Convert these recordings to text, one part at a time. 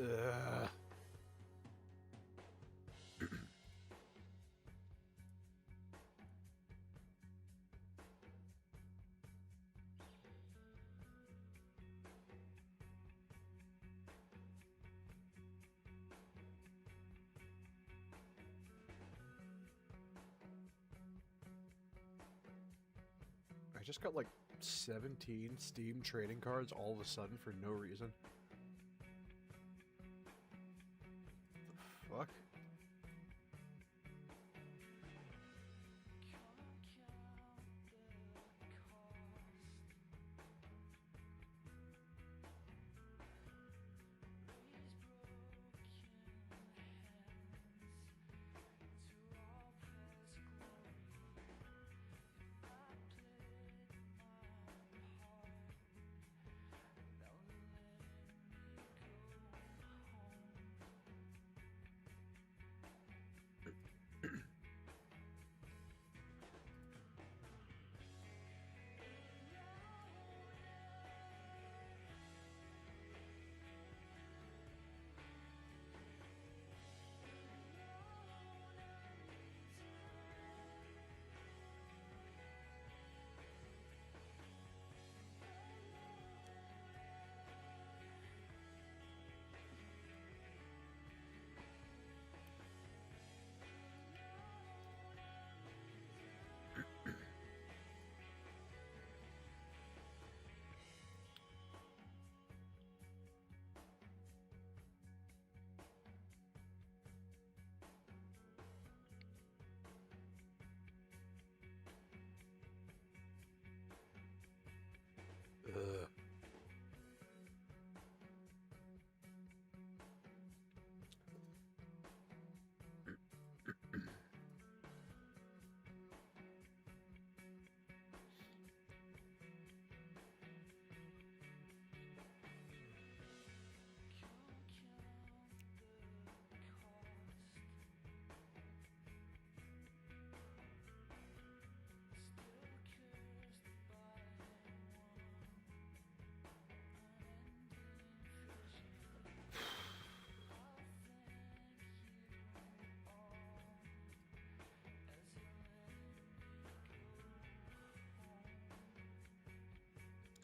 Ugh. I just got like 17 Steam trading cards all of a sudden for no reason. The fuck? Ugh.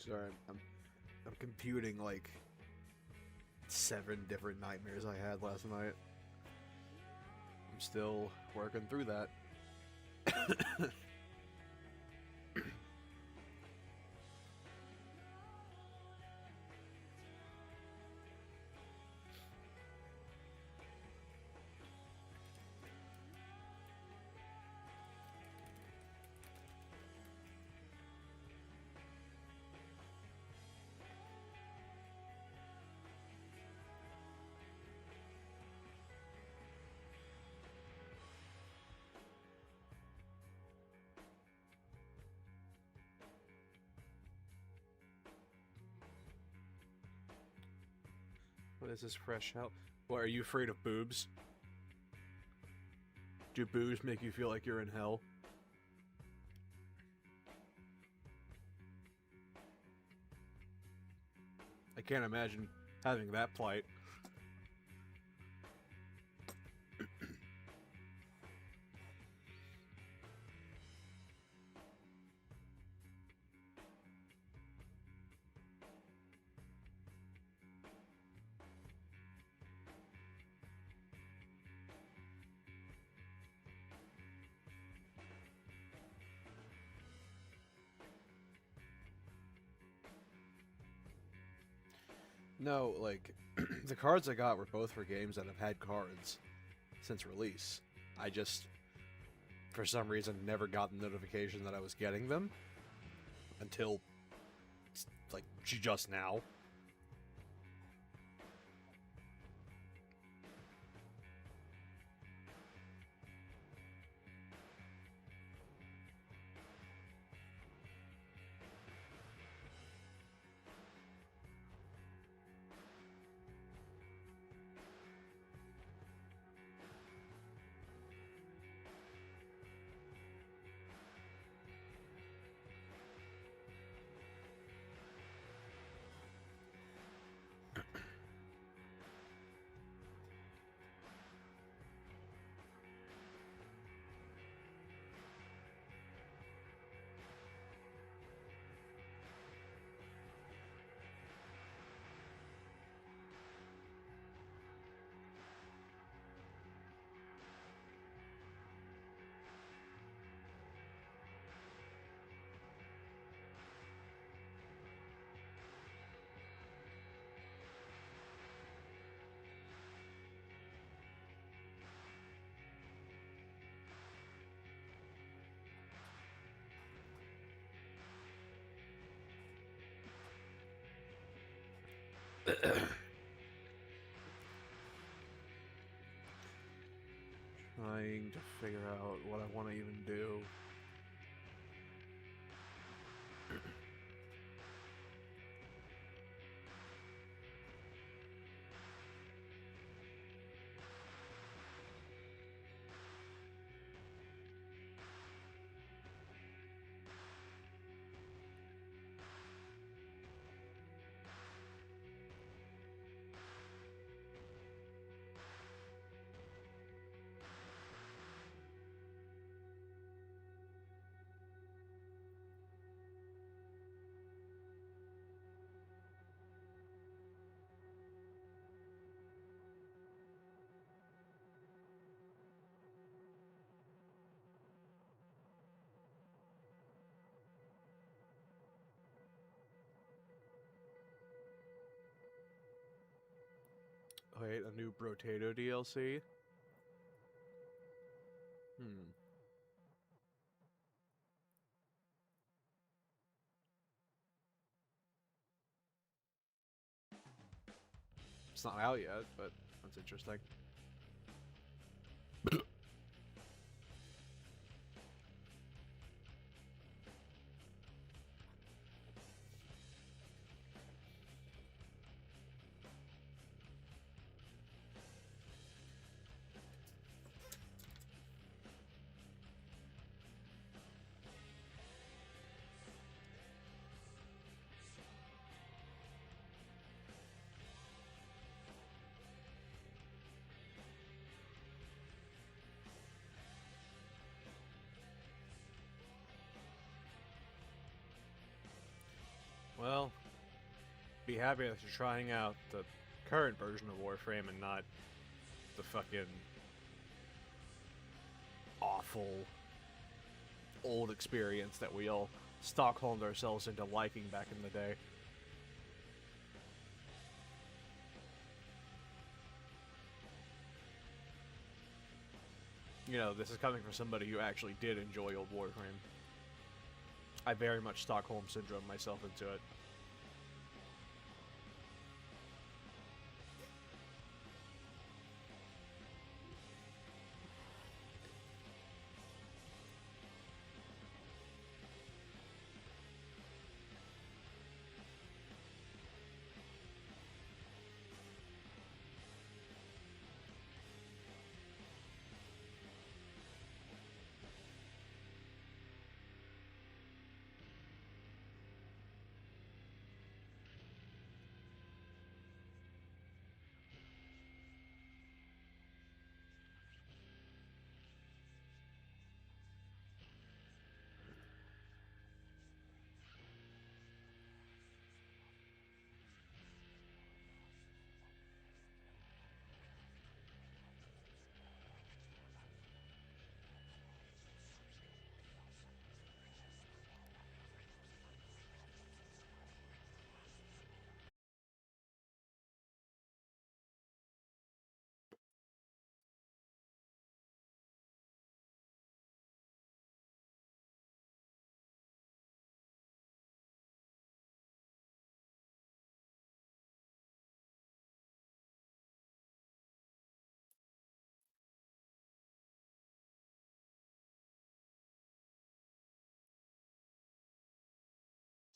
Sorry, I'm computing like 7 different nightmares I had last night. I'm still working through that. What is this fresh out? What, are you afraid of boobs? Do boobs make you feel like you're in hell? I can't imagine having that plight. No, like, the cards I got were both for games that have had cards since release. I just, for some reason, never got the notification that I was getting them until, like, just now. Trying to figure out what I want to even do. Wait, a new Brotato DLC? It's not out yet, but that's interesting. Well, be happy that you're trying out the current version of Warframe and not the fucking awful old experience that we all Stockholmed ourselves into liking back in the day. You know, this is coming from somebody who actually did enjoy old Warframe. I very much Stockholm Syndrome myself into it.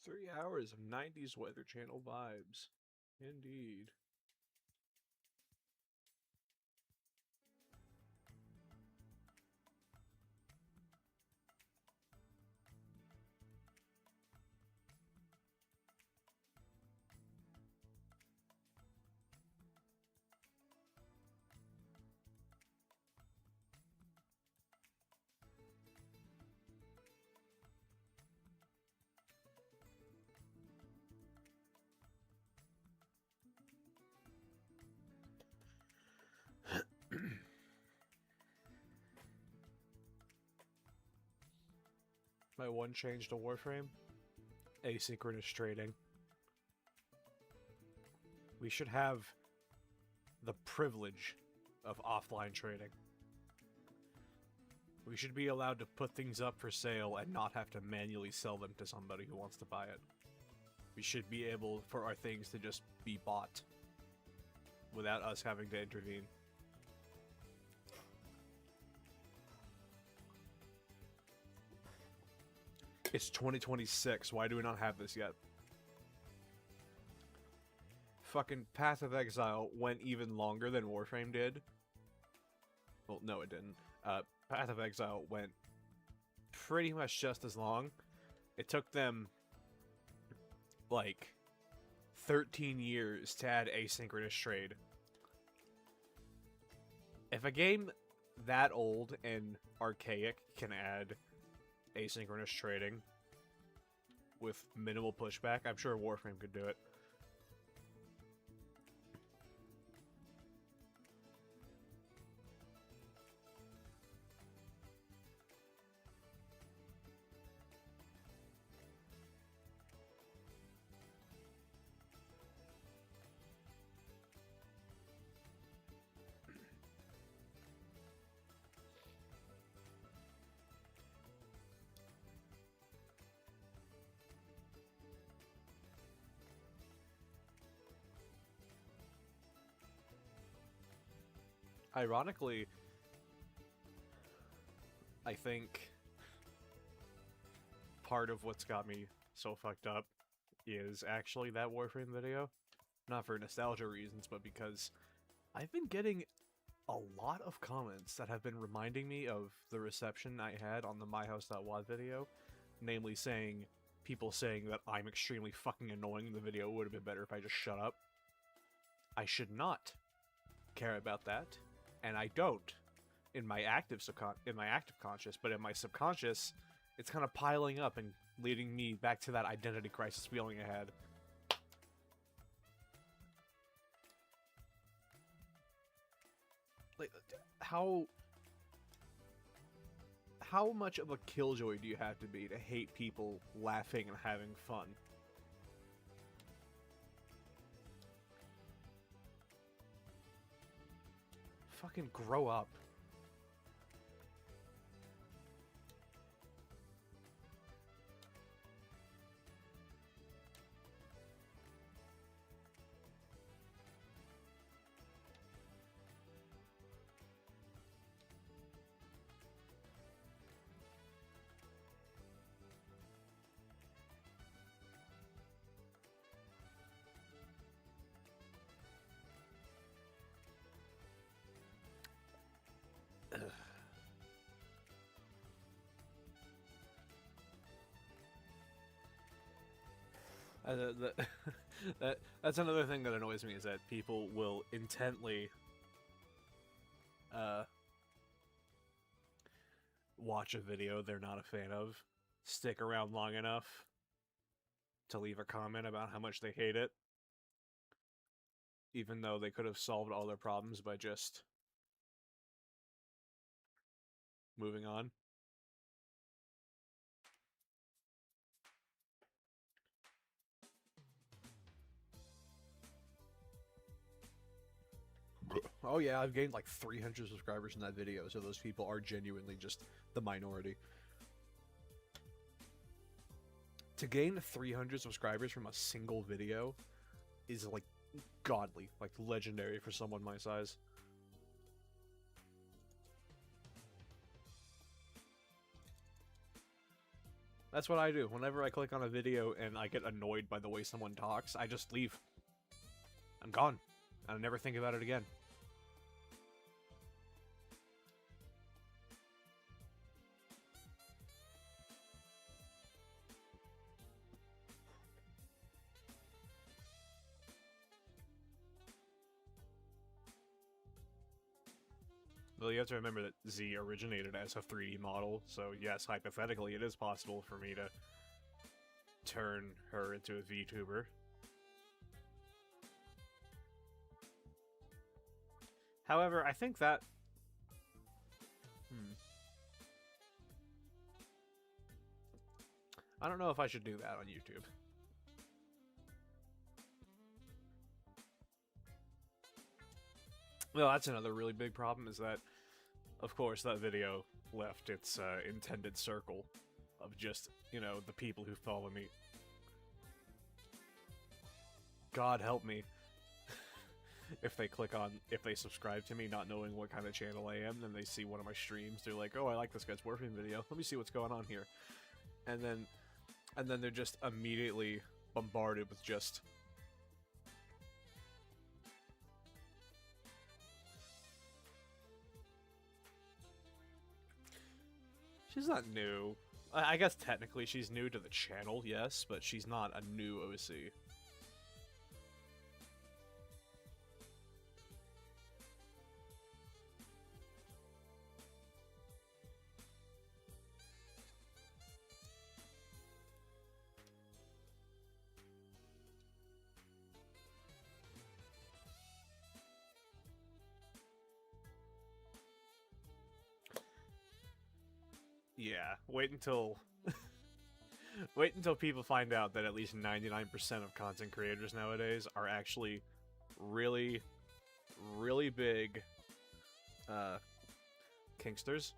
Three hours of 90s Weather Channel vibes. Indeed. My one change to Warframe? Asynchronous trading. We should have the privilege of offline trading. We should be allowed to put things up for sale and not have to manually sell them to somebody who wants to buy it. We should be able for our things to just be bought without us having to intervene. It's 2026. Why do we not have this yet? Fucking Path of Exile went even longer than Warframe did. Well, no, it didn't. Path of Exile went pretty much just as long. It took them, like, 13 years to add asynchronous trade. If a game that old and archaic can add asynchronous trading with minimal pushback, I'm sure Warframe could do it. Ironically, I think part of what's got me so fucked up is actually that Warframe video. Not for nostalgia reasons, but because I've been getting a lot of comments that have been reminding me of the reception I had on the myhouse.wad video. Namely people saying that I'm extremely fucking annoying, the video would have been better if I just shut up. I should not care about that. And I don't in my active conscious, but in my subconscious, it's kind of piling up and leading me back to that identity crisis feeling I had. Like, how much of a killjoy do you have to be to hate people laughing and having fun? Fucking grow up. That's another thing that annoys me, is that people will intently watch a video they're not a fan of, stick around long enough to leave a comment about how much they hate it, even though they could have solved all their problems by just moving on. Oh yeah, I've gained like 300 subscribers in that video, so those people are genuinely just the minority. To gain 300 subscribers from a single video is like godly, like legendary for someone my size. That's what I do. Whenever I click on a video and I get annoyed by the way someone talks, I just leave. I'm gone. I never think about it again. Well, you have to remember that Z originated as a 3D model, so yes, hypothetically, it is possible for me to turn her into a VTuber. However, I think that... I don't know if I should do that on YouTube. Well, that's another really big problem, is that, of course, that video left its intended circle of just, you know, the people who follow me. God help me. If they subscribe to me not knowing what kind of channel I am, then they see one of my streams, they're like, oh, I like this guy's Warframe video, let me see what's going on here. And then they're just immediately bombarded with just... She's not new. I guess technically she's new to the channel, yes, but she's not a new OC. Yeah, wait until wait until people find out that at least 99% of content creators nowadays are actually really, really big kinksters.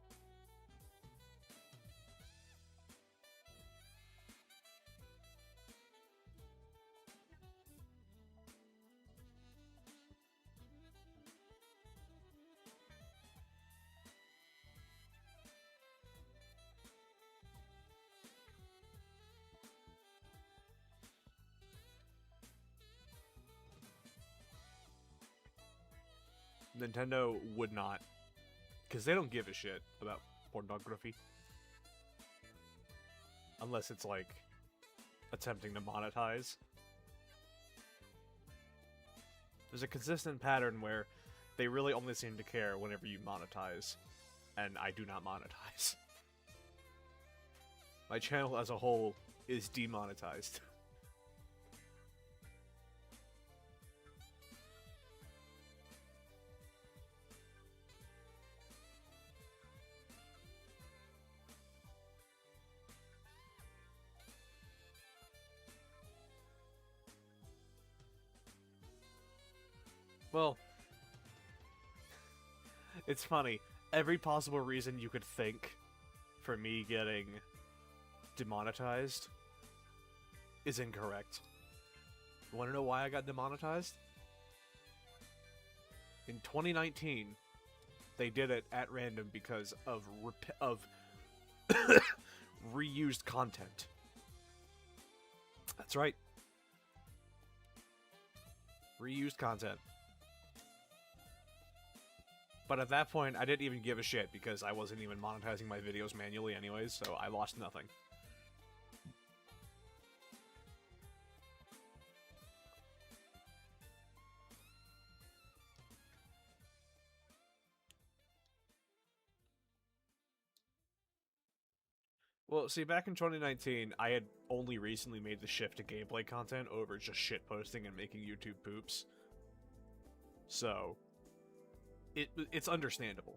Nintendo would not, because they don't give a shit about pornography. Unless it's like attempting to monetize. There's a consistent pattern where they really only seem to care whenever you monetize, and I do not monetize. My channel as a whole is demonetized. Well, it's funny. Every possible reason you could think for me getting demonetized is incorrect. You want to know why I got demonetized? In 2019, they did it at random because of reused content. That's right. Reused content. But at that point, I didn't even give a shit because I wasn't even monetizing my videos manually anyways, so I lost nothing. Well, see, back in 2019, I had only recently made the shift to gameplay content over just shitposting and making YouTube poops. So... It's understandable.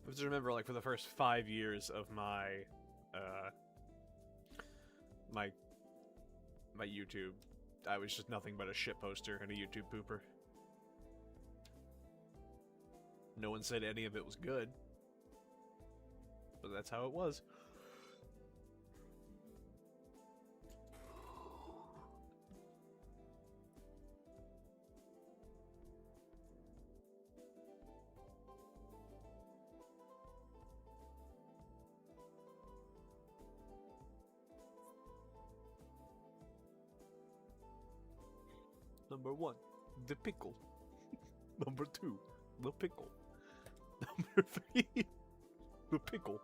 I just remember, like, for the first 5 years of my YouTube, I was just nothing but a shitposter and a YouTube pooper. No one said any of it was good. But that's how it was. Number 1, the pickle. Number 2, the pickle. Number 3, the pickle.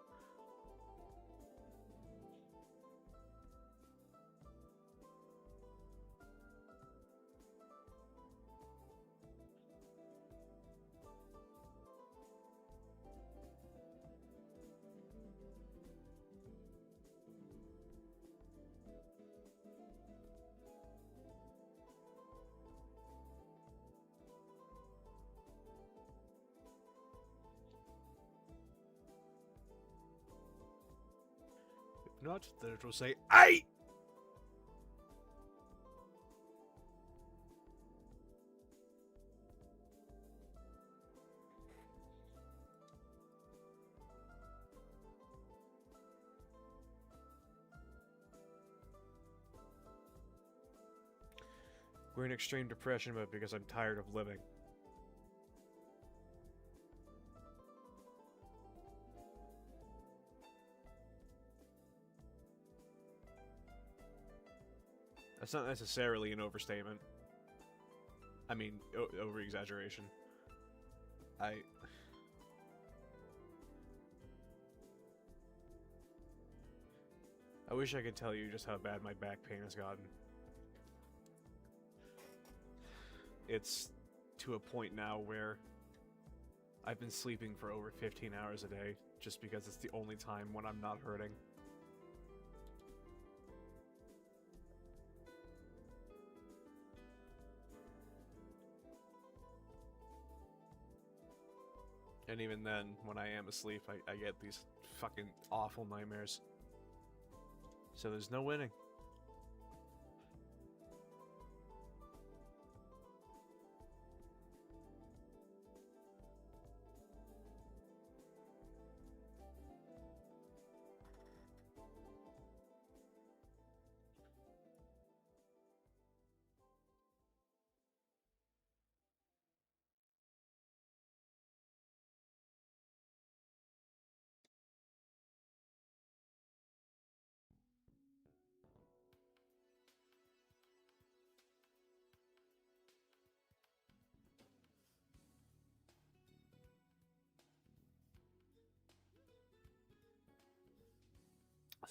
Not, then it will say, "Aye!" We're in extreme depression mode because I'm tired of living. That's not necessarily an overstatement. I mean, over-exaggeration. I wish I could tell you just how bad my back pain has gotten. It's to a point now where I've been sleeping for over 15 hours a day just because it's the only time when I'm not hurting. And even then, when I am asleep, I get these fucking awful nightmares. So there's no winning.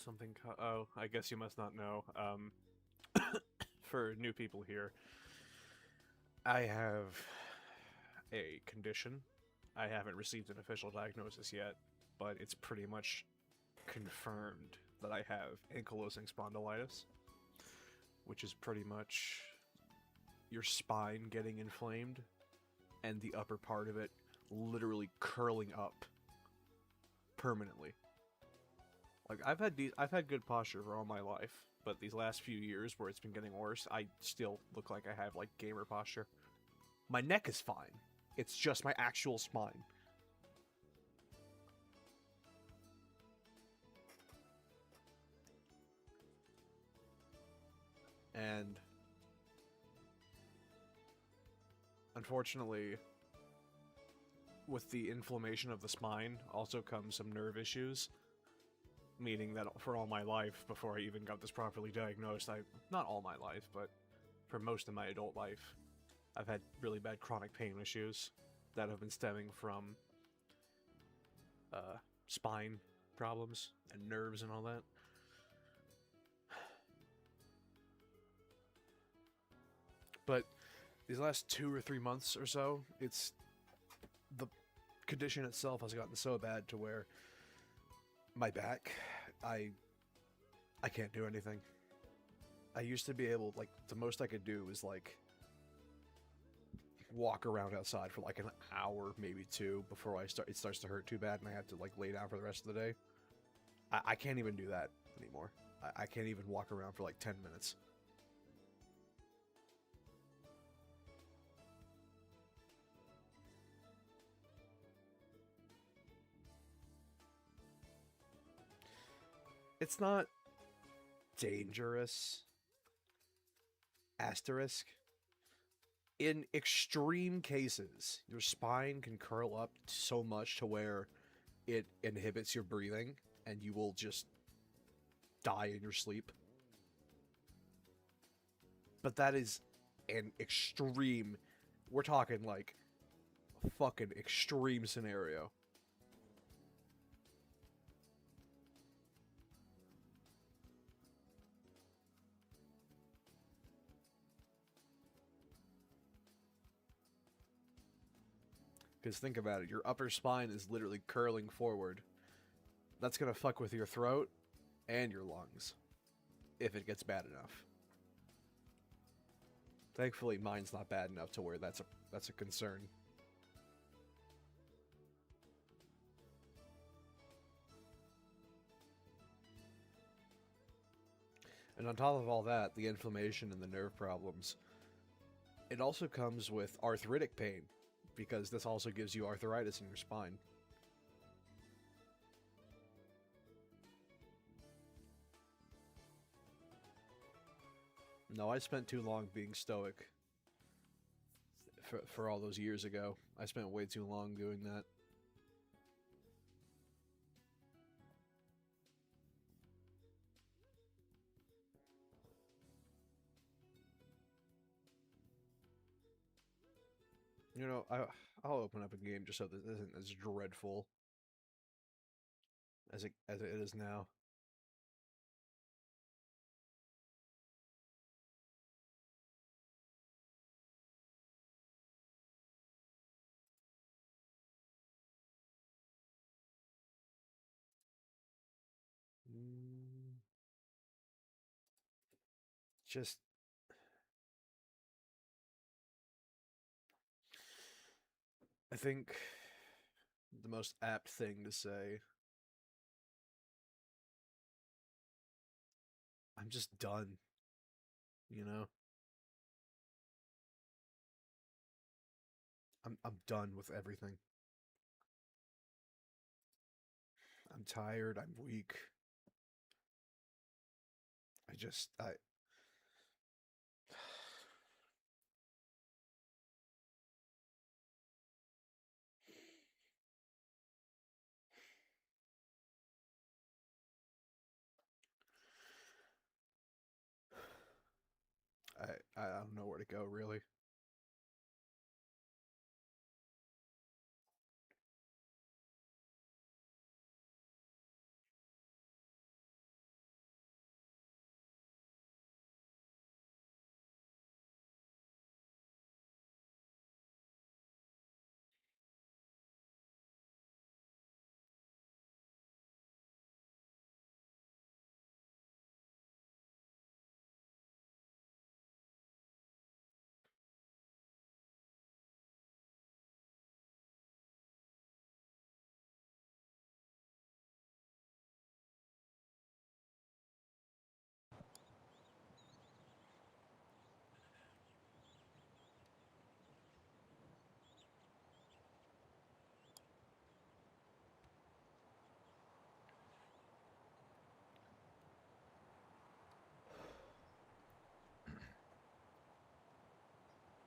Something. Oh, I guess you must not know. For new people here, I have a condition. I haven't received an official diagnosis yet, but it's pretty much confirmed that I have ankylosing spondylitis, which is pretty much your spine getting inflamed and the upper part of it literally curling up permanently. Like, I've had good posture for all my life, but these last few years where it's been getting worse, I still look like I have, like, gamer posture. My neck is fine. It's just my actual spine. And unfortunately, with the inflammation of the spine also comes some nerve issues. Meaning that for all my life, before I even got this properly diagnosed, not all my life, but for most of my adult life, I've had really bad chronic pain issues that have been stemming from spine problems and nerves and all that. But these last 2 or 3 months or so, the condition itself has gotten so bad to where my back, I can't do anything. I used to be able, like, the most I could do was, like, walk around outside for, like, an hour, maybe 2, before it starts to hurt too bad and I have to, like, lay down for the rest of the day. I can't even do that anymore. I can't even walk around for, like, 10 minutes. It's not dangerous. Asterisk. In extreme cases, your spine can curl up so much to where it inhibits your breathing and you will just die in your sleep. But that is an extreme, we're talking like fucking extreme scenario. Because think about it, your upper spine is literally curling forward. That's going to fuck with your throat and your lungs, if it gets bad enough. Thankfully, mine's not bad enough to where that's a concern. And on top of all that, the inflammation and the nerve problems, it also comes with arthritic pain, because this also gives you arthritis in your spine. No, I spent too long being stoic. For all those years ago. I spent way too long doing that. You know, I'll open up a game just so this isn't as dreadful as it is now. Just I think the most apt thing to say, I'm just done. You know? I'm done with everything. I'm tired, I'm weak. I don't know where to go, really.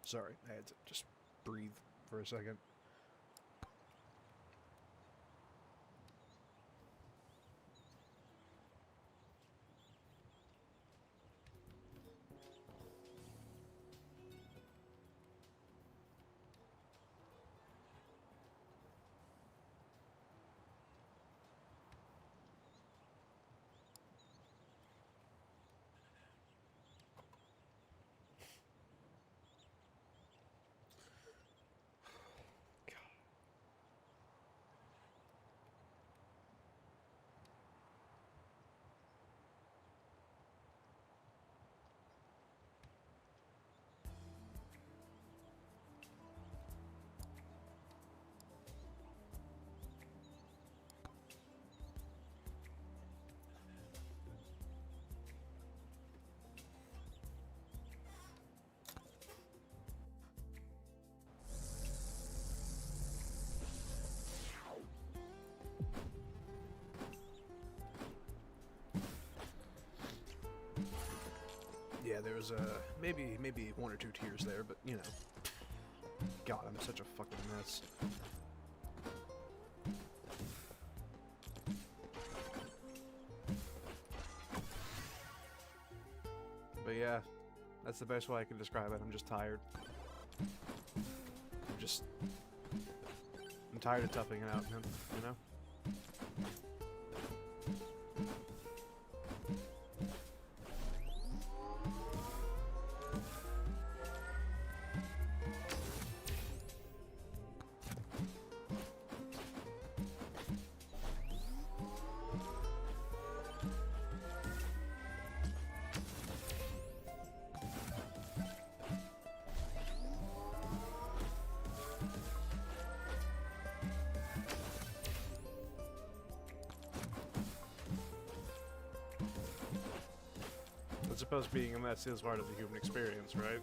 Sorry, I had to just breathe for a second. Yeah, there was maybe one or two tears there, but you know. God, I'm such a fucking mess. But yeah, that's the best way I can describe it. I'm just tired. I'm tired of toughing it out, man, you know? I suppose being a mess is part of the human experience, right?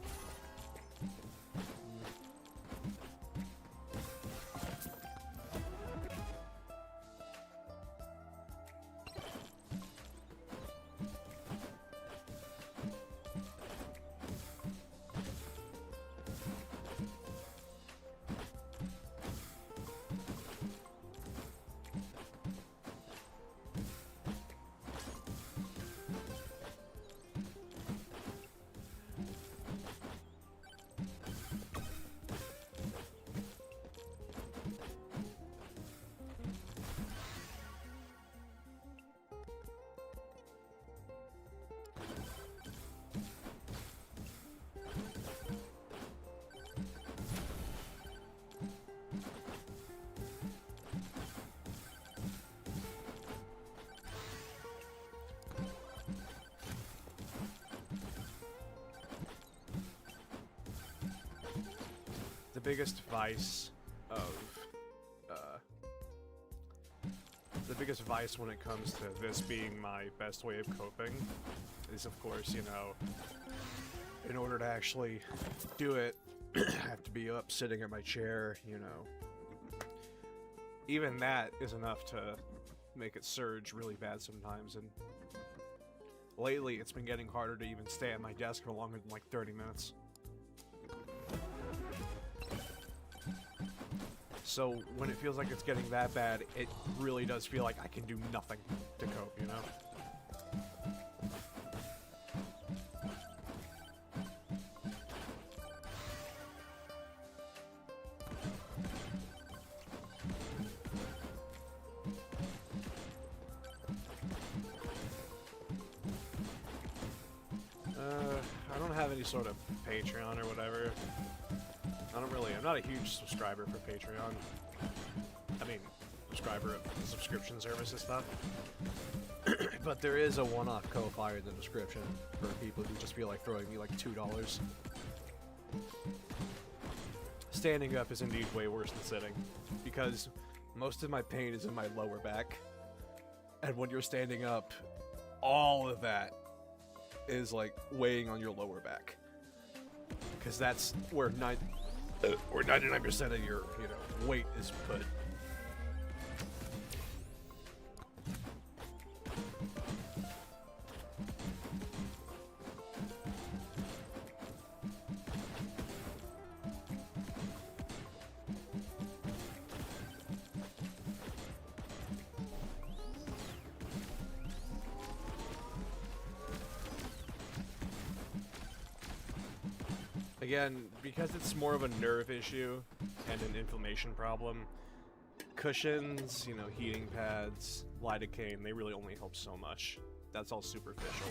biggest vice of, the biggest vice when it comes to this being my best way of coping is, of course, you know, in order to actually do it, I have to be up sitting at my chair, you know. Even that is enough to make it surge really bad sometimes, and lately it's been getting harder to even stay at my desk for longer than like 30 minutes. So when it feels like it's getting that bad, it really does feel like I can do nothing to cope, you know? I don't have any sort of Patreon or whatever. I'm not a huge subscriber for Patreon. I mean, subscriber of the subscription service and stuff. But there is a one-off Ko-Fi in the description for people who just feel like throwing me like $2. Standing up is indeed way worse than sitting, because most of my pain is in my lower back. And when you're standing up, all of that is like weighing on your lower back. Because that's where 99% of your, you know, weight is put. Again, because it's more of a nerve issue and an inflammation problem, cushions, you know, heating pads, lidocaine, they really only help so much. That's all superficial.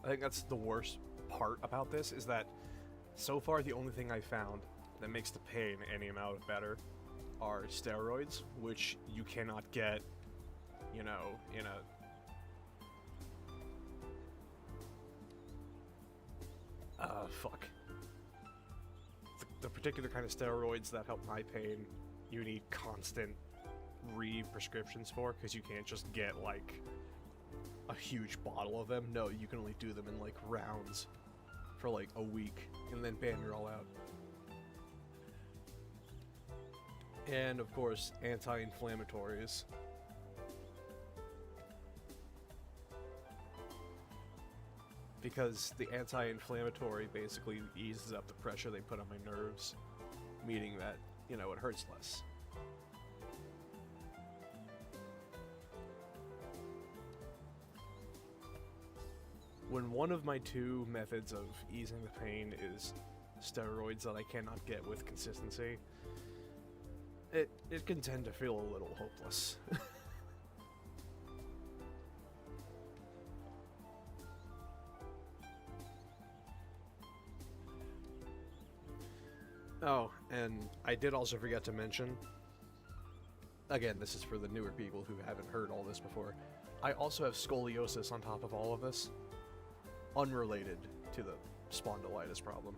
I think that's the worst part about this, is that so far the only thing I found that makes the pain any amount better are steroids, which you cannot get, you know, in a... The particular kind of steroids that help my pain, you need constant re-prescriptions for, because you can't just get, like, a huge bottle of them. No, you can only do them in, like, rounds for, like, a week, and then bam, you're all out. And, of course, anti-inflammatories. Because the anti-inflammatory basically eases up the pressure they put on my nerves, meaning that, you know, it hurts less. When one of my two methods of easing the pain is steroids that I cannot get with consistency, it can tend to feel a little hopeless. Oh, and I did also forget to mention, again, this is for the newer people who haven't heard all this before, I also have scoliosis on top of all of this, unrelated to the spondylitis problem.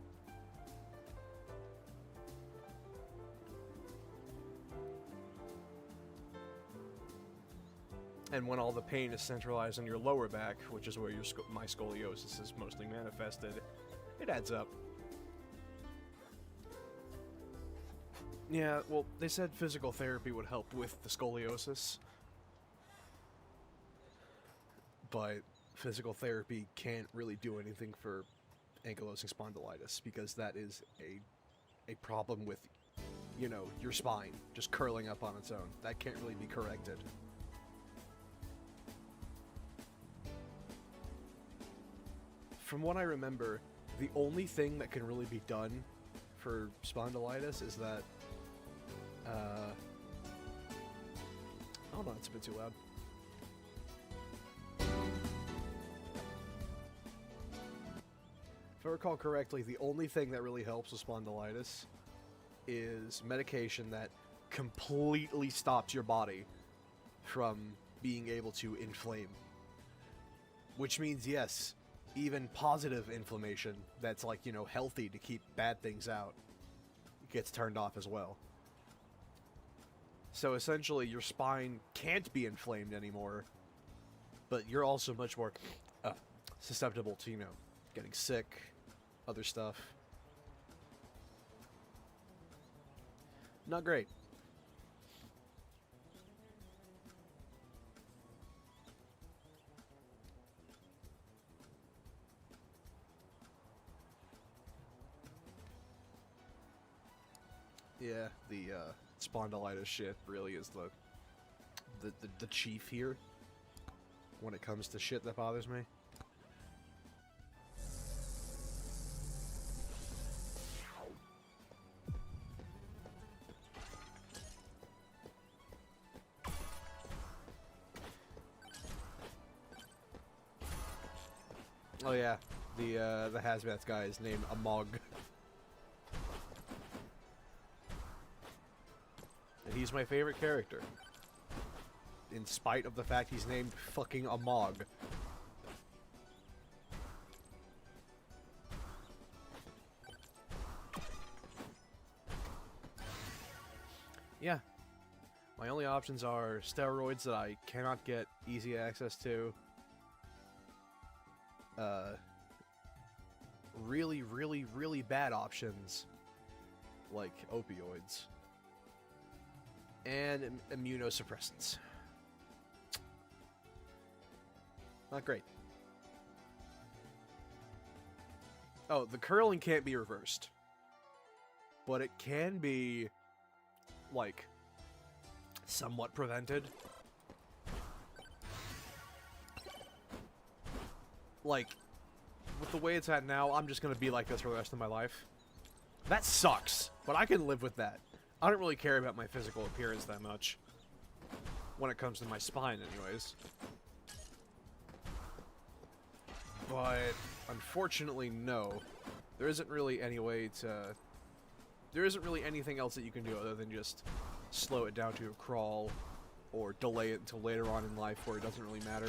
And when all the pain is centralized in your lower back, which is where my scoliosis is mostly manifested, it adds up. Yeah, well, they said physical therapy would help with the scoliosis. But physical therapy can't really do anything for ankylosing spondylitis, because that is a problem with, you know, your spine just curling up on its own. That can't really be corrected. From what I remember, the only thing that can really be done for spondylitis is that, hold on, it's a bit too loud. If I recall correctly, the only thing that really helps with spondylitis is medication that completely stops your body from being able to inflame. Which means, yes, even positive inflammation that's like, you know, healthy to keep bad things out gets turned off as well. So essentially, your spine can't be inflamed anymore, but you're also much more susceptible to, you know, getting sick, other stuff. Not great. Yeah, the spondylitis shit really is the chief here when it comes to shit that bothers me. Oh yeah, the hazmat guy is named Amog. And he's my favorite character. In spite of the fact he's named fucking Amog. Yeah. My only options are steroids that I cannot get easy access to. Really, really, really bad options like opioids. And immunosuppressants. Not great. Oh, the curling can't be reversed. But it can be, like, somewhat prevented. Like, with the way it's at now, I'm just gonna be like this for the rest of my life. That sucks, but I can live with that. I don't really care about my physical appearance that much. When it comes to my spine, anyways. But, unfortunately, no. There isn't really any way to... There isn't really anything else that you can do other than just slow it down to a crawl, or delay it until later on in life where it doesn't really matter.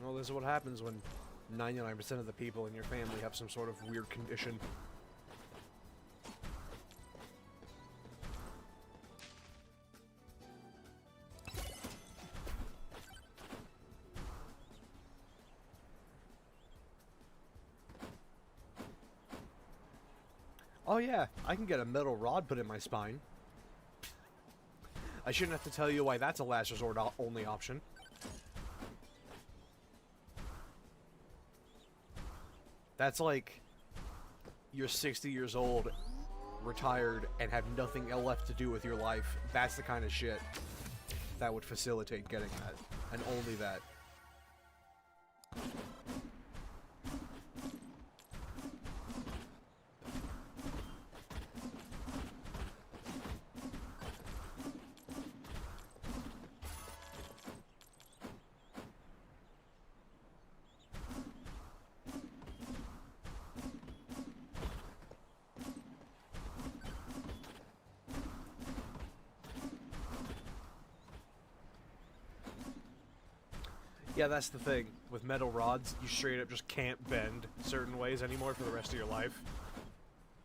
Well, this is what happens when 99% of the people in your family have some sort of weird condition. Oh yeah, I can get a metal rod put in my spine. I shouldn't have to tell you why that's a last resort only option. That's like, you're 60 years old, retired, and have nothing left to do with your life. That's the kind of shit that would facilitate getting that, and only that. Yeah, that's the thing. With metal rods, you straight up just can't bend certain ways anymore for the rest of your life.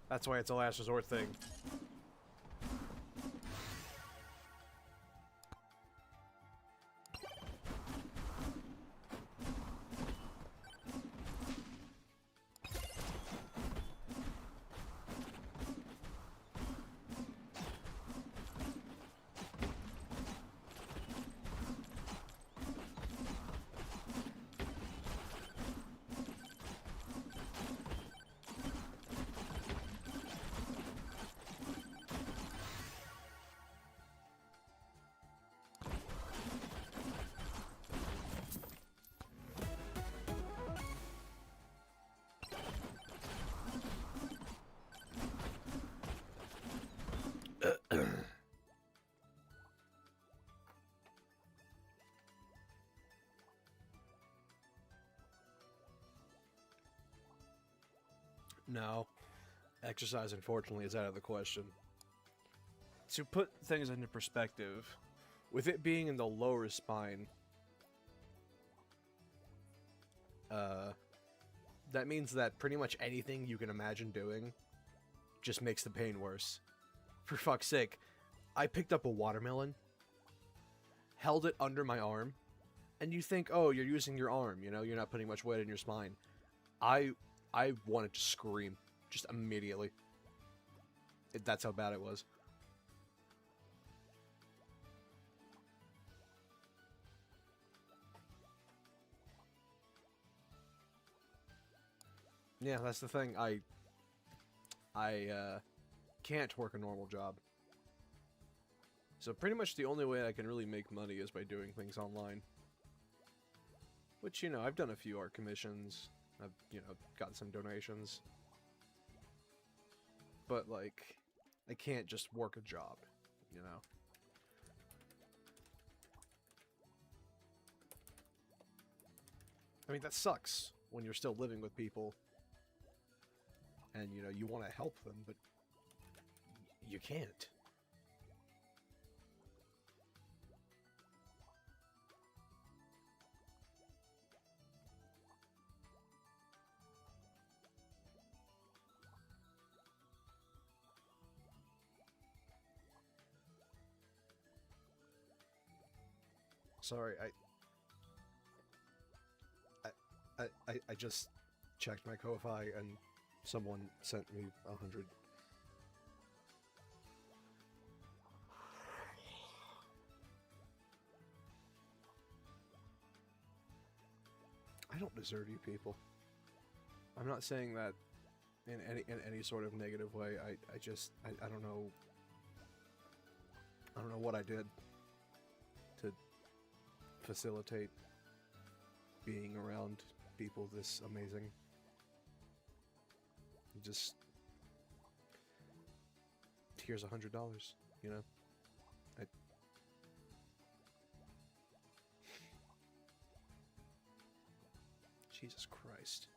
That's why it's a last resort thing. No. Exercise, unfortunately, is out of the question. To put things into perspective, with it being in the lower spine, that means that pretty much anything you can imagine doing just makes the pain worse. For fuck's sake, I picked up a watermelon, held it under my arm, and you think, oh, you're using your arm, you know, you're not putting much weight in your spine. I wanted to scream just immediately. That's how bad it was. Yeah, that's the thing. I can't work a normal job. So pretty much the only way I can really make money is by doing things online. Which, you know, I've done a few art commissions. I've, you know, gotten some donations. But, like, I can't just work a job, you know? I mean, that sucks when you're still living with people. And, you know, you want to help them, but you can't. Sorry, I just checked my Ko-Fi and someone sent me 100. I don't deserve you people. I'm not saying that in any sort of negative way. I don't know. I don't know what I did to facilitate being around people this amazing. Just here's $100, you know. Jesus Christ.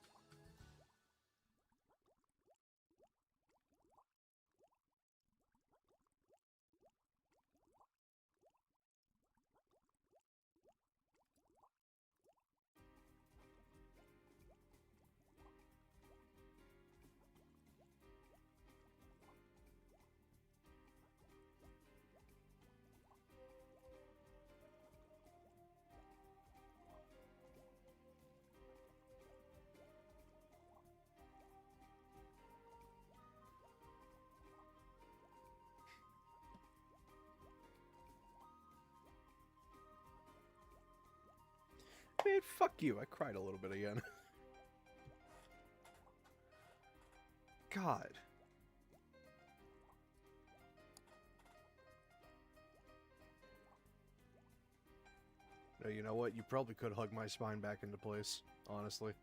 Man, fuck you. I cried a little bit again. God. No, you know what? You probably could hug my spine back into place, honestly.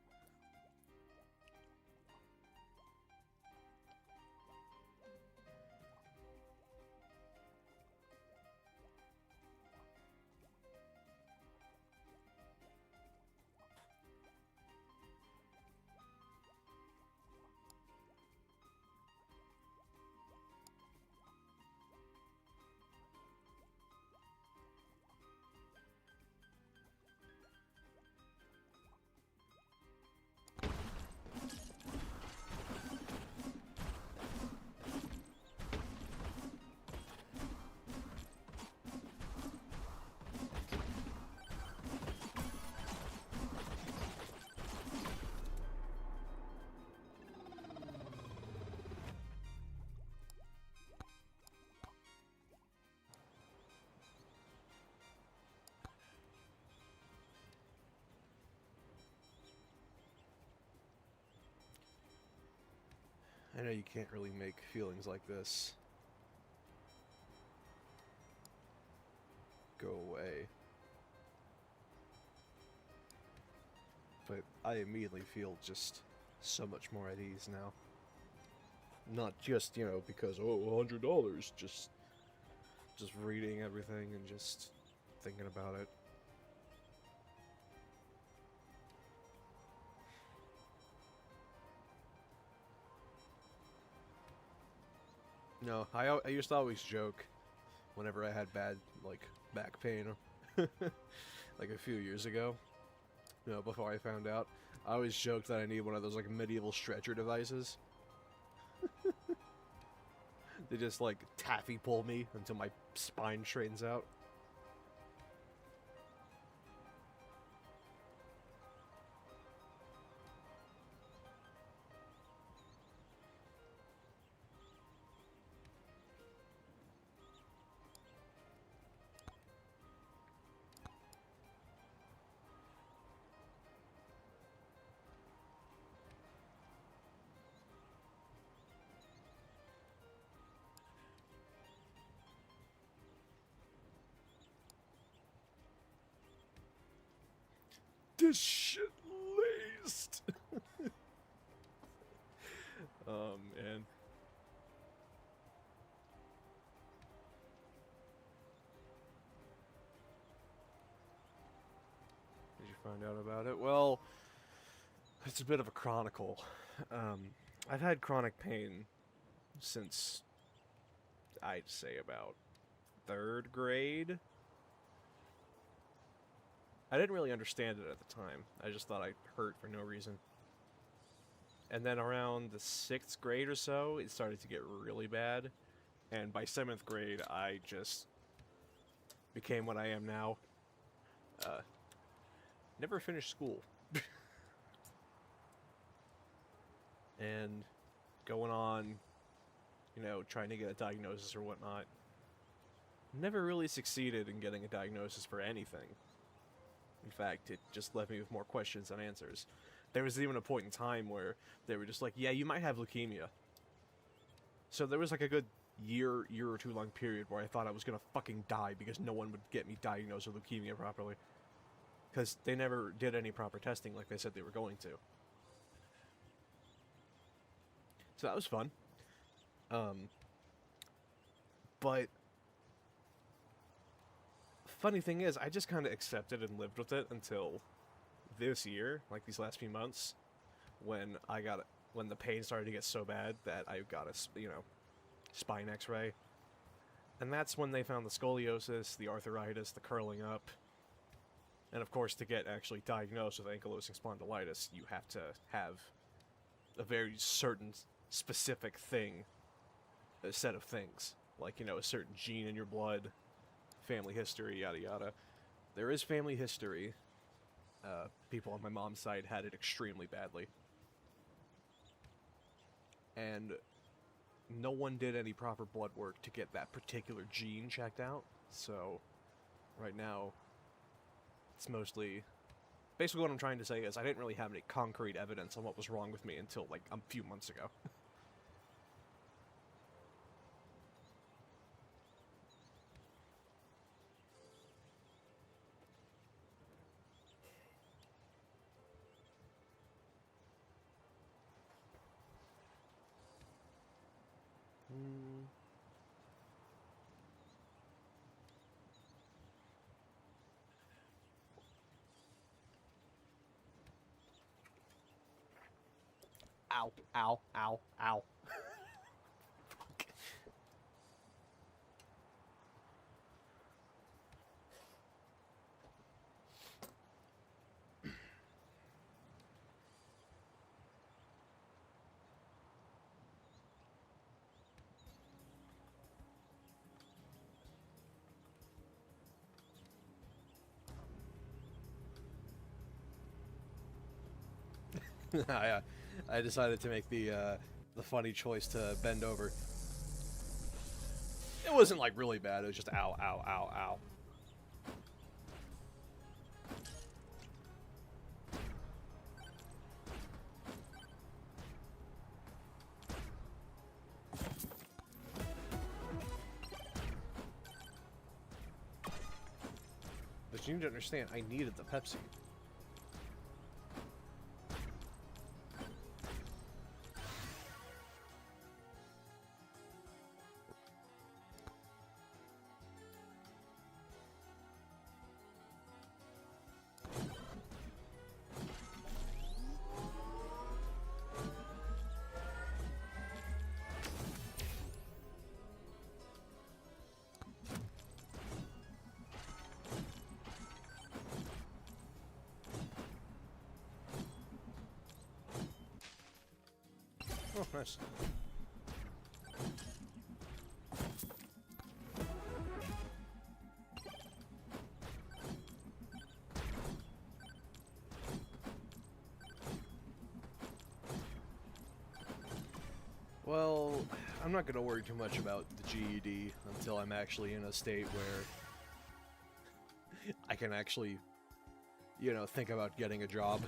I know you can't really make feelings like this go away. But I immediately feel just so much more at ease now. Not just, you know, because, oh, $100, just reading everything and just thinking about it. No, I used to always joke whenever I had bad, like, back pain, like a few years ago, you know, before I found out. I always joked that I need one of those, like, medieval stretcher devices. They just, like, taffy pull me until my spine straightens out. This shit laced. Man. Did you find out about it? Well, it's a bit of a chronicle. I've had chronic pain since, I'd say, about 3rd grade. I didn't really understand it at the time. I just thought I hurt for no reason. And then around the 6th grade or so, it started to get really bad. And by 7th grade, I just became what I am now. Never finished school. And going on, you know, trying to get a diagnosis or whatnot. Never really succeeded in getting a diagnosis for anything. In fact, it just left me with more questions than answers. There was even a point in time where they were just like, yeah, you might have leukemia. So there was like a good year or two long period where I thought I was gonna fucking die because no one would get me diagnosed with leukemia properly. Because they never did any proper testing like they said they were going to. So that was fun. But funny thing is, I just kind of accepted and lived with it until this year, like these last few months, when the pain started to get so bad that I got a, you know, spine x-ray. And that's when they found the scoliosis, the arthritis, the curling up. And of course, to get actually diagnosed with ankylosing spondylitis, you have to have a very certain, specific thing, a set of things. Like, you know, a certain gene in your blood, family history, yada yada. There is family history. People on my mom's side had it extremely badly. And no one did any proper blood work to get that particular gene checked out. So, right now, it's mostly... Basically what I'm trying to say is I didn't really have any concrete evidence on what was wrong with me until, like, a few months ago. Ow, ow, ow, ow. I decided to make the funny choice to bend over. It wasn't like really bad, it was just ow, ow, ow, ow. But you need to understand, I needed the Pepsi. Oh, nice. Well, I'm not going to worry too much about the GED until I'm actually in a state where I can actually, you know, think about getting a job.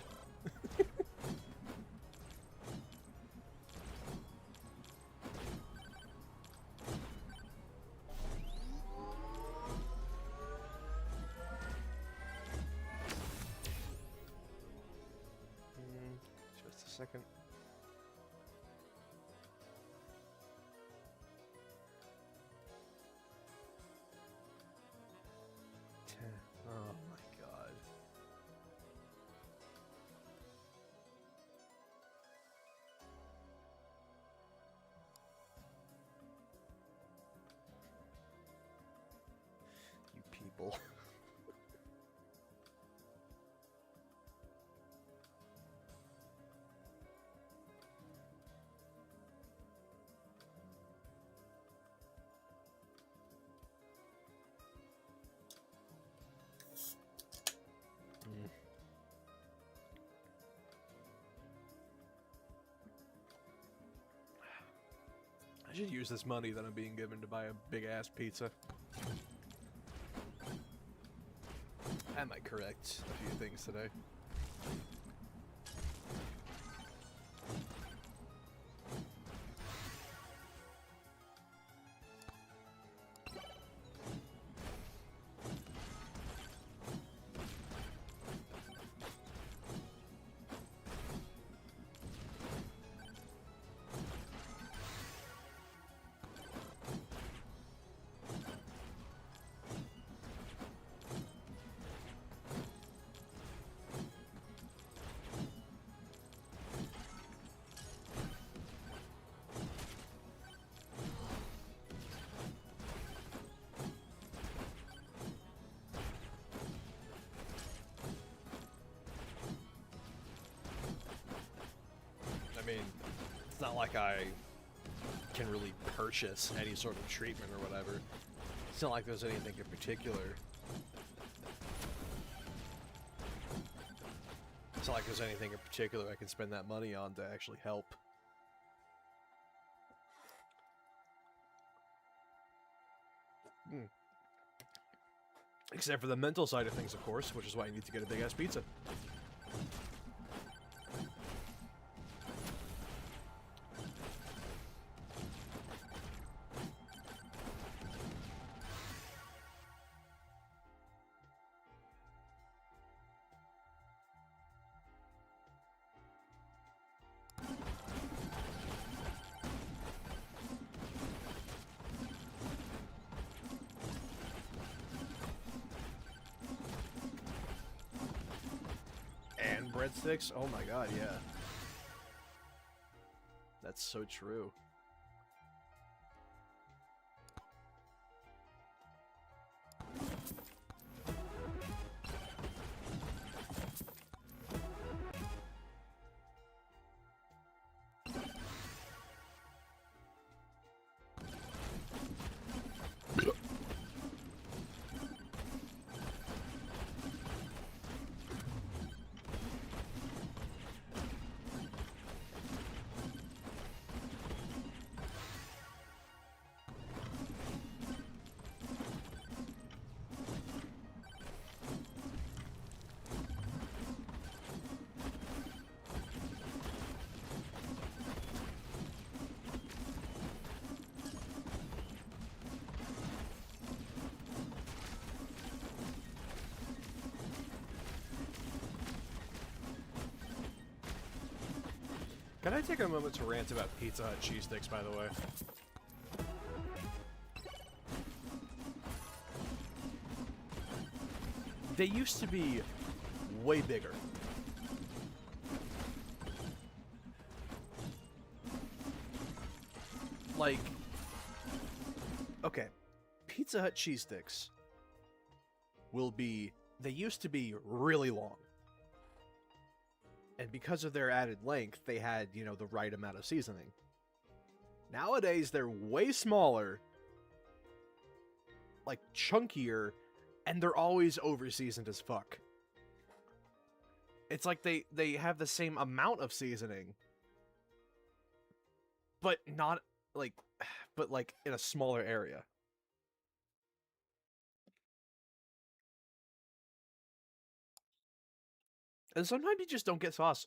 Just a second. Oh my god. You people. I should use this money that I'm being given to buy a big-ass pizza. I might correct a few things today. I mean, it's not like I can really purchase any sort of treatment or whatever. It's not like there's anything in particular. It's not like there's anything in particular I can spend that money on to actually help. Except for the mental side of things, of course, which is why you need to get a big-ass pizza. Breadsticks? Oh my god, yeah. That's so true. Can I take a moment to rant about Pizza Hut cheese sticks, by the way? They used to be way bigger. Like, okay, Pizza Hut cheese sticks will be, they used to be really long. And because of their added length, they had, you know, the right amount of seasoning. Nowadays, they're way smaller, like chunkier, and they're always over-seasoned as fuck. It's like they have the same amount of seasoning, but not, like, but, like, in a smaller area. And sometimes you just don't get sauce.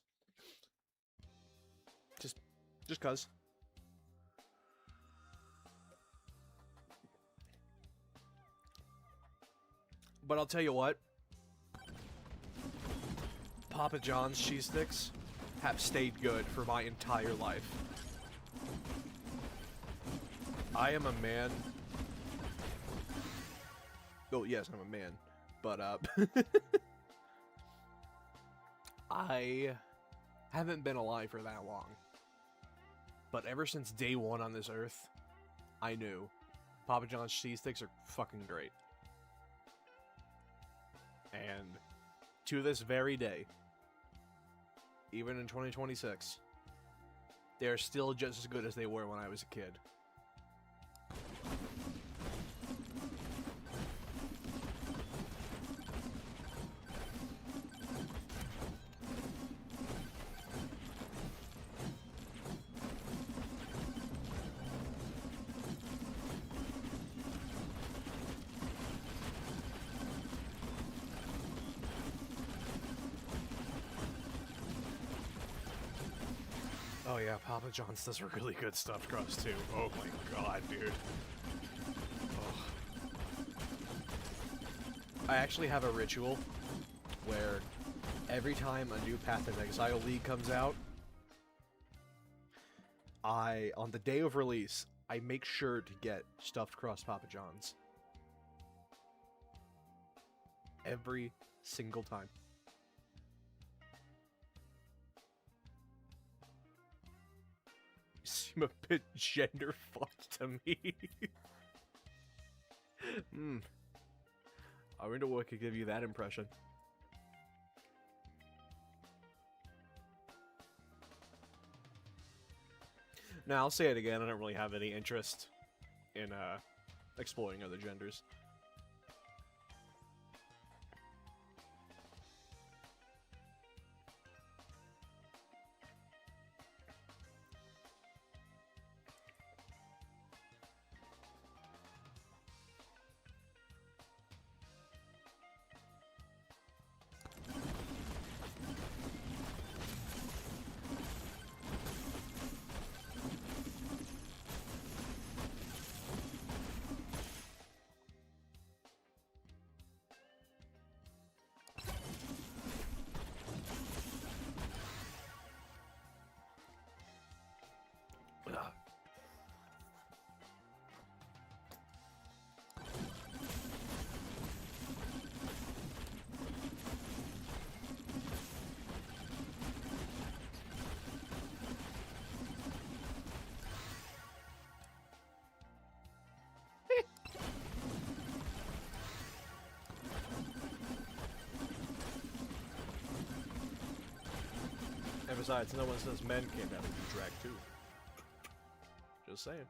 Just cuz. But I'll tell you what. Papa John's cheese sticks have stayed good for my entire life. I am a man. Oh, yes, I'm a man. But, I haven't been alive for that long. But ever since day one on this earth, I knew Papa John's cheese sticks are fucking great. And to this very day, even in 2026, they're still just as good as they were when I was a kid. Oh yeah, Papa John's does a really good stuffed crust too. Oh my god, dude. Oh. I actually have a ritual where every time a new Path of Exile League comes out, on the day of release, I make sure to get stuffed crust Papa John's. Every single time. Seem a bit gender fucked to me. I wonder what could give you that impression. Now, I'll say it again, I don't really have any interest in exploring other genders. And besides, no one says men can't have a good drag too. Just saying.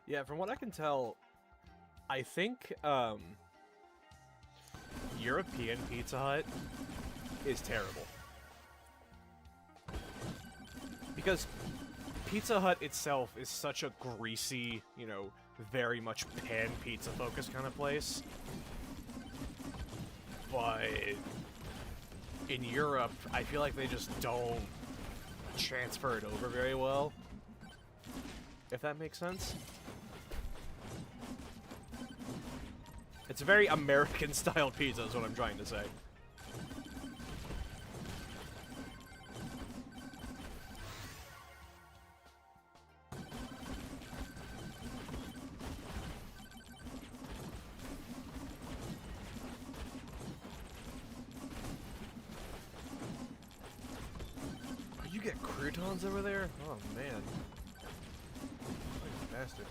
Yeah, from what I can tell, I think European Pizza Hut is terrible. Because Pizza Hut itself is such a greasy, you know, very much pan pizza focused kind of place. But in Europe, I feel like they just don't transfer it over very well. If that makes sense. It's a very American-style pizza is what I'm trying to say. Oh, you get croutons over there? Oh, man. Fucking bastard.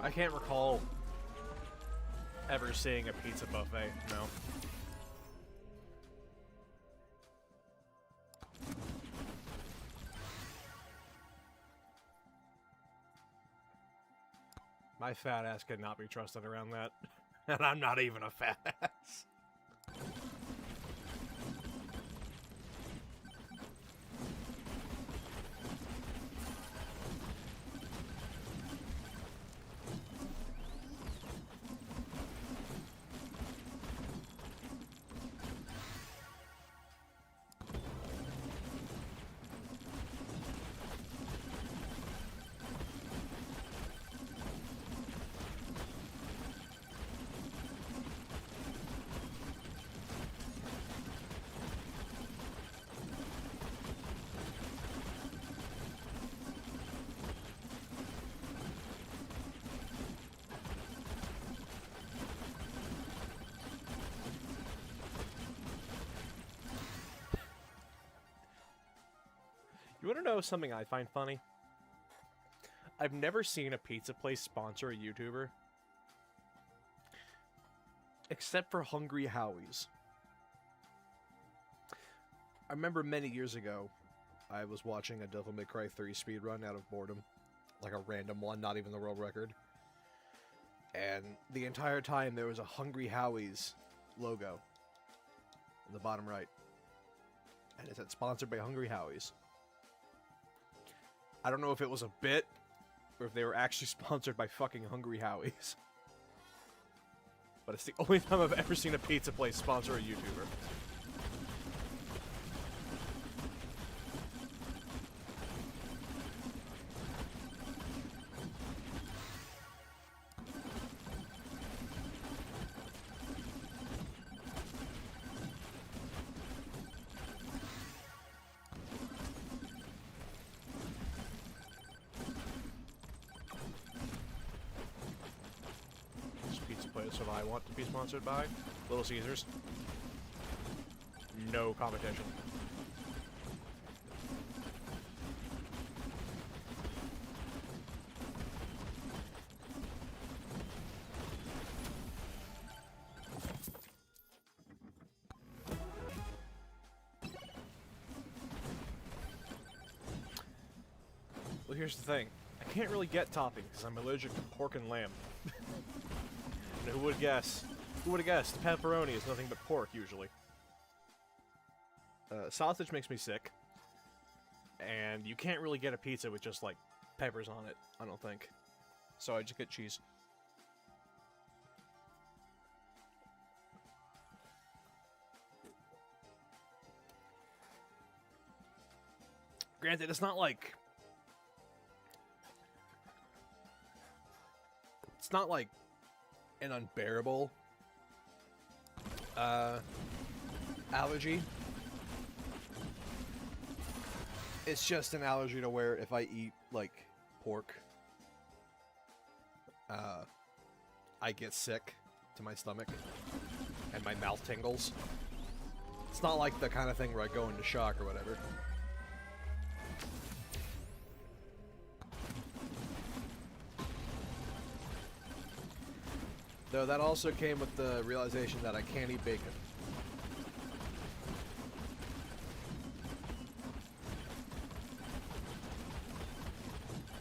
I can't recall ever seeing a pizza buffet, no. My fat ass could not be trusted around that. And I'm not even a fat ass. You want to know something I find funny? I've never seen a pizza place sponsor a YouTuber. Except for Hungry Howie's. I remember many years ago, I was watching a Devil May Cry 3 speedrun out of boredom. Like a random one, not even the world record. And the entire time there was a Hungry Howie's logo in the bottom right. And it said sponsored by Hungry Howie's. I don't know if it was a bit, or if they were actually sponsored by fucking Hungry Howie's. But it's the only time I've ever seen a pizza place sponsor a YouTuber. So I want to be sponsored by Little Caesars. No competition. Well, here's the thing. I can't really get toppings because I'm allergic to pork and lamb. Who would guess? Who would have guessed? Pepperoni is nothing but pork, usually. Sausage makes me sick. And you can't really get a pizza with just, like, peppers on it, I don't think. So I just get cheese. Granted, it's not like... It's not like an unbearable allergy. It's just an allergy to where if I eat, like, pork, I get sick to my stomach. and my mouth tingles. It's not like the kind of thing where I go into shock or whatever. Though that also came with the realization that I can't eat bacon.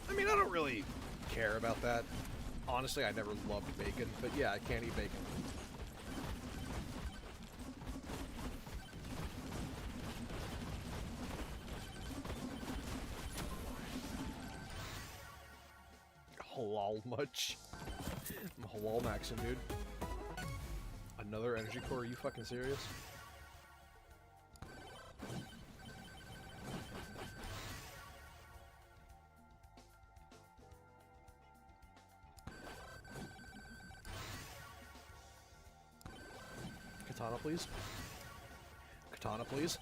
I mean, I don't really care about that. Honestly, I never loved bacon, but yeah, I can't eat bacon. Halal much. I'm halal maxing, dude. Another energy core? Are you fucking serious? Katana, please. Katana, please.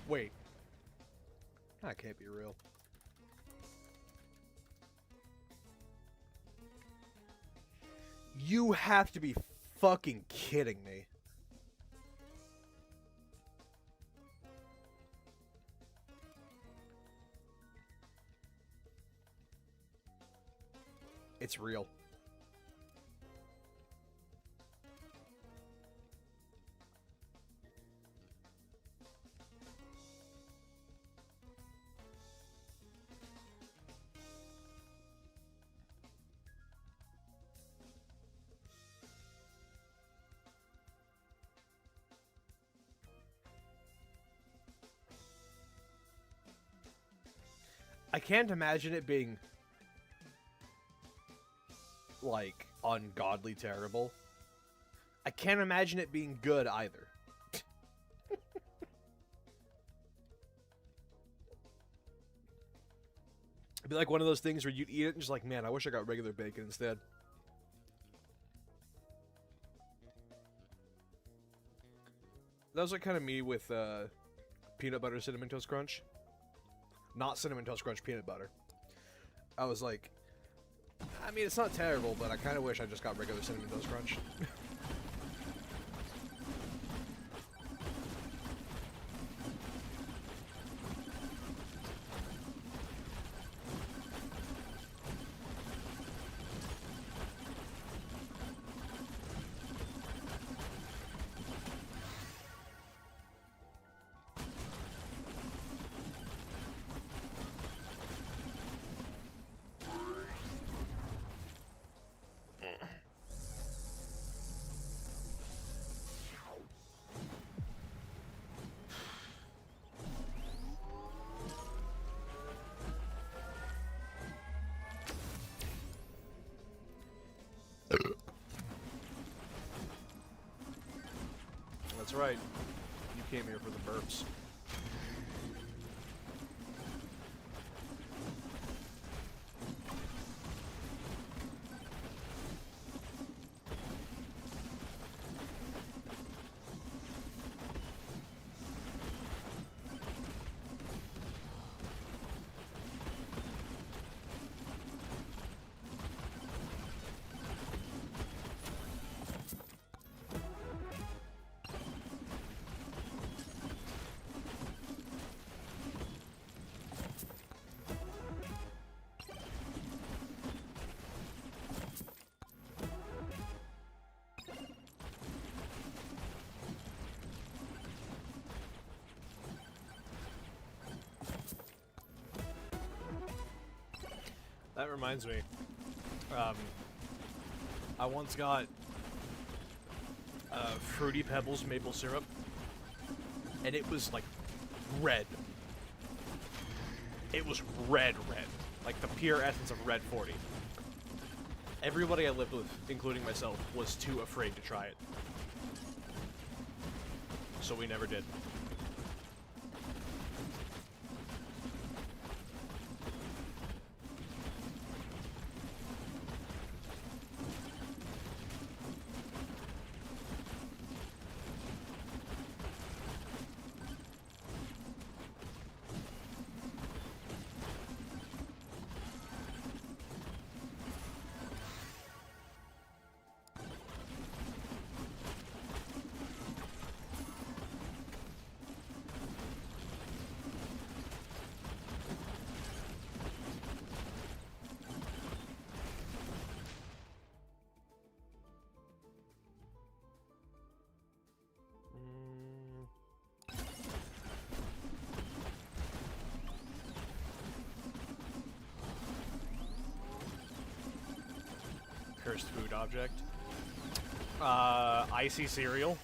Wait. That can't be real. You have to be fucking kidding me. It's real. I can't imagine it being, like, ungodly terrible. I can't imagine it being good either. It'd be like one of those things where you'd eat it and just like, man, I wish I got regular bacon instead. That was like kind of me with peanut butter Cinnamon Toast Crunch. Not Cinnamon Toast Crunch, peanut butter. I was like, I mean, it's not terrible, but I kind of wish I just got regular Cinnamon Toast Crunch. That's right. You came here for the burps. That reminds me, I once got Fruity Pebbles maple syrup, and it was like red. It was red, like the pure essence of red 40. Everybody I lived with, including myself, was too afraid to try it. So we never did. cursed food object. Icy cereal.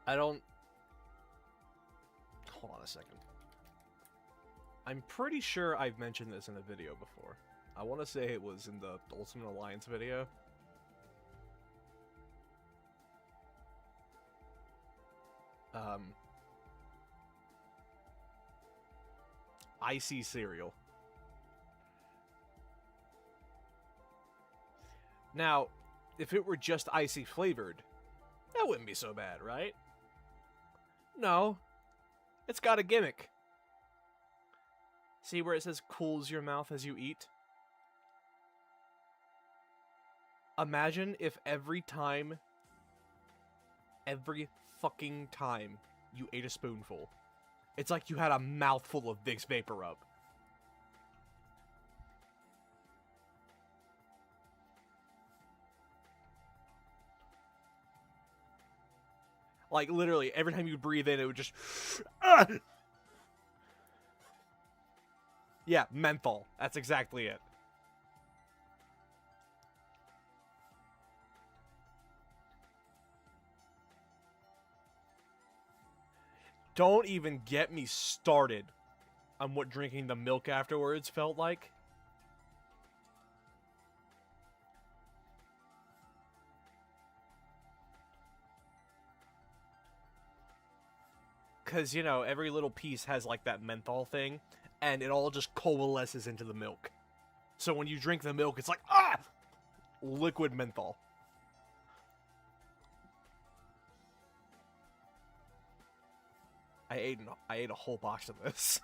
I don't... Hold on a second. I'm pretty sure I've mentioned this in a video before. I want to say it was in the Ultimate Alliance video. Icy cereal. Now, if it were just icy flavored, that wouldn't be so bad, right? No. It's got a gimmick. See where it says cools your mouth as you eat? Imagine if every fucking time you ate a spoonful, it's like you had a mouthful of Vicks Vapor Rub. Like, literally, every time you breathe in, it would just... Yeah, menthol. That's exactly it. Don't even get me started on what drinking the milk afterwards felt like. Because, you know, every little piece has, like, that menthol thing, and it all just coalesces into the milk. So when you drink the milk, it's like, ah! Liquid menthol. I ate a whole box of this.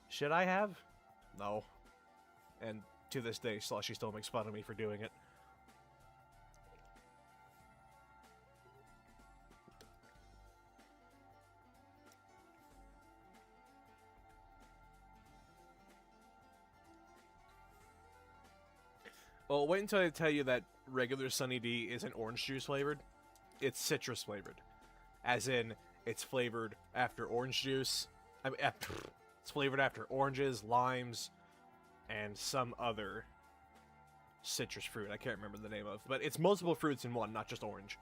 Should I have? No. And to this day, Slushy still makes fun of me for doing it. Well, wait until I tell you that regular Sunny D isn't orange juice flavored. It's citrus flavored. As in, it's flavored after orange juice. I mean, it's flavored after oranges, limes, and some other citrus fruit I can't remember the name of. But it's multiple fruits in one, not just orange.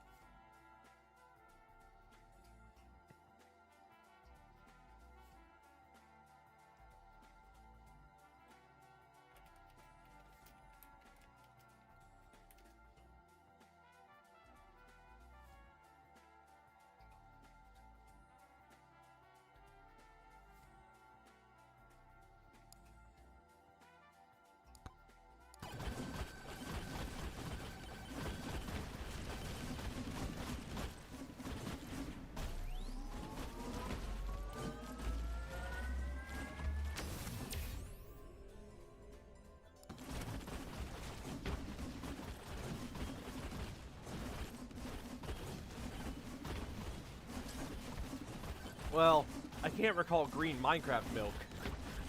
Well, I can't recall green Minecraft milk,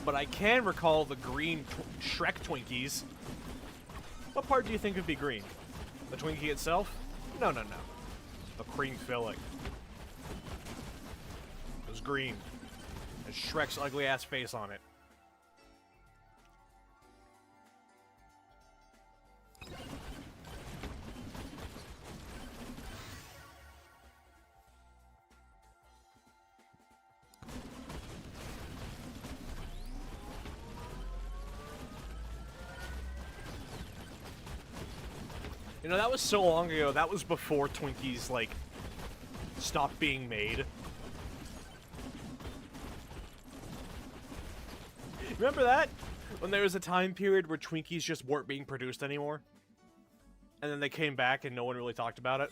but I can recall the green Shrek Twinkies. What part do you think would be green? The Twinkie itself? No, no, no. The cream filling. It was green. And Shrek's ugly-ass face on it. You know, that was so long ago. That was before Twinkies, like, stopped being made. Remember that? When there was a time period where Twinkies just weren't being produced anymore? And then they came back and no one really talked about it?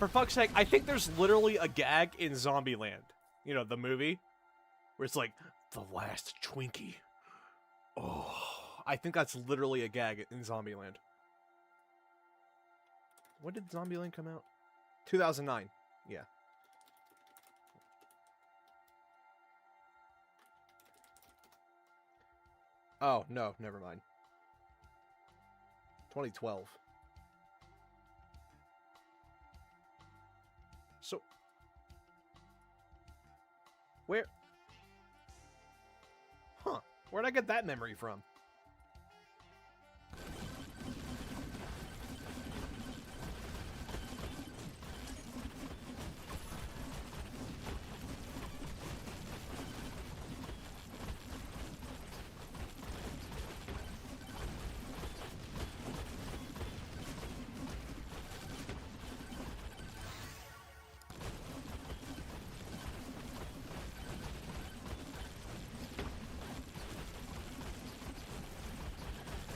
For fuck's sake, I think there's literally a gag in Zombieland. You know, the movie? Where it's like, the last Twinkie. Oh, I think that's literally a gag in Zombieland. When did Zombieland come out? 2009. Yeah. Oh, no, never mind. 2012. So, where? Huh. Where'd I get that memory from?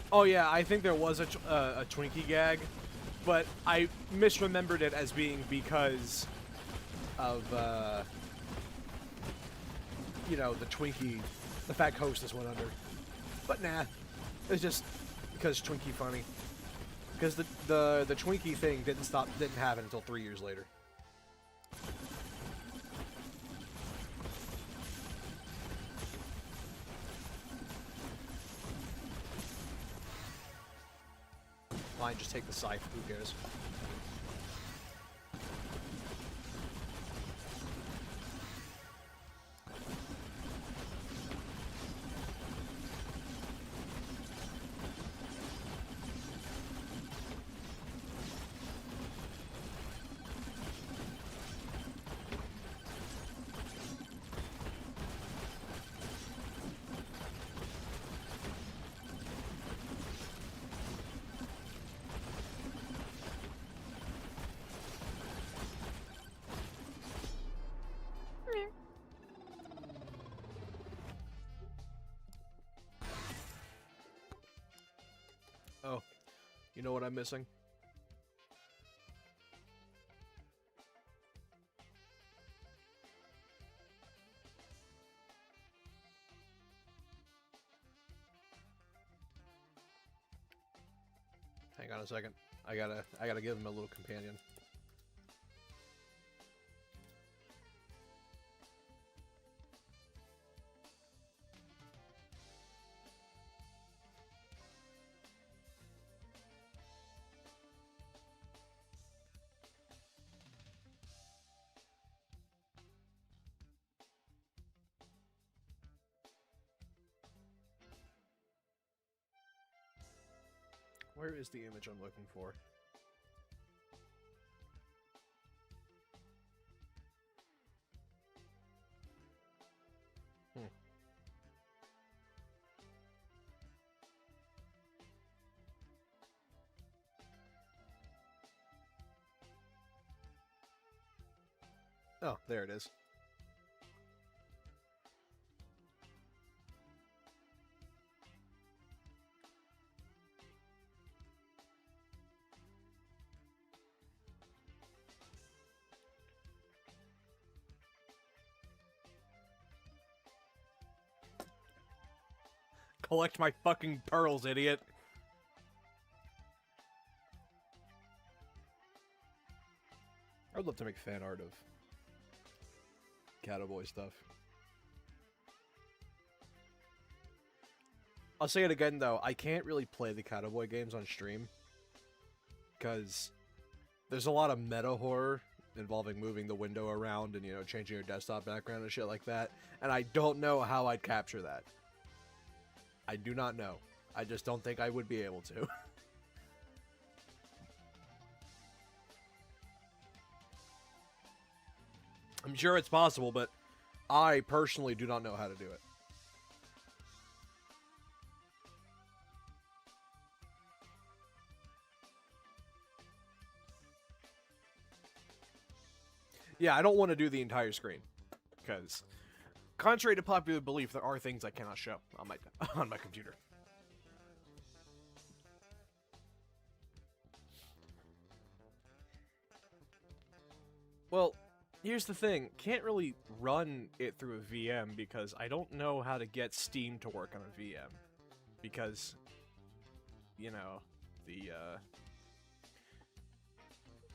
Oh yeah, I think there was a Twinkie gag, but I misremembered it as being because of, you know, the Twinkie, the fat hostess went under. But nah, it's just because Twinkie funny. Because the Twinkie thing didn't happen until 3 years later. Fine, just take the scythe, who cares? Oh, you know what I'm missing? Hang on a second. I gotta give him a little companion. Where is the image I'm looking for? Oh, there it is. Collect my fucking pearls, idiot. I would love to make fan art of Cowboy stuff. I'll say it again, though. I can't really play the Cowboy games on stream because there's a lot of meta horror involving moving the window around and, you know, changing your desktop background and shit like that. And I don't know how I'd capture that. I do not know. I just don't think I would be able to. I'm sure it's possible, but I personally do not know how to do it. Yeah, I don't want to do the entire screen, because contrary to popular belief, there are things I cannot show on my computer. Well, here's the thing. Can't really run it through a VM because I don't know how to get Steam to work on a VM. Because, you know,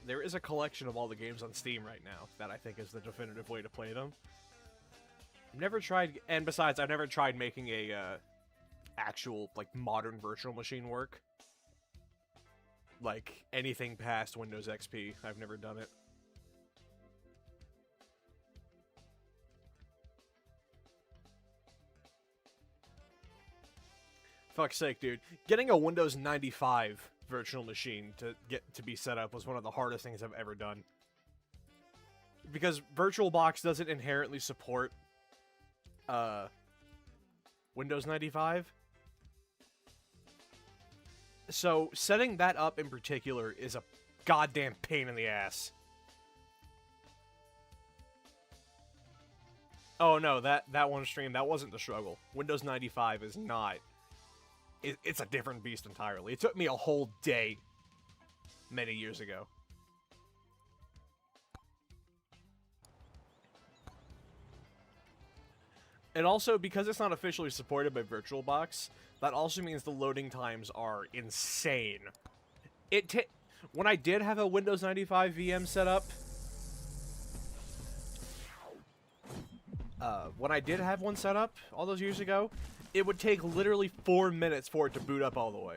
there is a collection of all the games on Steam right now that I think is the definitive way to play them. I've never tried, and besides, I've never tried making a actual, like, modern virtual machine work. Like, anything past Windows XP. I've never done it. Fuck's sake, dude. Getting a Windows 95 virtual machine to be set up was one of the hardest things I've ever done. Because VirtualBox doesn't inherently support Windows 95. So setting that up in particular is a goddamn pain in the ass. Oh no, that one stream, that wasn't the struggle. Windows 95 is not. It's a different beast entirely. It took me a whole day many years ago. And also, because it's not officially supported by VirtualBox, that also means the loading times are insane. When I did have a Windows 95 VM set up, when I did have one set up all those years ago, it would take literally 4 minutes for it to boot up all the way.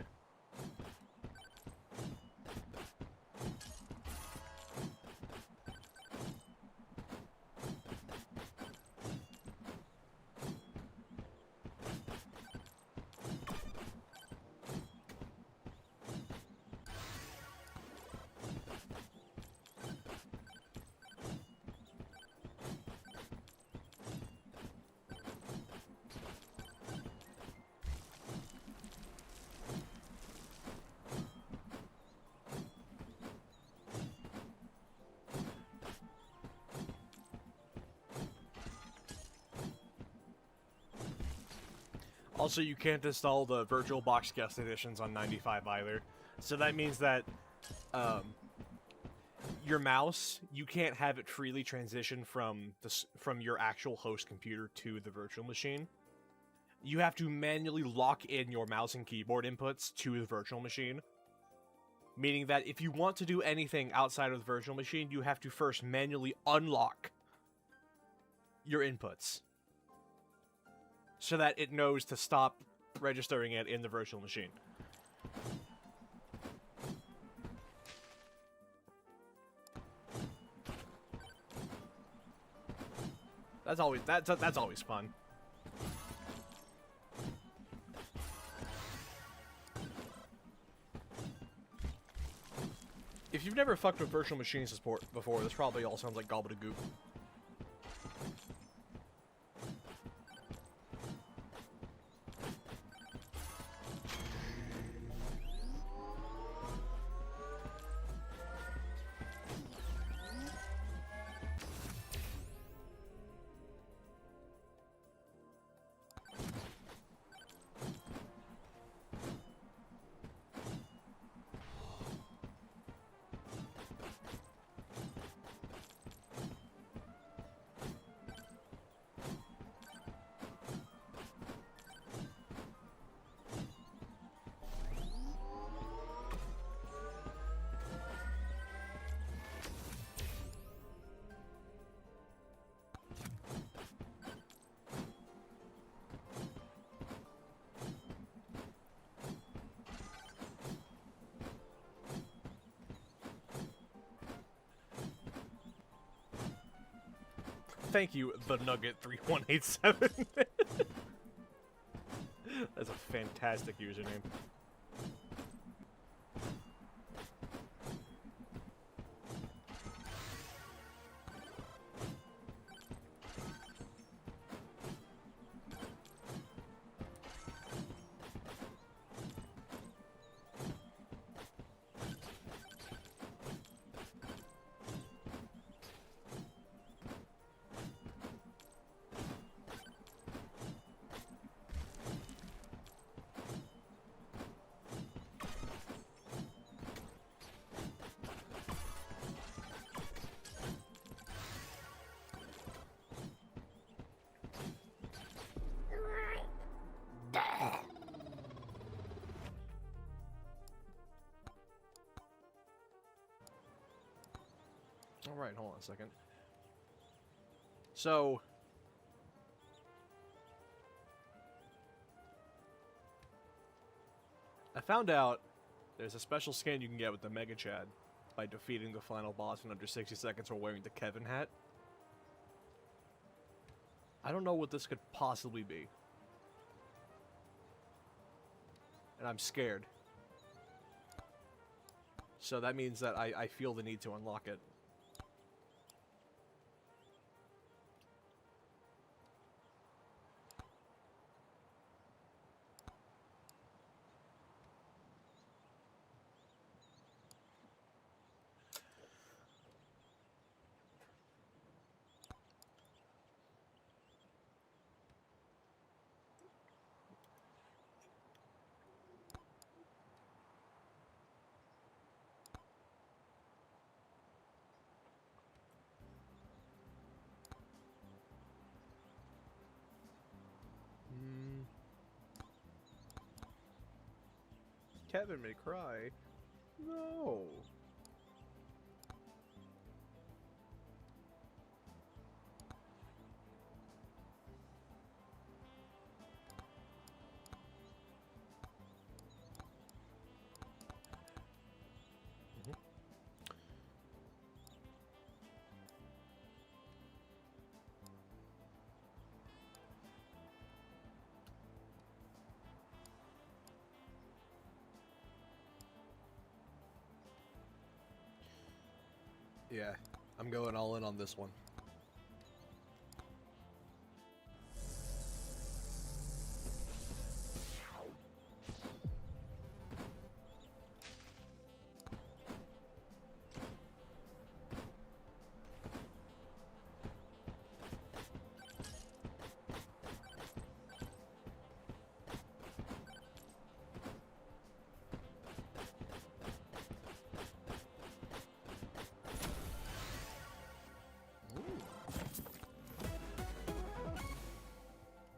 Also, you can't install the VirtualBox guest editions on 95 either. So that means that your mouse, you can't have it freely transition from your actual host computer to the virtual machine. You have to manually lock in your mouse and keyboard inputs to the virtual machine. Meaning that if you want to do anything outside of the virtual machine, you have to first manually unlock your inputs, so that it knows to stop registering it in the virtual machine. That's always fun. If you've never fucked with virtual machine support before, this probably all sounds like gobbledygook. Thank you, the Nugget 3187. That's a fantastic username. Alright, hold on a second. So... I found out there's a special skin you can get with the Mega Chad by defeating the final boss in under 60 seconds or wearing the Kevin hat. I don't know what this could possibly be. And I'm scared. So that means that I feel the need to unlock it. Kevin may cry. No. Yeah, I'm going all in on this one.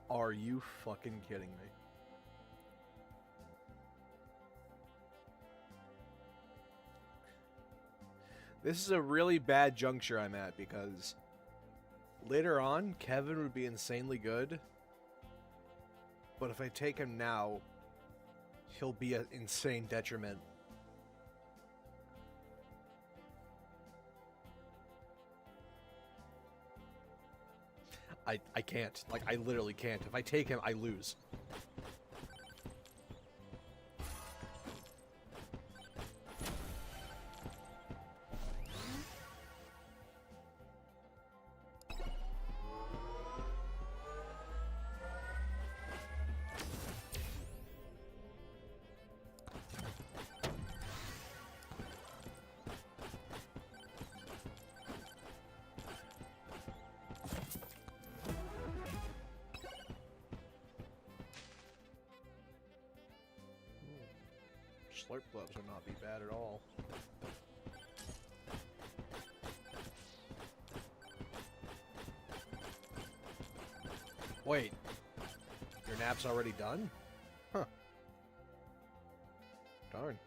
Are you fucking kidding me? This is a really bad juncture I'm at because later on, Kevin would be insanely good. But if I take him now, he'll be an insane detriment. I can't. Like, I literally can't. If I take him, I lose. Slurp gloves would not be bad at all. Wait, your nap's already done? Huh. Darn.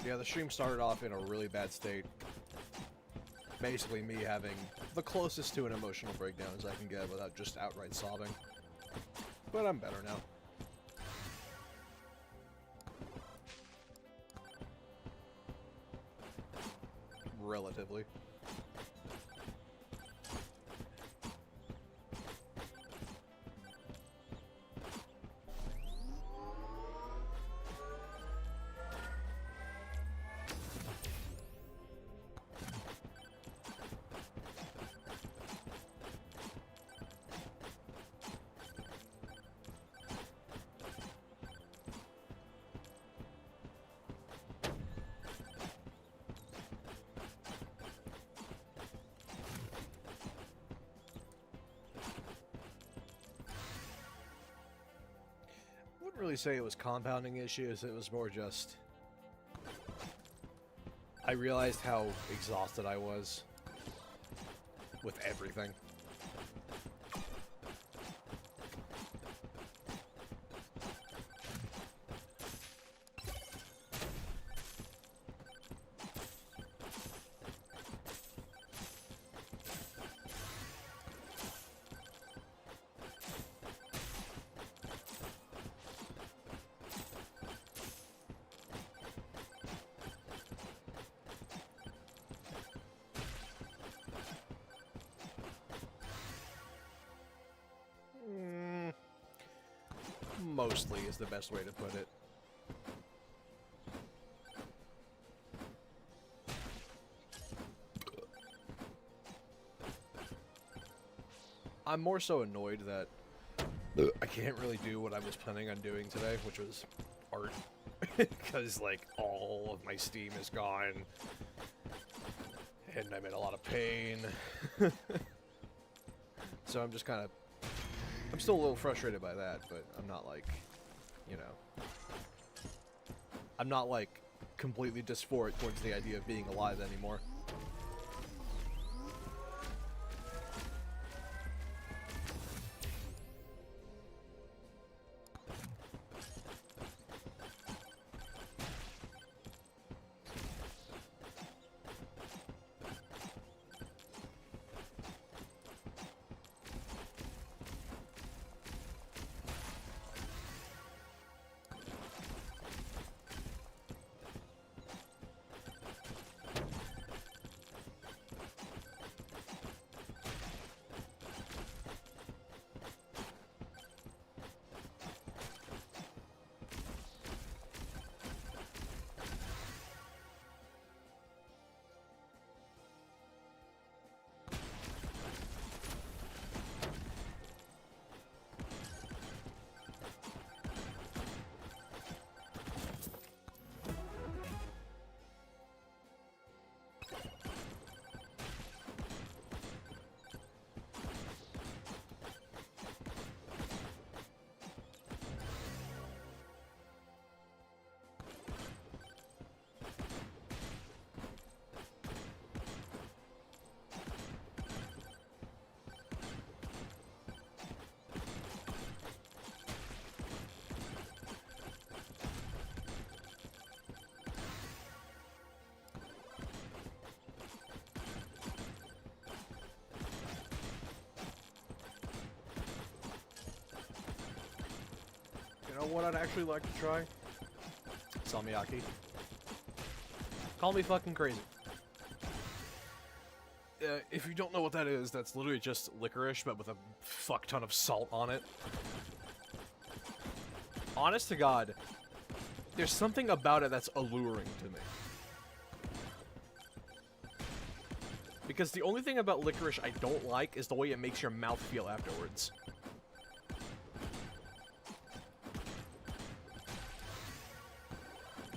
Yeah, the stream started off in a really bad state. Basically me having the closest to an emotional breakdown as I can get without just outright sobbing. But I'm better now. Relatively. I wouldn't really say it was compounding issues, it was more just... I realized how exhausted I was with everything. Mostly is the best way to put it. I'm more so annoyed that I can't really do what I was planning on doing today, which was art. Because, like, all of my Steam is gone. And I'm in a lot of pain. So I'm just kind of... I'm still a little frustrated by that, but I'm not, like, you know... I'm not, like, completely dysphoric towards the idea of being alive anymore. You know what I'd actually like to try? Salmiakki. Call me fucking crazy. If you don't know what that is, that's literally just licorice, but with a fuck ton of salt on it. Honest to God, there's something about it that's alluring to me. Because the only thing about licorice I don't like is the way it makes your mouth feel afterwards.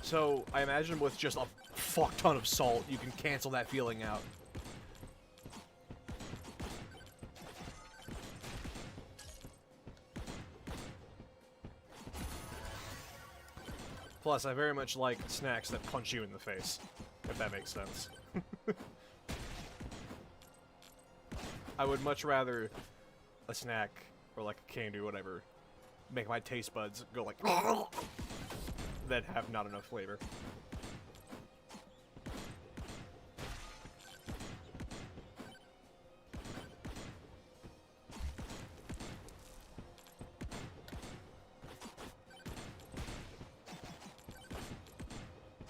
So, I imagine with just a fuck ton of salt, you can cancel that feeling out. Plus, I very much like snacks that punch you in the face, if that makes sense. I would much rather a snack, or like a candy or whatever, make my taste buds go like than have not enough flavor.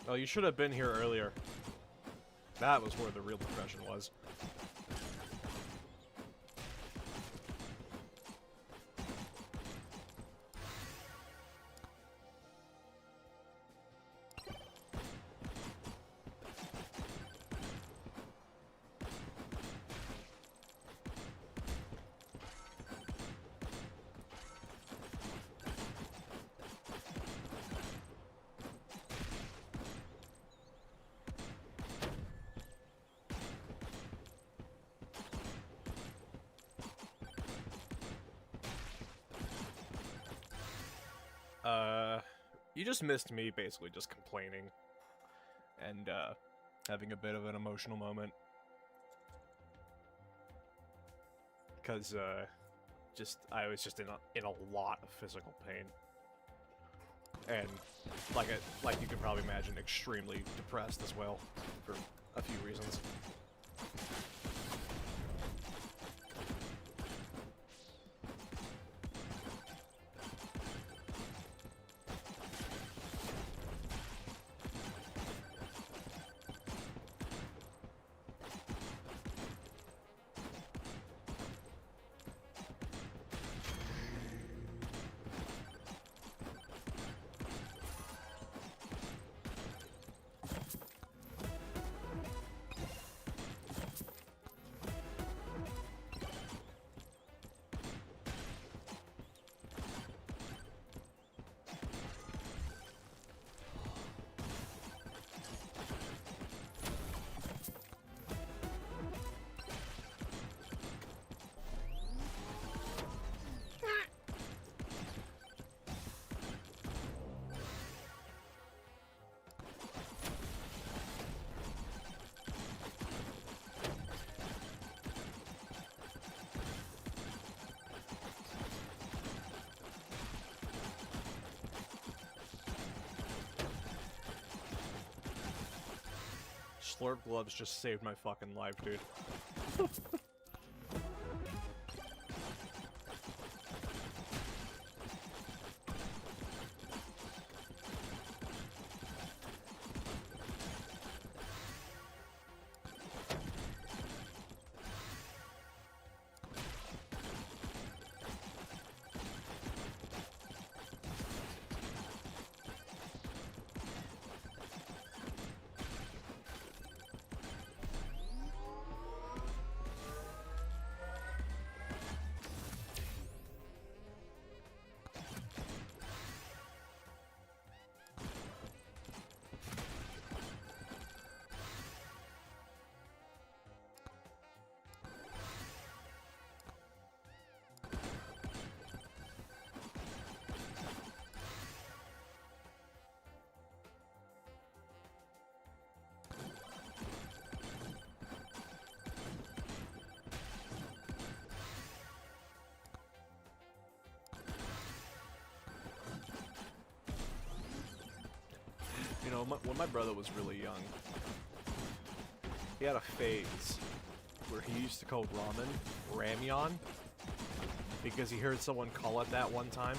Oh, you should have been here earlier. That was where the real depression was. You just missed me basically just complaining and having a bit of an emotional moment. Because I was just in a lot of physical pain. And like you can probably imagine, extremely depressed as well for a few reasons. Florp gloves just saved my fucking life, dude. You know, when my brother was really young, he had a phase where he used to call ramen ramyeon because he heard someone call it that one time.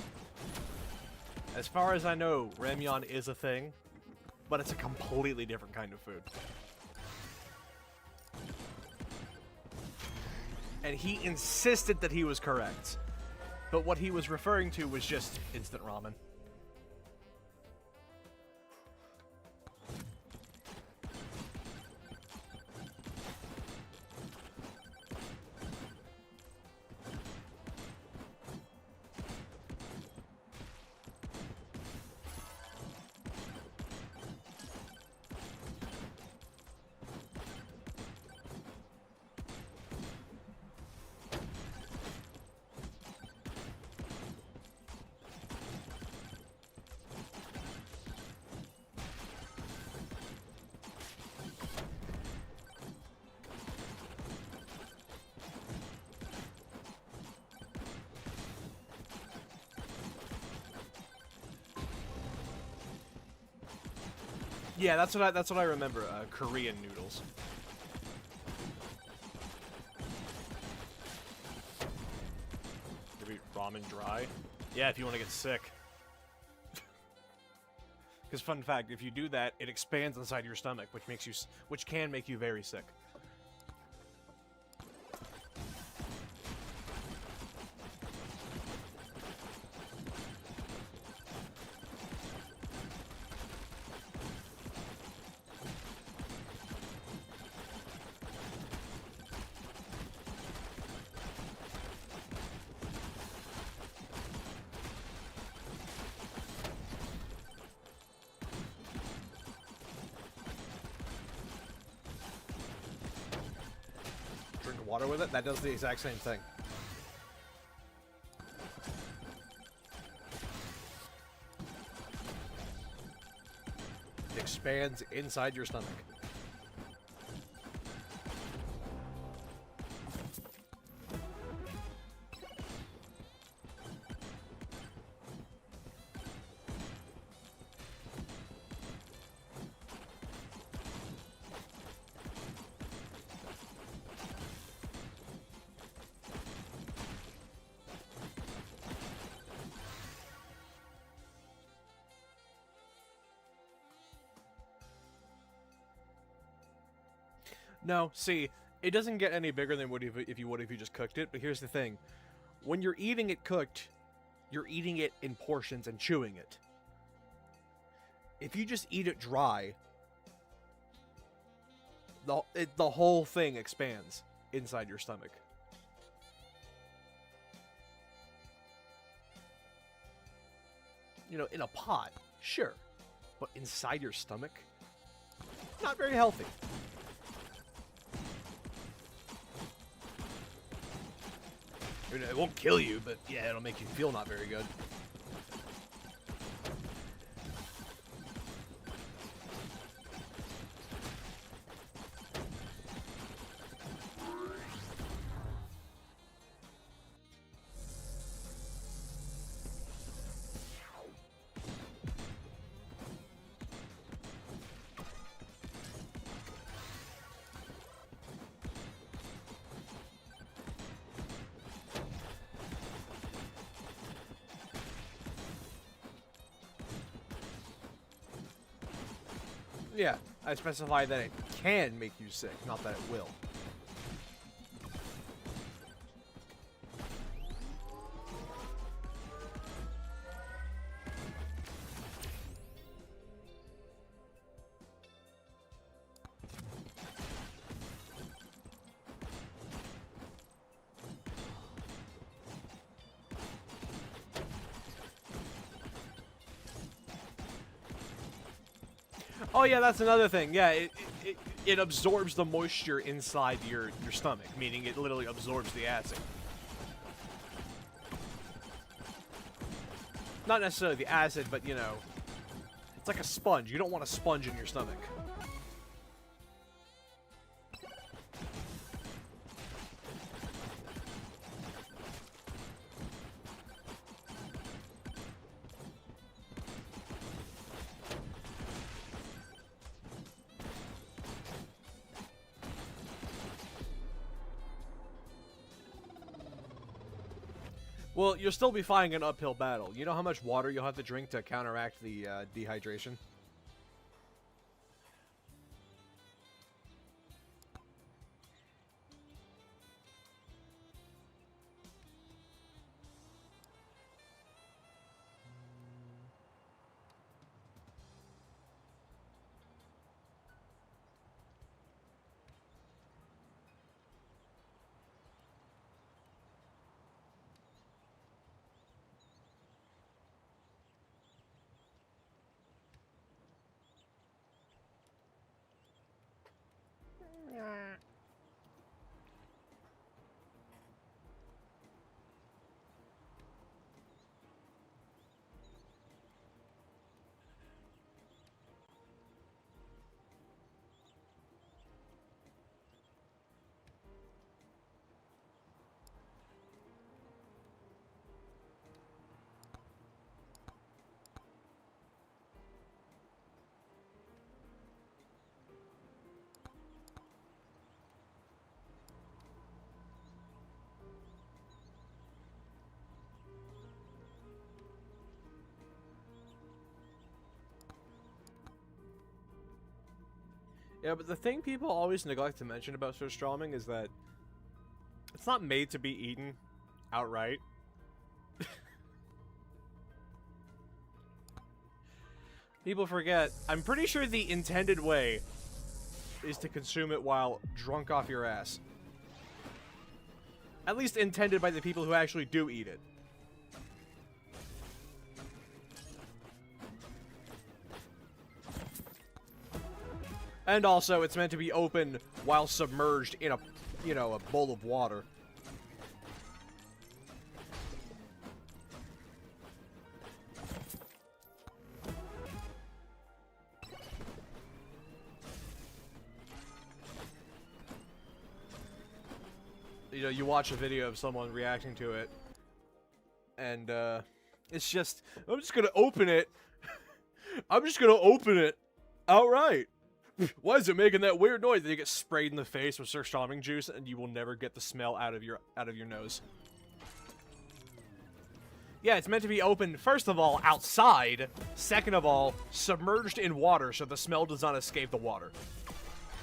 As far as I know, ramyeon is a thing, but it's a completely different kind of food. And he insisted that he was correct, but what he was referring to was just instant ramen. Yeah, that's what I remember. Korean noodles. Maybe ramen dry. Yeah, if you want to get sick. Because fun fact, if you do that, it expands inside your stomach, which can make you very sick. Water with it, that does the exact same thing. It expands inside your stomach. No, see, it doesn't get any bigger than if you just cooked it, but here's the thing. When you're eating it cooked, you're eating it in portions and chewing it. If you just eat it dry, the whole thing expands inside your stomach. You know, in a pot, sure, but inside your stomach, not very healthy. I mean, it won't kill you, but yeah, it'll make you feel not very good. Yeah, I specify that it can make you sick, not that it will. Oh yeah, that's another thing. Yeah, it absorbs the moisture inside your stomach, meaning it literally absorbs the acid. Not necessarily the acid, but you know, it's like a sponge. You don't want a sponge in your stomach. Well, you'll still be fighting an uphill battle. You know how much water you'll have to drink to counteract the dehydration? Yeah, but the thing people always neglect to mention about surströmming is that it's not made to be eaten outright. People forget. I'm pretty sure the intended way is to consume it while drunk off your ass. At least intended by the people who actually do eat it. And also, it's meant to be open while submerged in a, you know, a bowl of water. You know, you watch a video of someone reacting to it, and, it's just, I'm just gonna open it. I'm just gonna open it outright. Why is it making that weird noise? Then you get sprayed in the face with surströmming juice, and you will never get the smell out of your nose. Yeah, it's meant to be open, first of all, outside. Second of all, submerged in water, so the smell does not escape the water.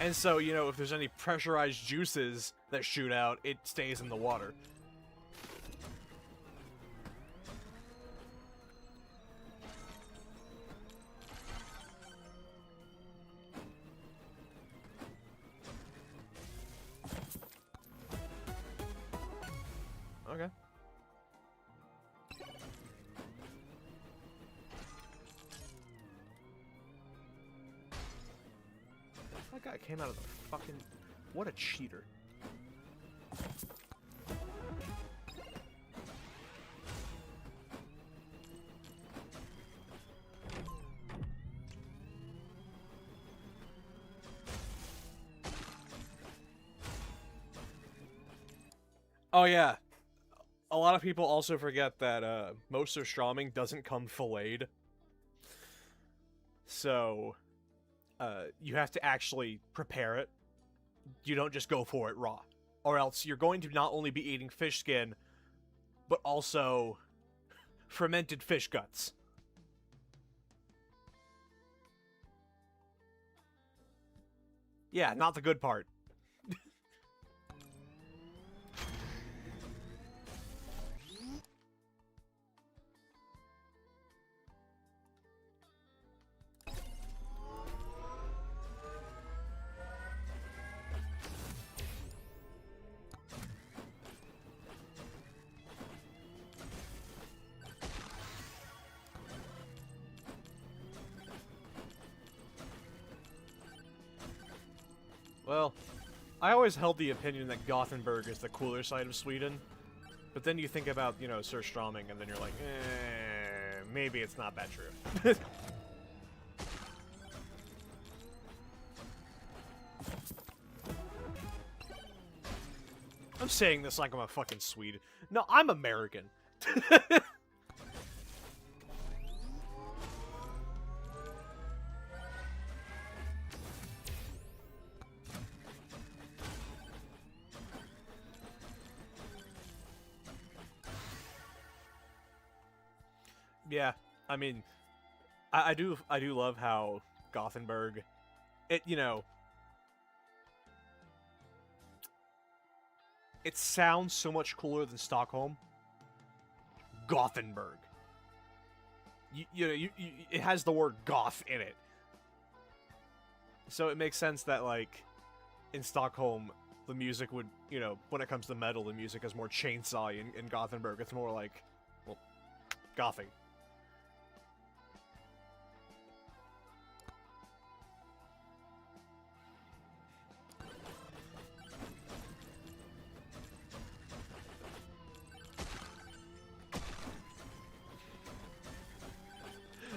And so, you know, if there's any pressurized juices that shoot out, it stays in the water. Okay. That guy came out of the fucking... What a cheater. Oh yeah. A lot of people also forget that most surströmming doesn't come filleted. So, you have to actually prepare it. You don't just go for it raw. Or else you're going to not only be eating fish skin, but also fermented fish guts. Yeah, not the good part. Well, I always held the opinion that Gothenburg is the cooler side of Sweden, but then you think about, you know, Surströmming, and then you're like, maybe it's not that true. I'm saying this like I'm a fucking Swede. No, I'm American. Yeah, I mean, I do love how Gothenburg, you know, it sounds so much cooler than Stockholm. Gothenburg. You know, it has the word goth in it. So it makes sense that, like, in Stockholm, the music would, you know, when it comes to metal, the music is more chainsaw. In Gothenburg, it's more like, well, gothy.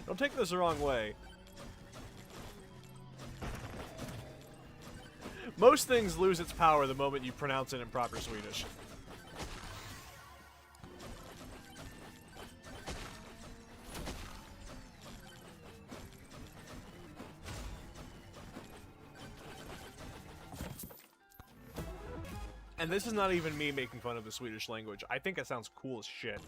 Don't take this the wrong way. Most things lose its power the moment you pronounce it in proper Swedish. And this is not even me making fun of the Swedish language. I think it sounds cool as shit.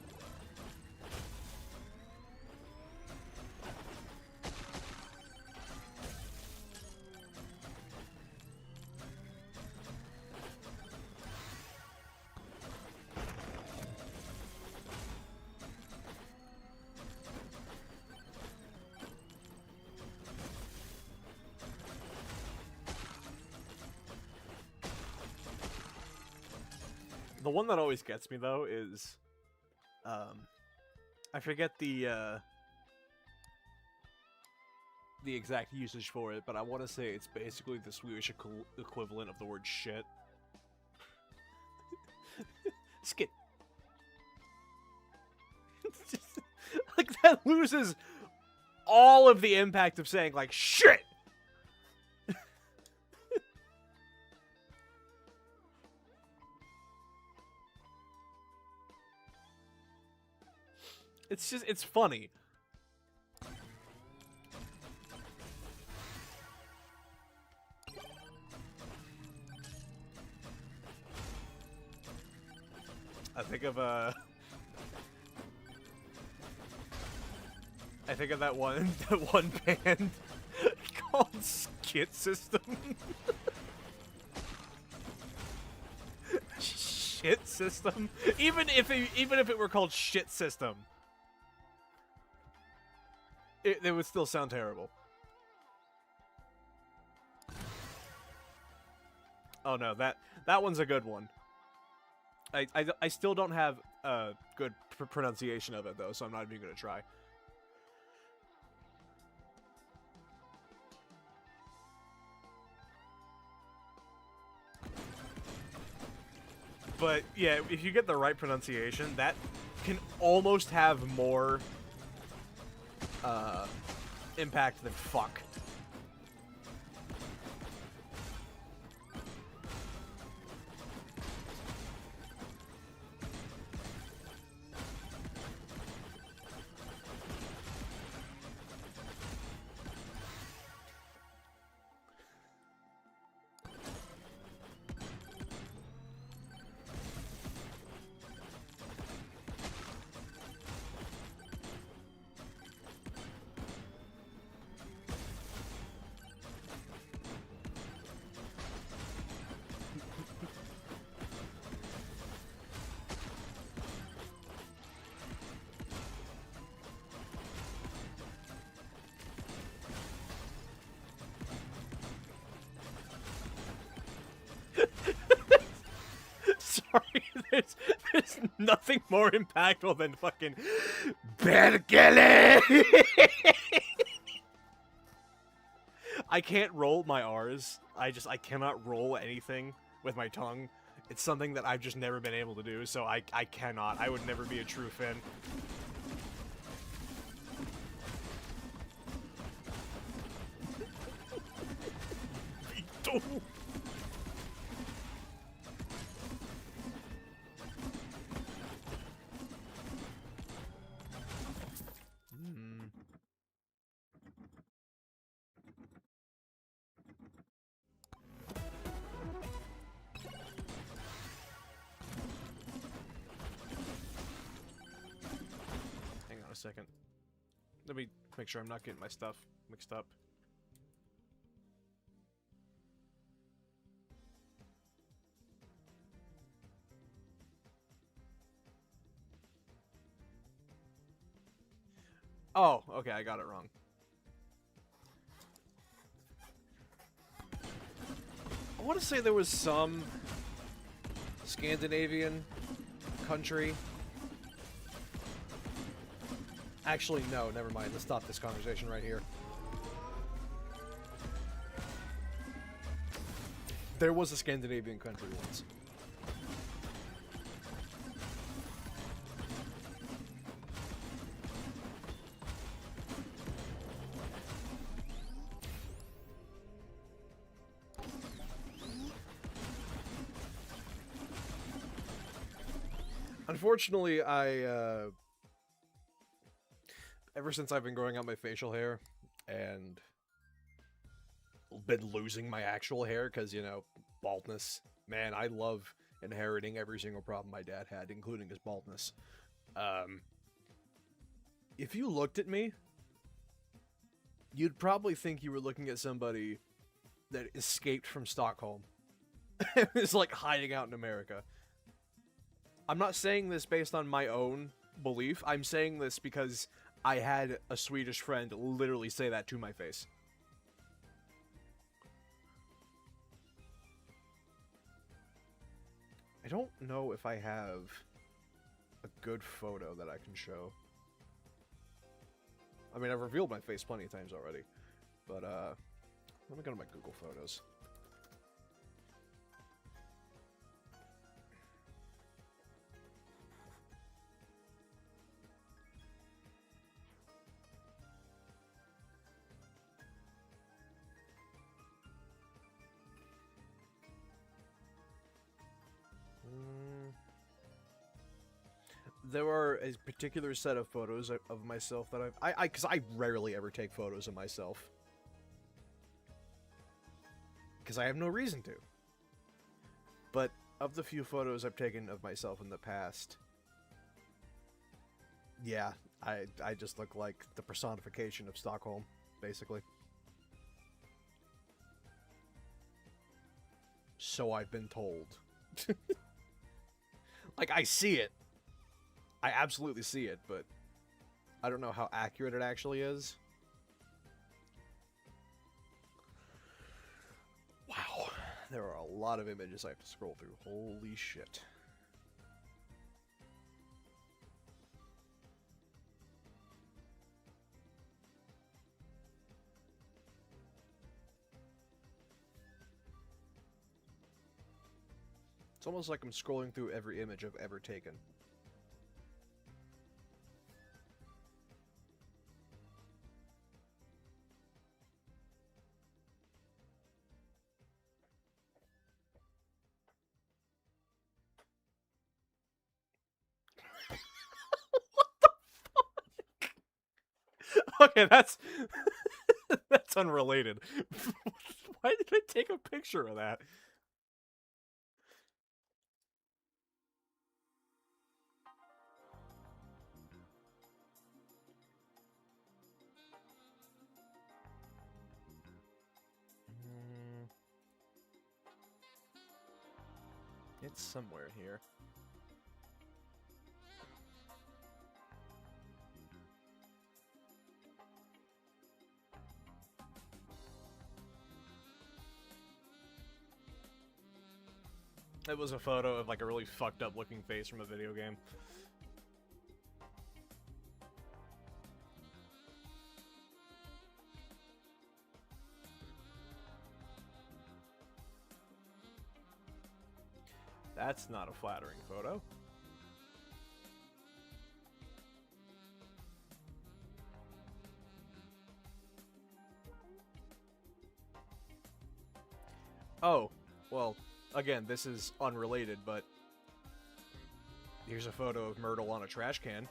The one that always gets me, though, is, I forget the exact usage for it, but I want to say it's basically the Swedish equivalent of the word shit. Skit. Like, that loses all of the impact of saying, like, shit! It's just, it's funny. I think of that one band called Skit System. Shit System? Even if it were called Shit System, it would still sound terrible. Oh no, that one's a good one. I still don't have a good pronunciation of it, though, so I'm not even gonna try. But yeah, if you get the right pronunciation, that can almost have more impact than fuck. nothing more impactful than fucking Berkele. I can't roll my R's. I cannot roll anything with my tongue. It's something that I've just never been able to do, so I cannot. I would never be a true Finn. Vito. Hang on a second. Let me make sure I'm not getting my stuff mixed up. Oh, okay, I got it wrong. I want to say there was some Scandinavian country. Actually, no, never mind. Let's stop this conversation right here. There was a Scandinavian country once. Unfortunately, ever since I've been growing out my facial hair and been losing my actual hair because, you know, baldness. Man, I love inheriting every single problem my dad had, including his baldness. If you looked at me, you'd probably think you were looking at somebody that escaped from Stockholm. It's like hiding out in America. I'm not saying this based on my own belief. I'm saying this because I had a Swedish friend literally say that to my face. I don't know if I have a good photo that I can show. I mean, I've revealed my face plenty of times already. But, let me go to my Google Photos. There are a particular set of photos of myself that because I rarely ever take photos of myself. Because I have no reason to. But of the few photos I've taken of myself in the past, yeah, I just look like the personification of Stockholm, basically. So I've been told. Like, I see it. I absolutely see it, but I don't know how accurate it actually is. Wow. There are a lot of images I have to scroll through. Holy shit. It's almost like I'm scrolling through every image I've ever taken. Okay, that's that's unrelated. Why did I take a picture of that? It's somewhere here. It was a photo of like a really fucked up looking face from a video game. That's not a flattering photo. Oh, well, again, this is unrelated, but here's a photo of Myrtle on a trash can.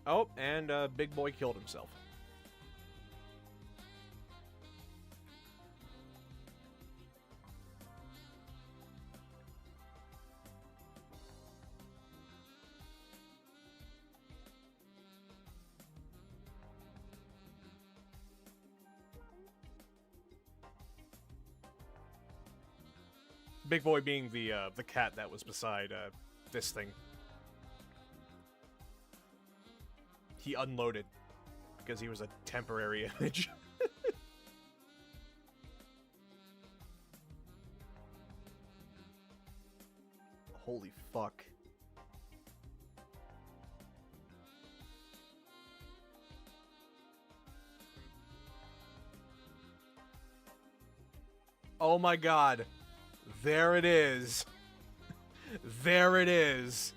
Oh, and Big Boy killed himself. Big Boy being the cat that was beside this thing. He unloaded because he was a temporary image. Holy fuck. Oh my god. There it is. There it is.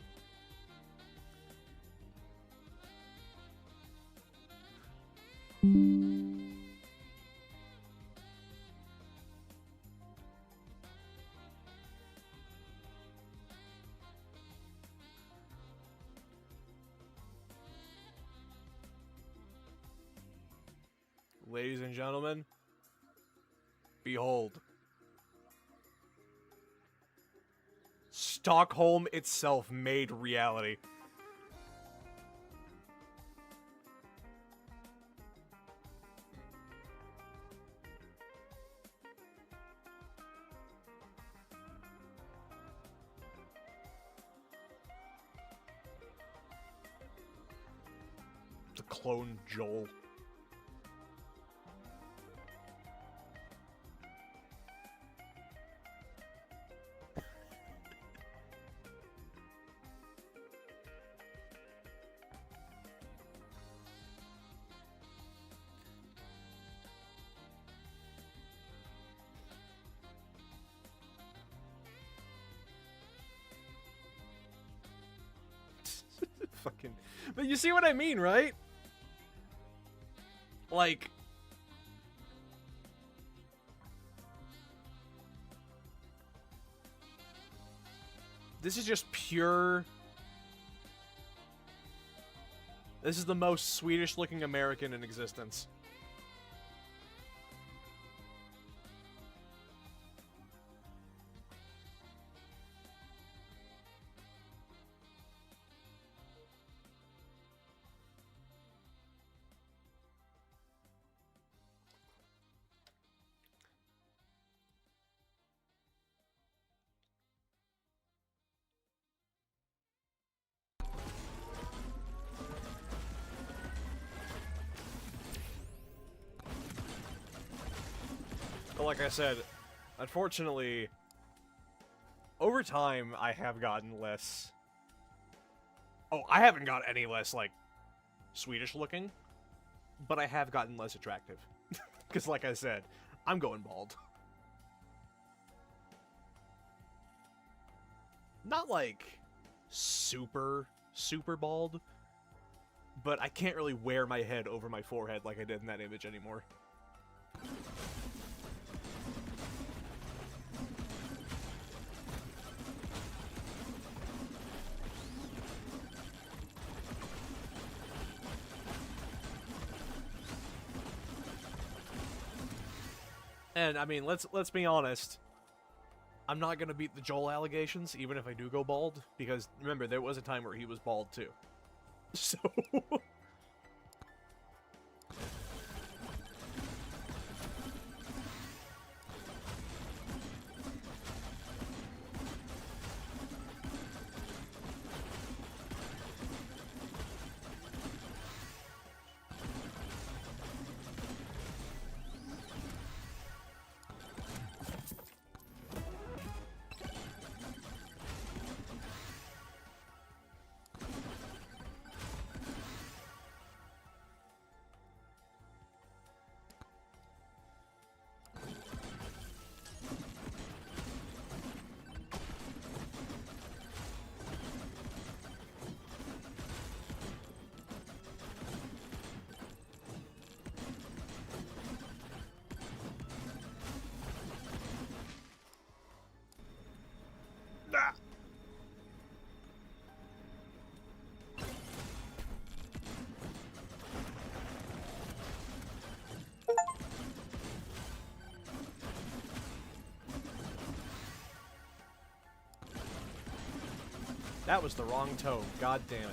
Ladies and gentlemen, behold. Stockholm itself made reality. The clone Joel. Fucking... But you see what I mean, right? Like... This is just pure... This is the most Swedish-looking American in existence. But like I said, unfortunately, over time, I have gotten less... Oh, I haven't got any less, like, Swedish-looking, but I have gotten less attractive. Because, like I said, I'm going bald. Not, like, super bald, but I can't really wear my head over my forehead like I did in that image anymore. And, I mean, let's be honest. I'm not gonna beat the Joel allegations, even if I do go bald, because, remember, there was a time where he was bald, too. So... That was the wrong tone. God damn it.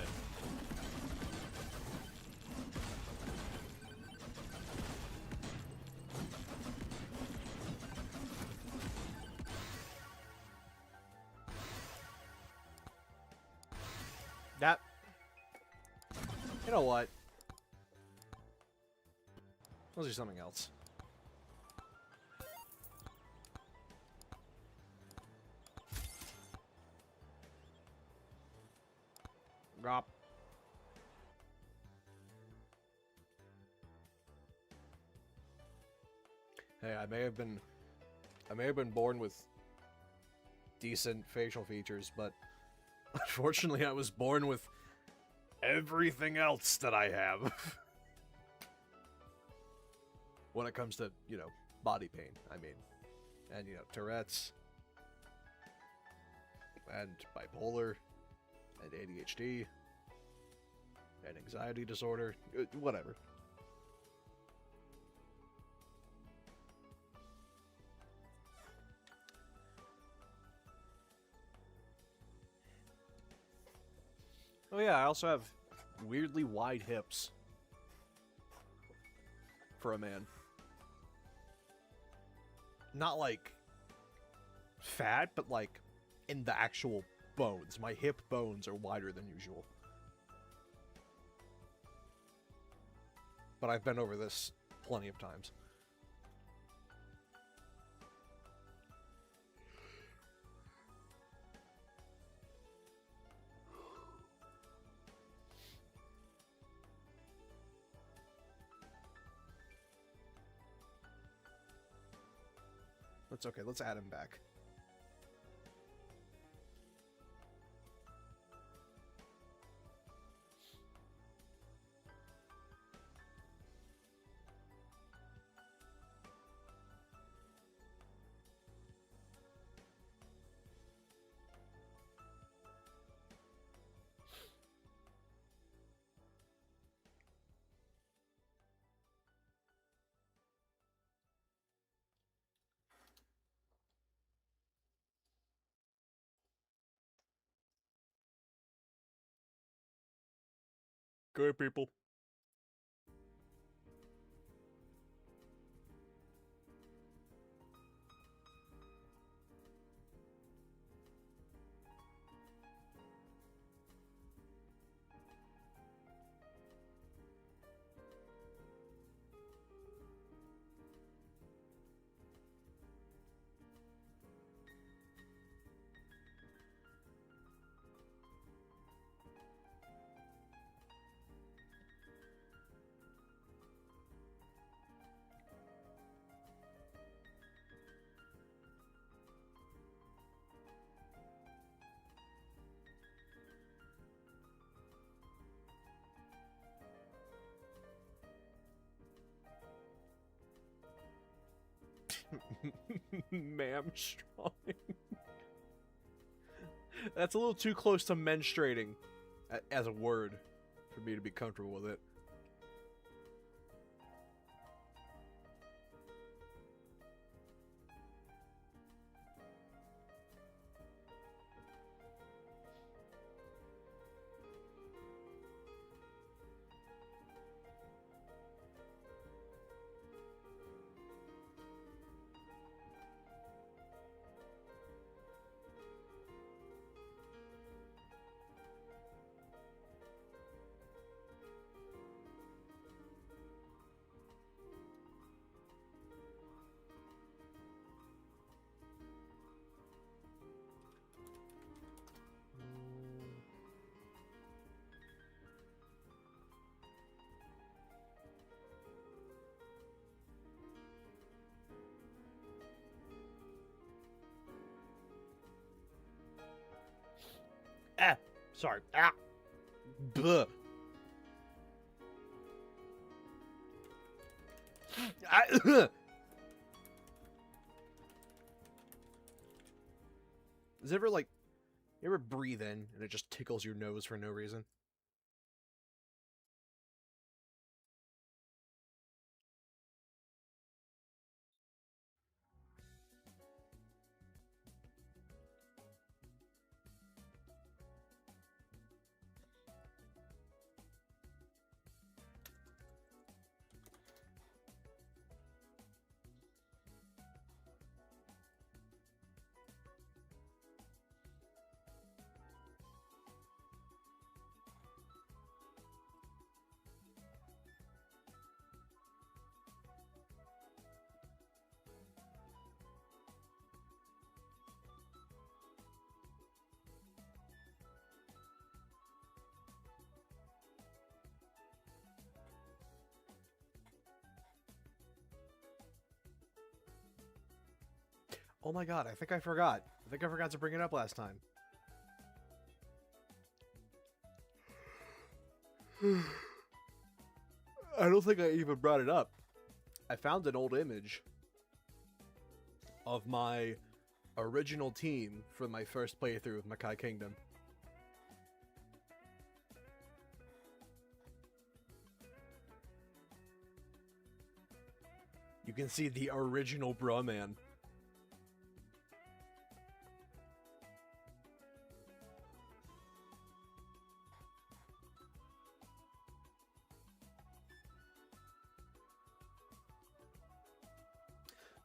That... You know what? Let's do something else. Drop. Hey, I may have been born with decent facial features, but unfortunately I was born with everything else that I have. When it comes to, you know, body pain, I mean. And, you know, Tourette's. And bipolar. And ADHD. And anxiety disorder. Whatever. Oh yeah, I also have weirdly wide hips. For a man. Not like fat, but like in the actual bones. My hip bones are wider than usual. But I've been over this plenty of times. That's okay, let's add him back. Good people. Ma'am strong. That's a little too close to menstruating as a word for me to be comfortable with it. Ah, sorry. Ah, buh. Ah, Is it ever like, you ever breathe in and it just tickles your nose for no reason? Oh my god, I think I forgot. I think I forgot to bring it up last time. I don't think I even brought it up. I found an old image of my original team for my first playthrough of Makai Kingdom. You can see the original Brahman.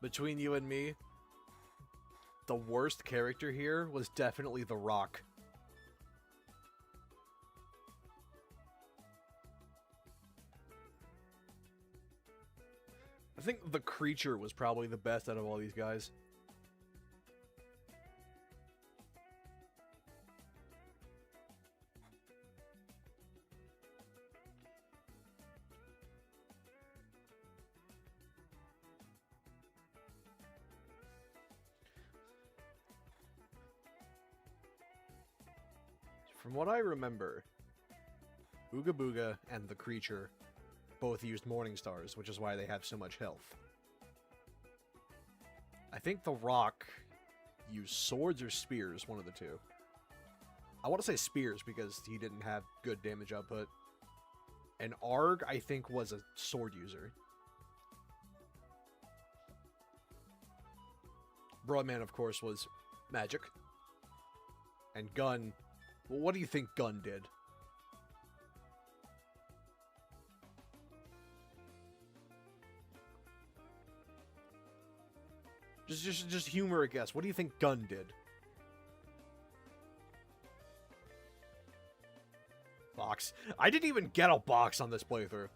Between you and me, the worst character here was definitely The Rock. I think the creature was probably the best out of all these guys. From what I remember, Ooga Booga and the creature both used Morning Stars, which is why they have so much health. I think the Rock used swords or spears, one of the two. I want to say spears because he didn't have good damage output. And Arg, I think, was a sword user. Broadman, of course, was magic. And Gun... Well, what do you think Gun did? Just humor a guess. What do you think Gun did? Box. I didn't even get a box on this playthrough.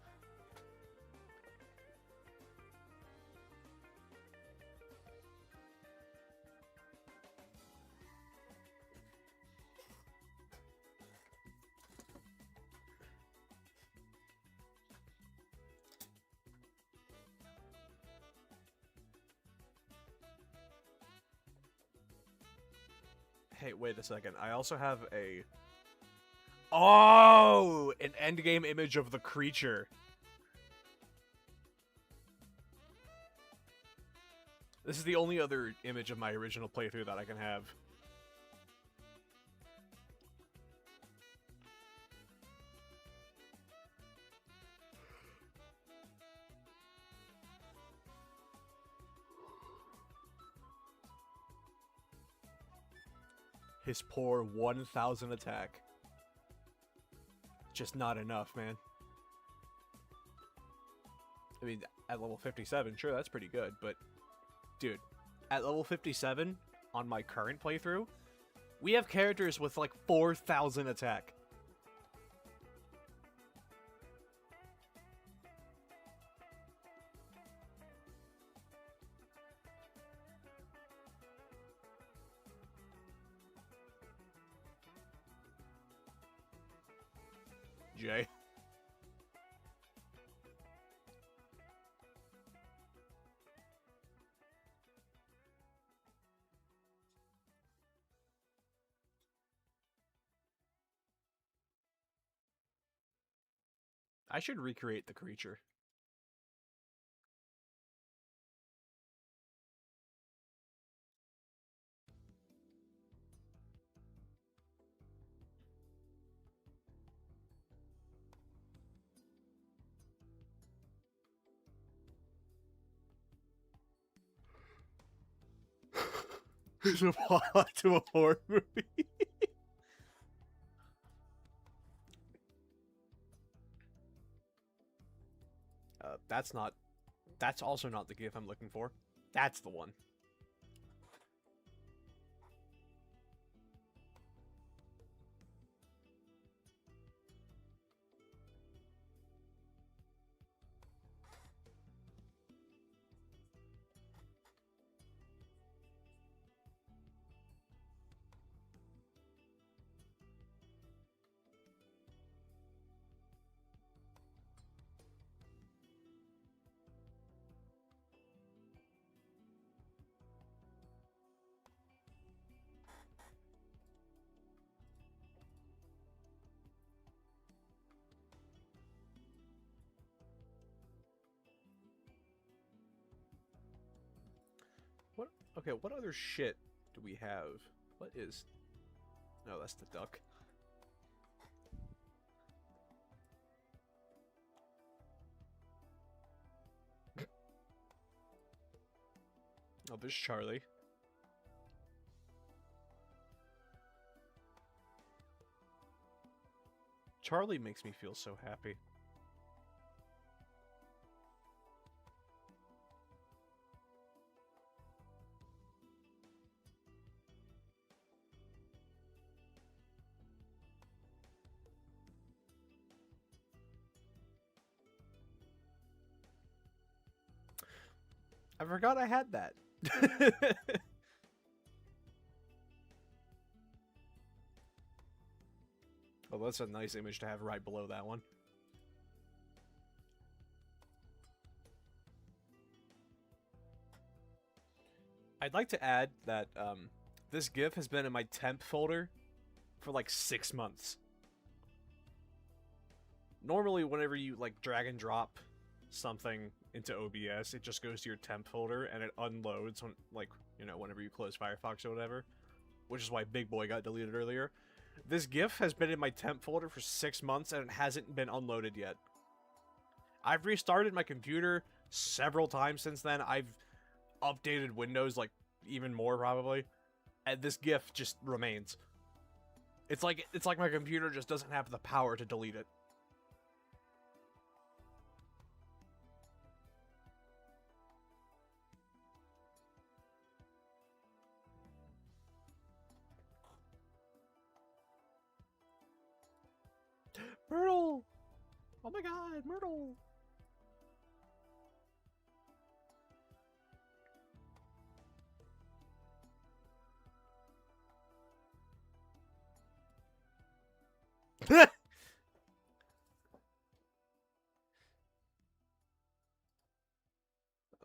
Hey, wait a second. I also have a... Oh! An endgame image of the creature. This is the only other image of my original playthrough that I can have. His poor 1,000 attack. Just not enough, man. I mean, at level 57, sure, that's pretty good, but... Dude, at level 57, on my current playthrough, we have characters with, like, 4,000 attack. Jay. I should recreate the creature. There's a plot to a horror movie. That's not... That's also not the GIF I'm looking for. That's the one. Okay, what other shit do we have? What is... No, that's the duck. Oh, there's Charlie. Charlie makes me feel so happy. I forgot I had that. Oh, that's a nice image to have right below that one. I'd like to add that this GIF has been in my temp folder for like 6 months. Normally, whenever you like drag and drop something into OBS, it just goes to your temp folder and it unloads when, like, you know, whenever you close Firefox or whatever. Which is why Big Boy got deleted earlier. This GIF has been in my temp folder for 6 months and it hasn't been unloaded yet. I've restarted my computer several times since then. I've updated Windows, like, even more probably. And this GIF just remains. It's like my computer just doesn't have the power to delete it. Myrtle! Oh my god, Myrtle! Oh,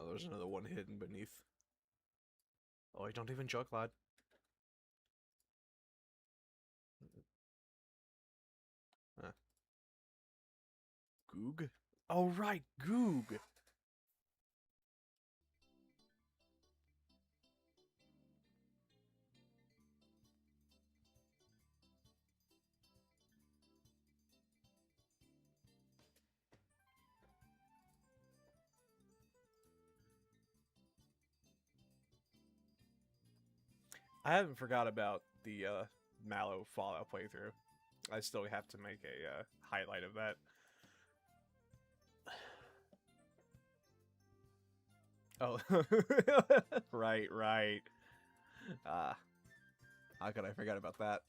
there's another one hidden beneath. Oh, I don't even joke, lad. Huh. Goog? Oh, right, Goog! I haven't forgot about the Mallow Fallout playthrough. I still have to make a highlight of that. Oh, right, right. How could I forget about that?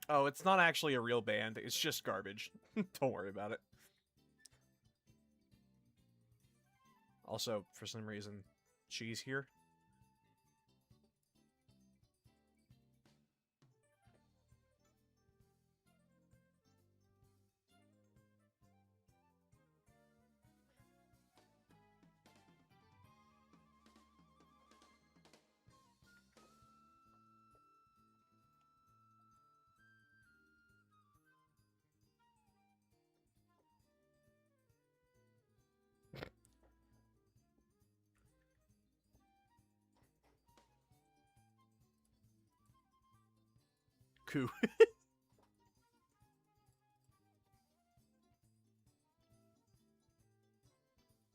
Oh, it's not actually a real band. It's just garbage. Don't worry about it. Also, for some reason, she's here. Cool.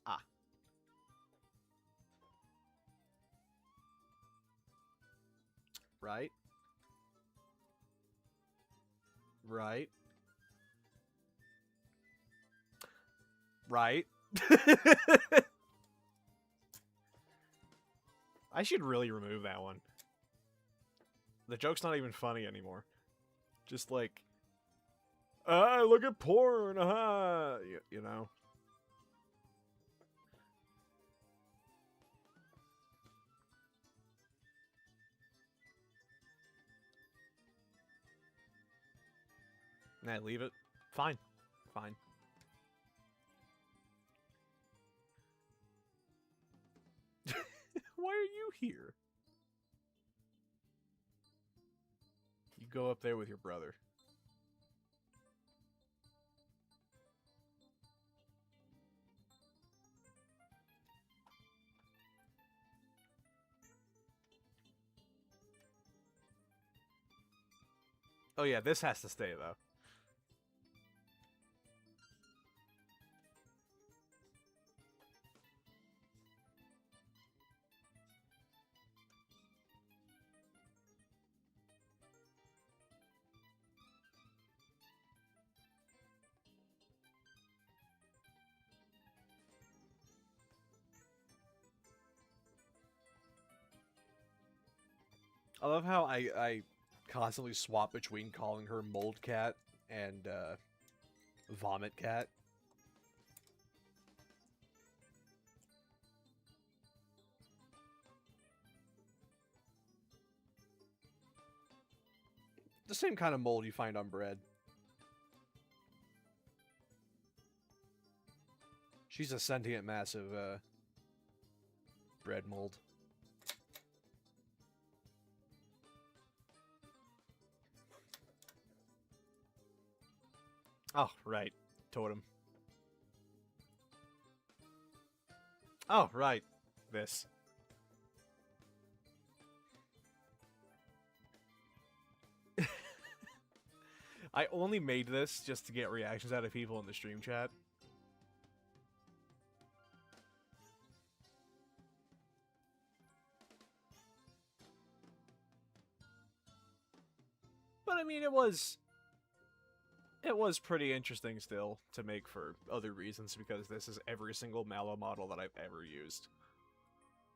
Ah. Right. Right. Right. I should really remove that one. The joke's not even funny anymore. Just like, look at porn, you know. Nah, leave it. Fine. Fine. Why are you here? You go up there with your brother. Oh yeah, this has to stay though. I love how I constantly swap between calling her Mold Cat and Vomit Cat. The same kind of mold you find on bread. She's a sentient, massive bread mold. Oh, right. Totem. Oh, right. This. I only made this just to get reactions out of people in the stream chat. But I mean, it was pretty interesting still to make for other reasons, because this is every single Mallow model that I've ever used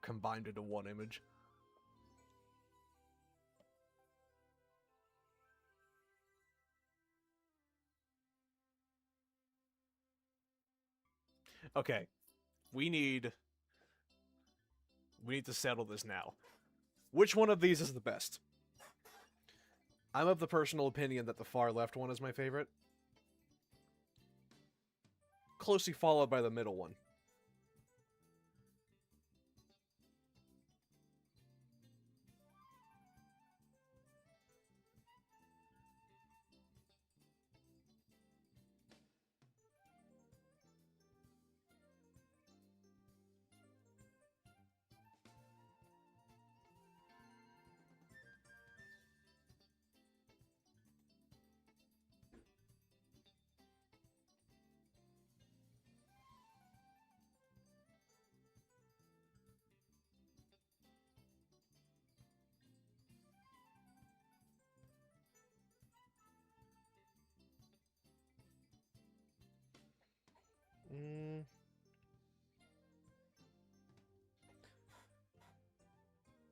combined into one image. Okay, we need to settle this now. Which one of these is the best? I'm of the personal opinion that the far left one is my favorite, closely followed by the middle one.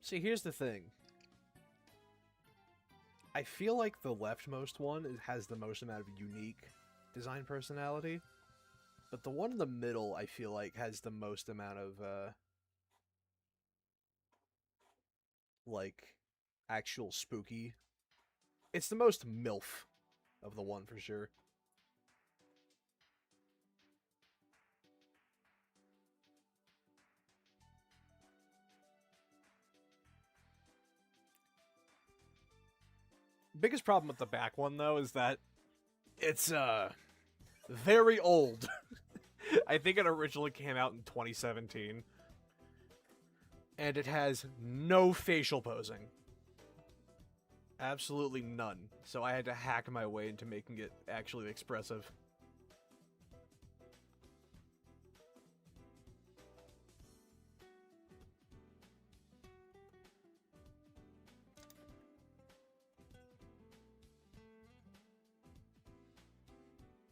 See, here's the thing. I feel like the leftmost one has the most amount of unique design personality, but the one in the middle, I feel like, has the most amount of, like, actual spooky. It's the most MILF of the one, for sure. Biggest problem with the back one, though, is that it's, very old. I think it originally came out in 2017. And it has no facial posing. Absolutely none. So I had to hack my way into making it actually expressive.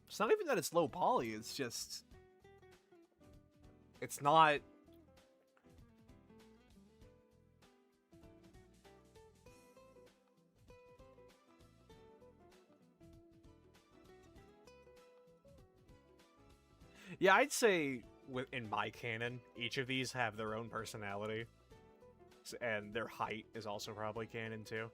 It's not even that it's low poly, it's just... It's not... Yeah, I'd say, in my canon, each of these have their own personality. And their height is also probably canon, too.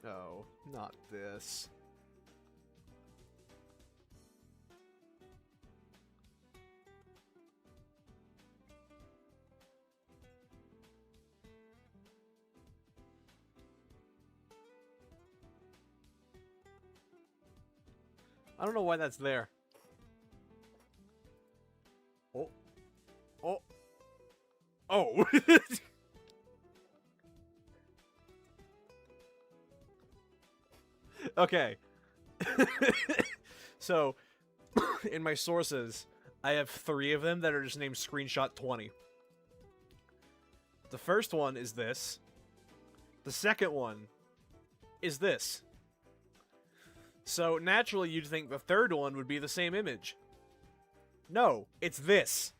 Oh, not this. I don't know why that's there. Oh. Oh. Oh. Okay. So, in my sources, I have 3 of them that are just named Screenshot 20. The first one is this. The second one is this. So, naturally, you'd think the third one would be the same image. No, it's this.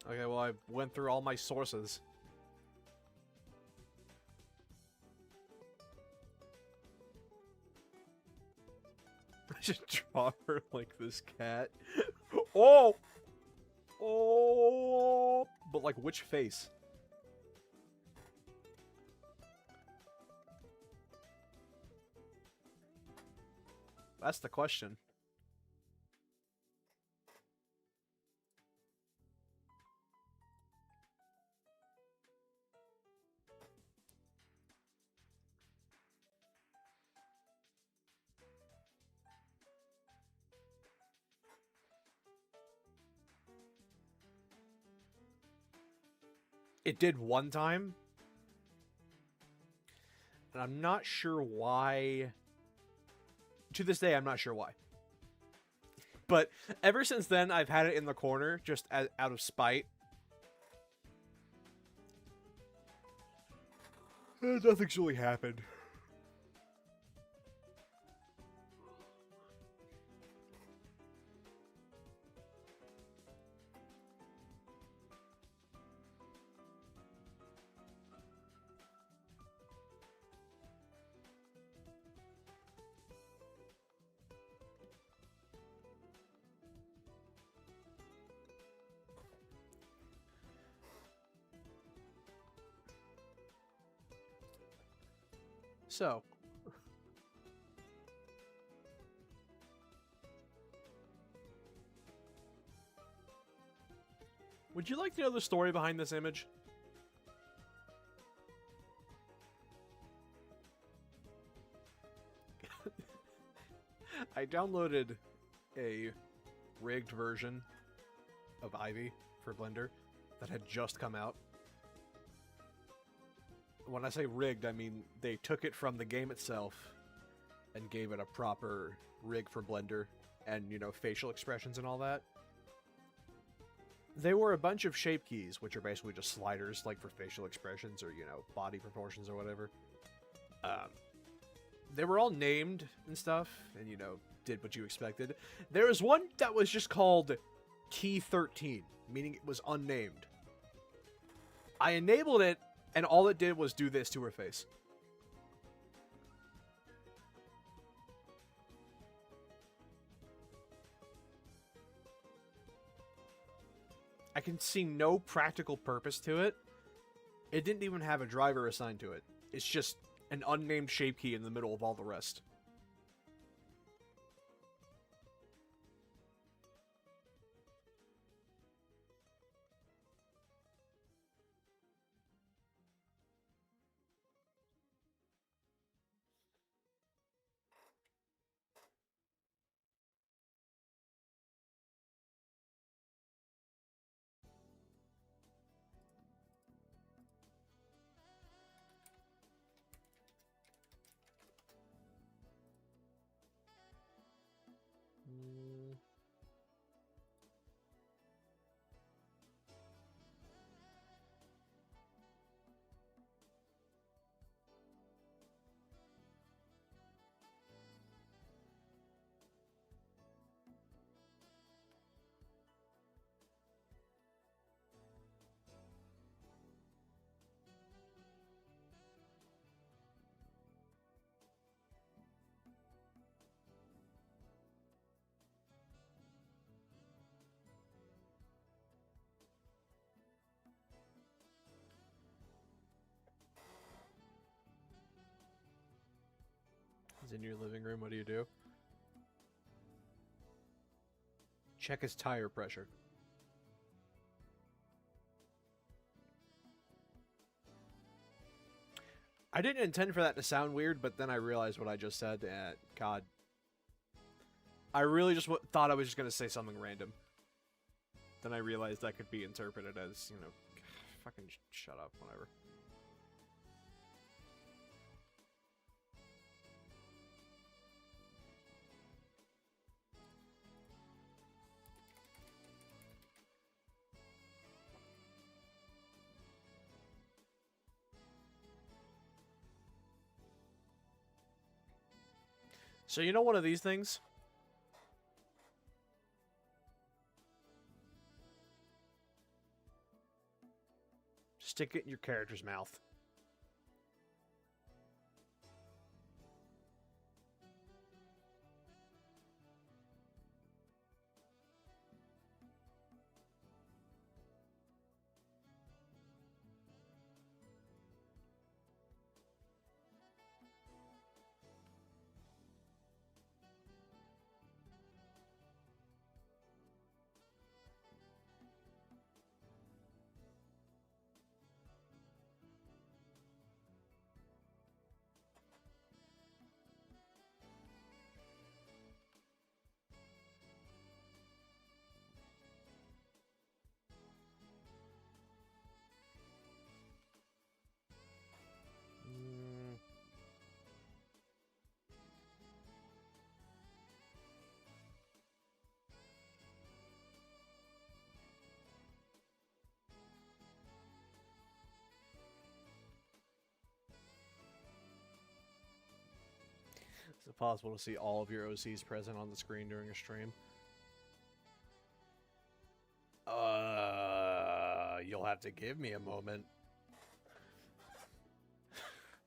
Okay, well, I went through all my sources. I should draw her like this cat. Oh! Oh! But, like, which face? That's the question. It did one time. And I'm not sure why. To this day, I'm not sure why. But ever since then, I've had it in the corner, just out of spite. Nothing's really happened. So, would you like to know the story behind this image? I downloaded a rigged version of Ivy for Blender that had just come out. When I say rigged, I mean they took it from the game itself and gave it a proper rig for Blender and, you know, facial expressions and all that. They were a bunch of shape keys, which are basically just sliders, like for facial expressions or, you know, body proportions or whatever. They were all named and stuff, and, you know, did what you expected. There was one that was just called Key 13, meaning it was unnamed. I enabled it, and all it did was do this to her face. I can see no practical purpose to it. It didn't even have a driver assigned to it. It's just an unnamed shape key in the middle of all the rest. He's in your living room. What do you do? Check his tire pressure. I didn't intend for that to sound weird, but then I realized what I just said, and God. I really just thought I was just going to say something random. Then I realized that could be interpreted as, you know, fucking shut up, whatever. So you know one of these things? Stick it in your character's mouth. Is it possible to see all of your OCs present on the screen during a stream? You'll have to give me a moment.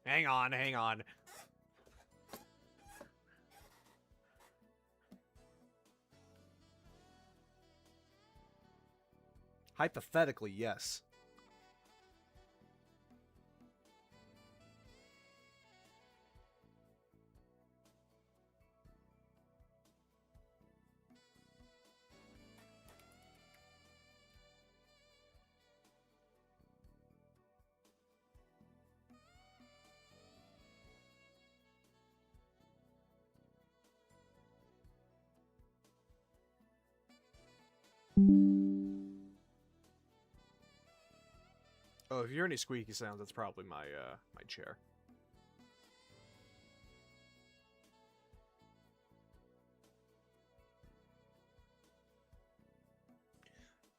Hang on, hang on. Hypothetically, yes. Oh, if you hear any squeaky sounds, that's probably my my chair.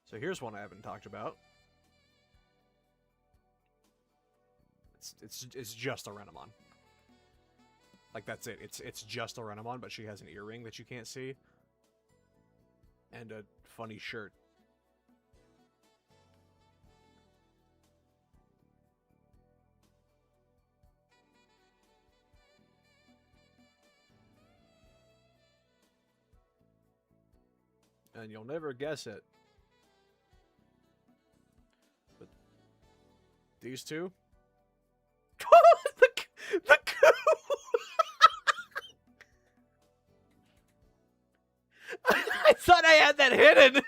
So here's one I haven't talked about. It's just a Renamon. Like that's it. It's just a Renamon, but she has an earring that you can't see. And a funny shirt. And you'll never guess it. But these two? the coup! I thought I had that hidden!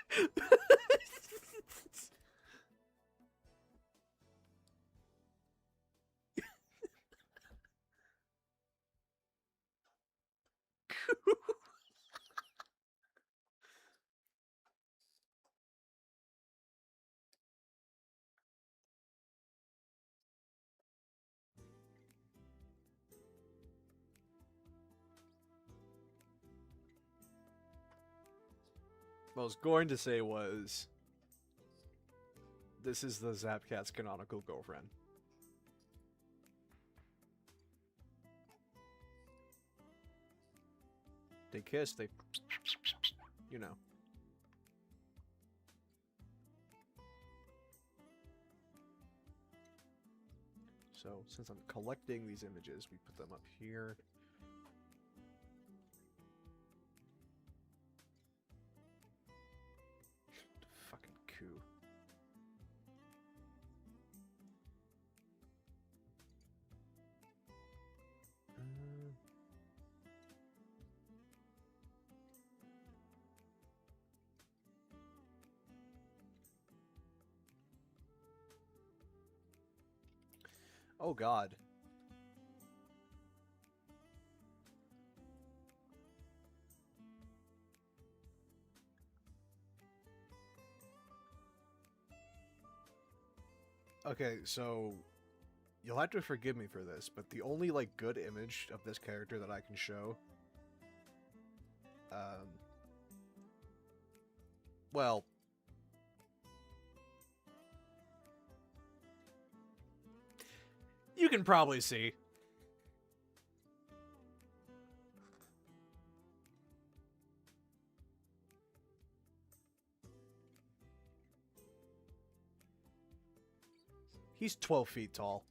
What I was going to say was, this is the Zapcat's canonical girlfriend. They kiss, they, you know. So, since I'm collecting these images, we put them up here. Fucking coup. Oh god. Okay, so you'll have to forgive me for this, but the only like good image of this character that I can show, well, You can probably see. he's 12 feet tall.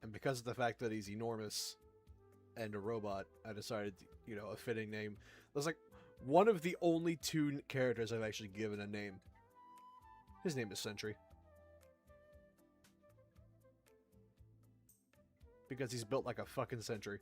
And because of the fact that he's enormous and a robot, I decided, you know, a fitting name. That's like one of the only two characters I've actually given a name. His name is Sentry. Because he's built like a fucking sentry.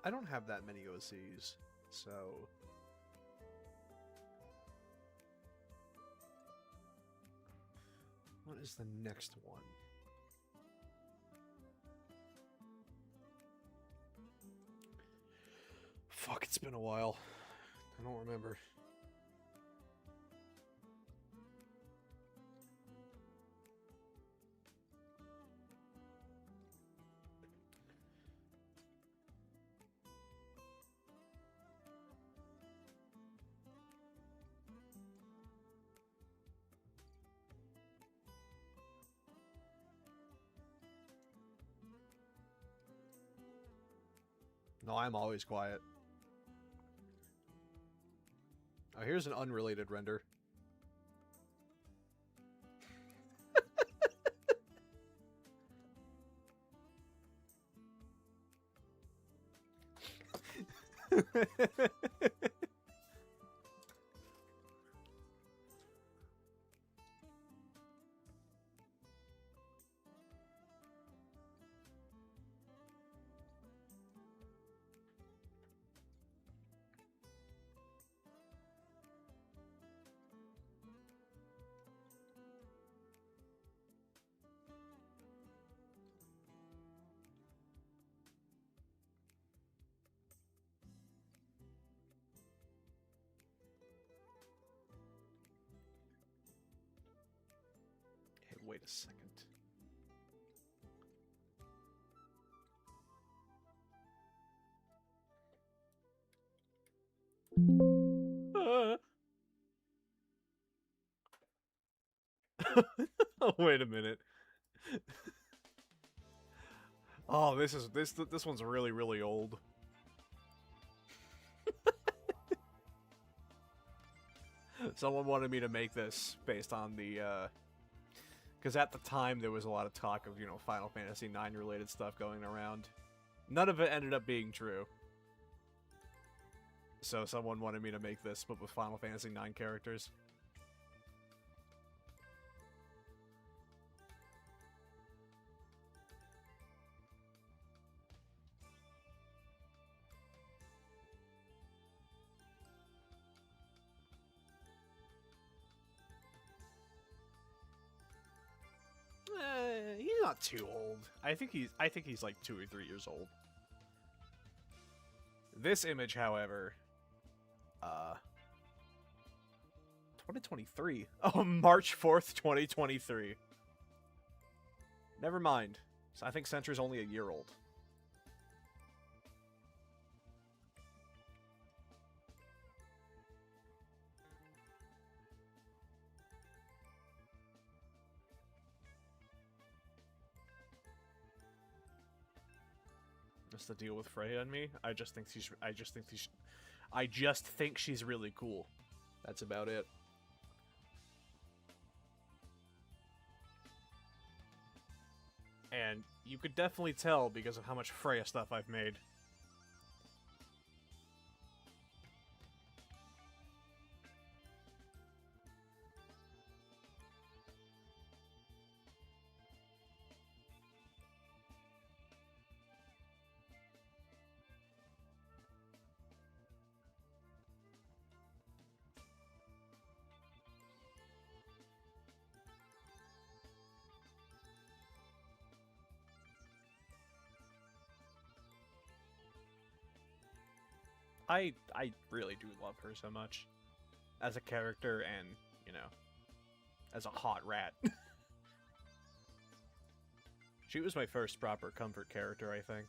I don't have that many OCs, so... What is the next one? Fuck, it's been a while. I don't remember. No, I'm always quiet. Oh, here's an unrelated render. Hey, wait a second. Oh, wait a minute. Oh, this one's really old. Someone wanted me to make this based on the because at the time there was a lot of talk of, you know, Final Fantasy IX related stuff going around. None of it ended up being true. So someone wanted me to make this, but with Final Fantasy IX characters. He's not too old. I think he's like 2 or 3 years old. This image, however, 2023. Oh, March 4th, 2023. Never mind. So I think Sentra's only a year old. What's the deal with Freya and me? I just think she's really cool. That's about it. And you could definitely tell because of how much Freya stuff I've made. I really do love her so much. As a character and, you know, as a hot rat. She was my first proper comfort character, I think.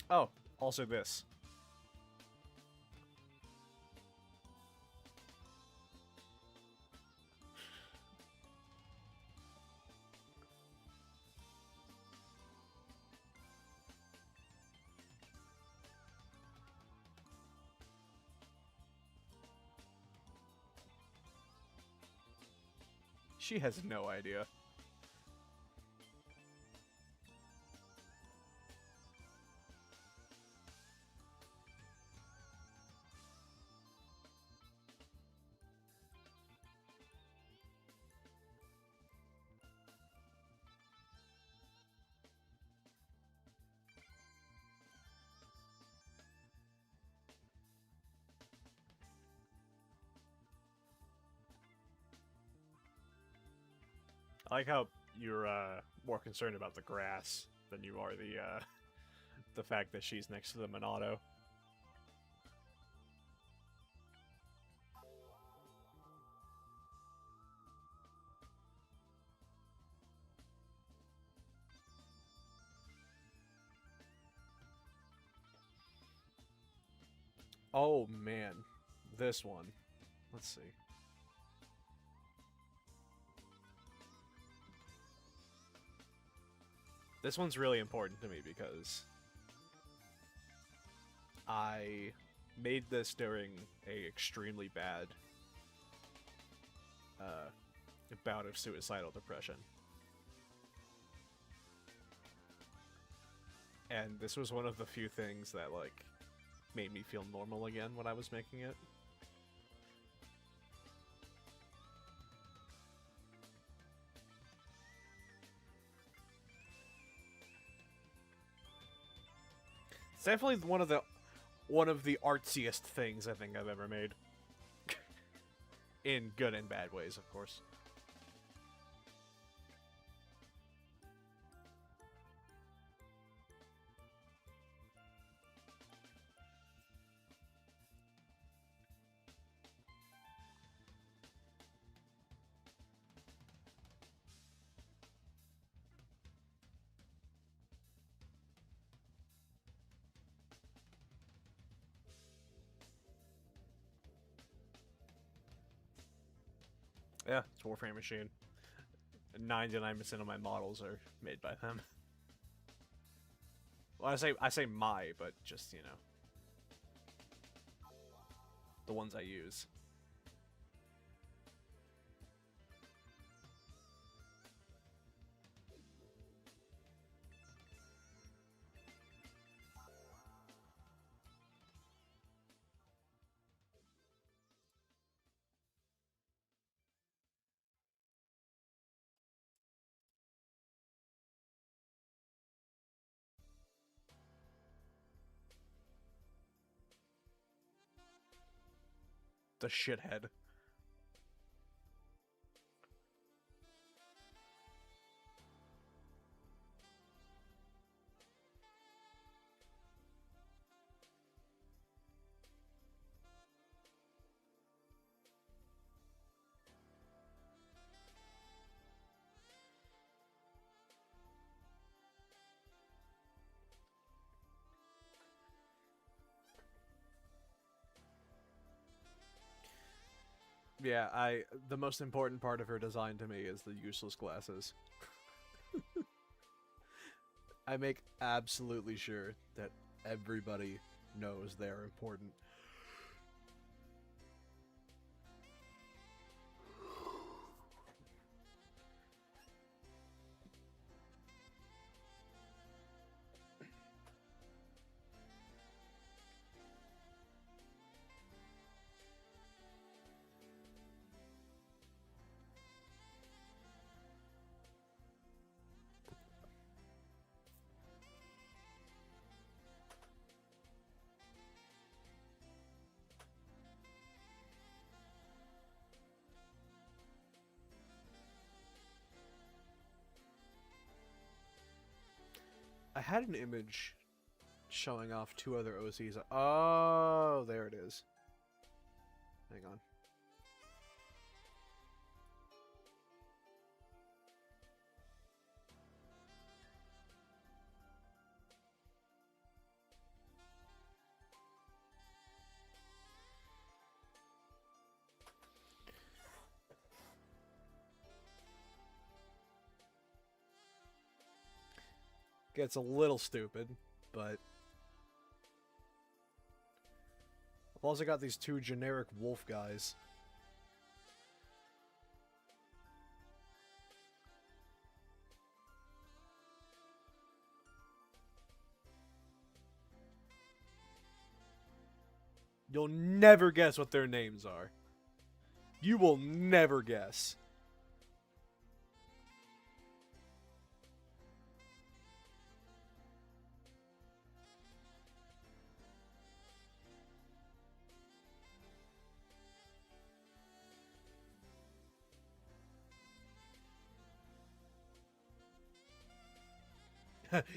Oh, also this. She has no idea. I like how you're more concerned about the grass than you are the fact that she's next to the Monado. Oh man, this one. Let's see. This one's really important to me because I made this during a extremely bad bout of suicidal depression. And this was one of the few things that, like, made me feel normal again when I was making it. It's definitely one of the artsiest things I think I've ever made. In good and bad ways, of course. Yeah, it's Warframe machine. 99% of my models are made by them. Well, I say my, but just, you know, the ones I use. The shithead. Yeah, the most important part of her design to me is the useless glasses. I make absolutely sure that everybody knows they're important. I had an image showing off 2 other OCs. Oh, there it is. Hang on. Gets a little stupid, but I've also got these 2 generic wolf guys. You'll never guess what their names are. You will never guess.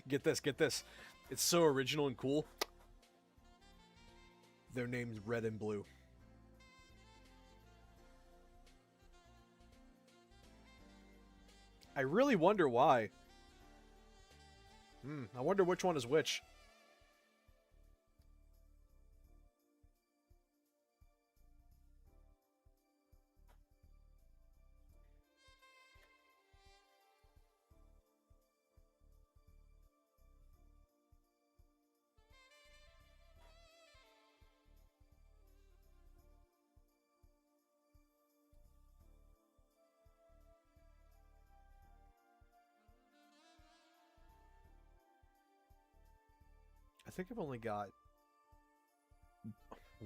Get this, get this. It's so original and cool. Their name's Red and Blue. I really wonder why. I wonder which one is which. I think I've only got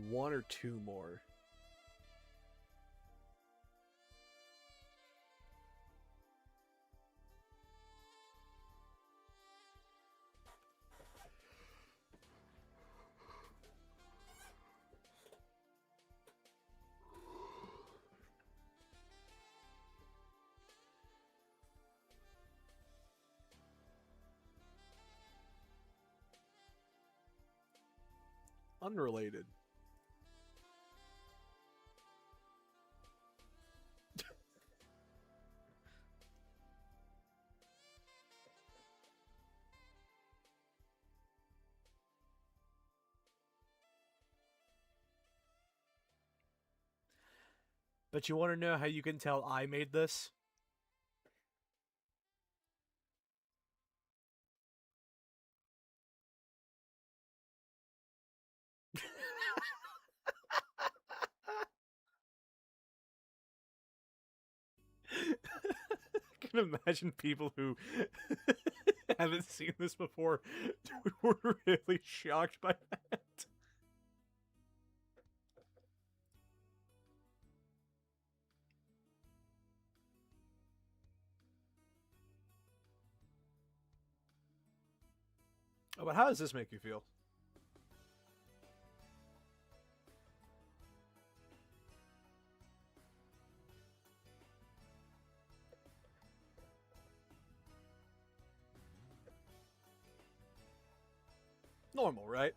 1 or 2 more. Unrelated. But you want to know how you can tell I made this? I can imagine people who haven't seen this before were really shocked by that. Oh, but how does this make you feel? Normal, right?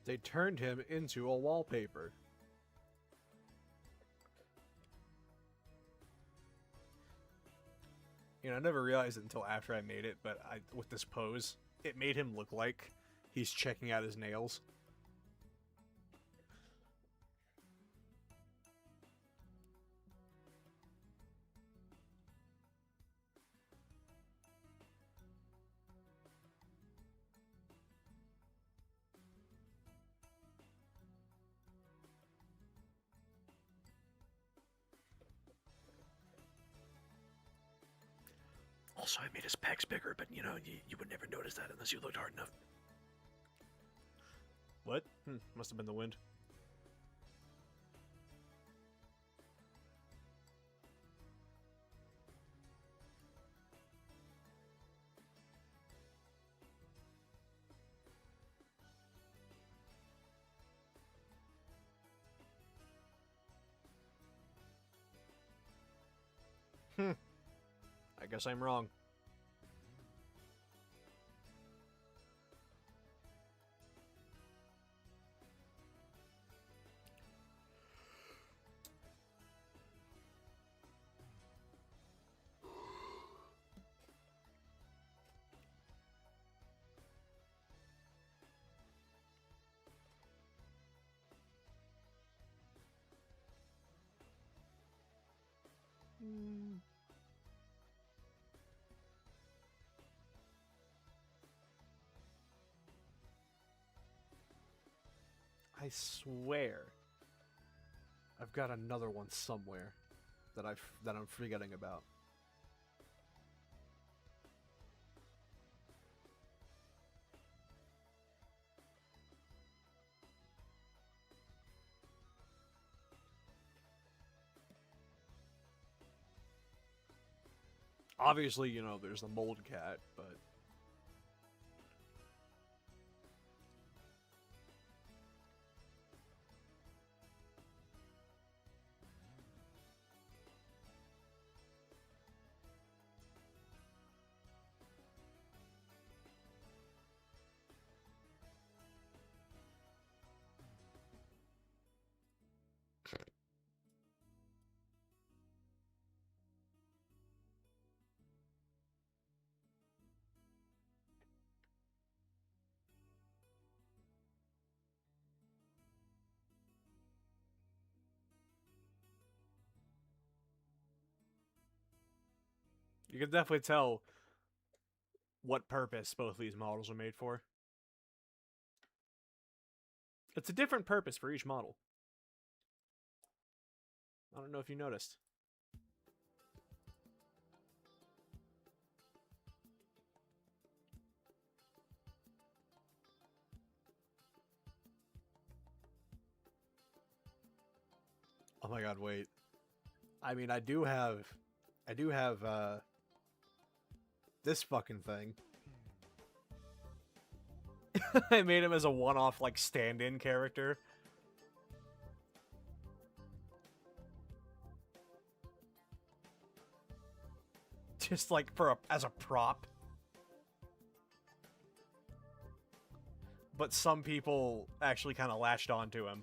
They turned him into a wallpaper. You know, I never realized it until after I made it, but with this pose, it made him look like he's checking out his nails. Also, I made his pecs bigger, but you know, you would never notice that unless you looked hard enough. What? Must have been the wind. I guess I'm wrong. I swear I've got another one somewhere that I'm forgetting about. Obviously, you know, there's the mold cat, but you can definitely tell what purpose both of these models are made for. It's a different purpose for each model. I don't know if you noticed. Oh my god, wait. I mean, I do have this fucking thing. I made him as a one-off, like, stand-in character. Just, like, as a prop. But some people actually kind of latched onto him.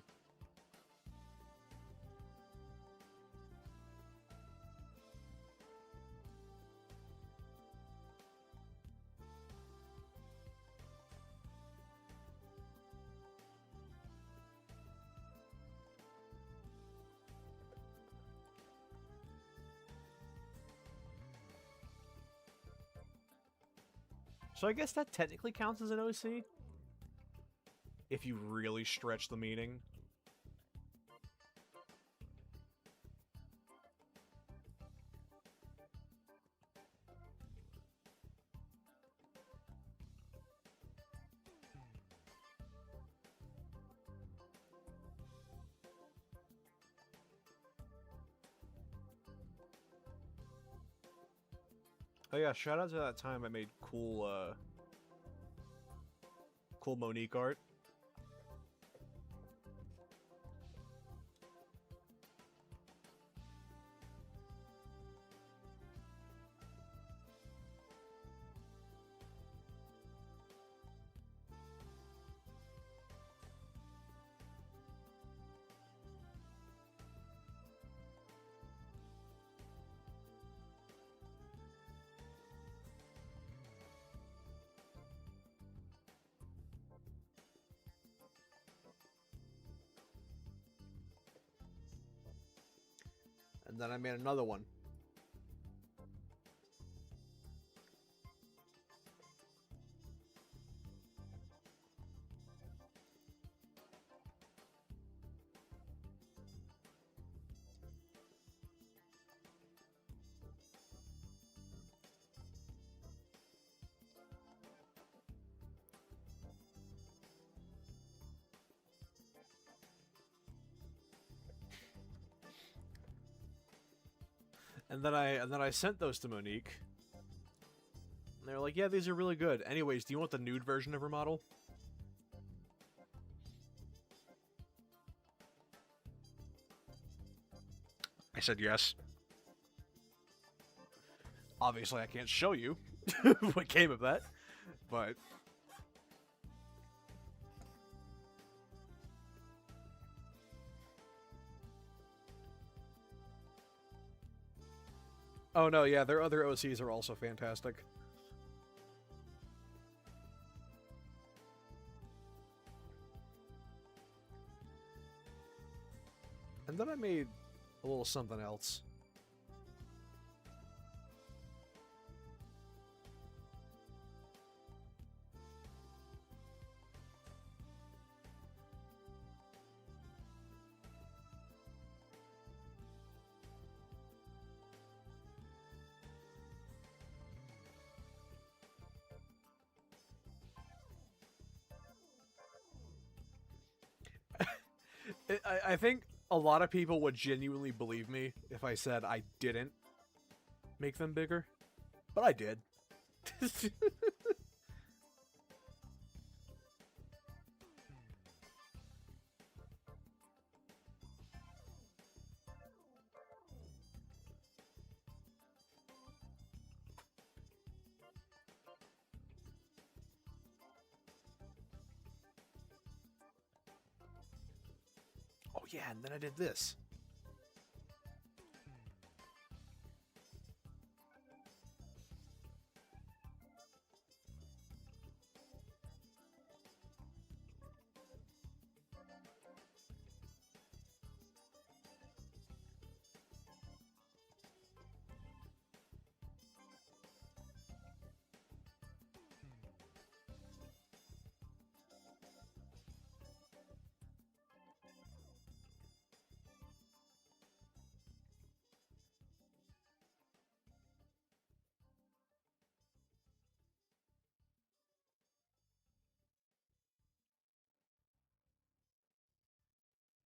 So I guess that technically counts as an OC? If you really stretch the meaning. Oh yeah, shout out to that time I made cool Monique art. And then I made another one. And then I sent those to Monique. And they were like, yeah, these are really good. Anyways, do you want the nude version of her model? I said yes. Obviously, I can't show you what came of that, but... Oh no, yeah, their other OCs are also fantastic. And then I made a little something else. I think a lot of people would genuinely believe me if I said I didn't make them bigger, but I did. Oh yeah, and then I did this.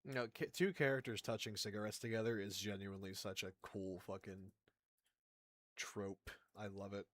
You know, two characters touching cigarettes together is genuinely such a cool fucking trope. I love it.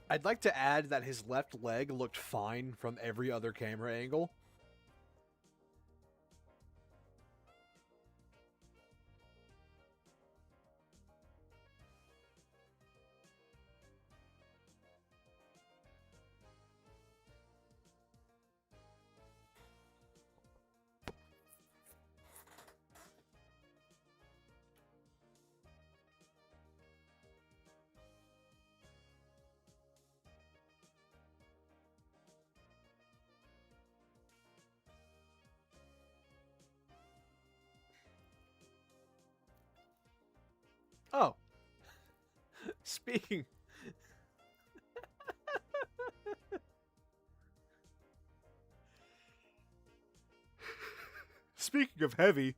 I'd like to add that his left leg looked fine from every other camera angle. Oh. Speaking... Speaking of heavy...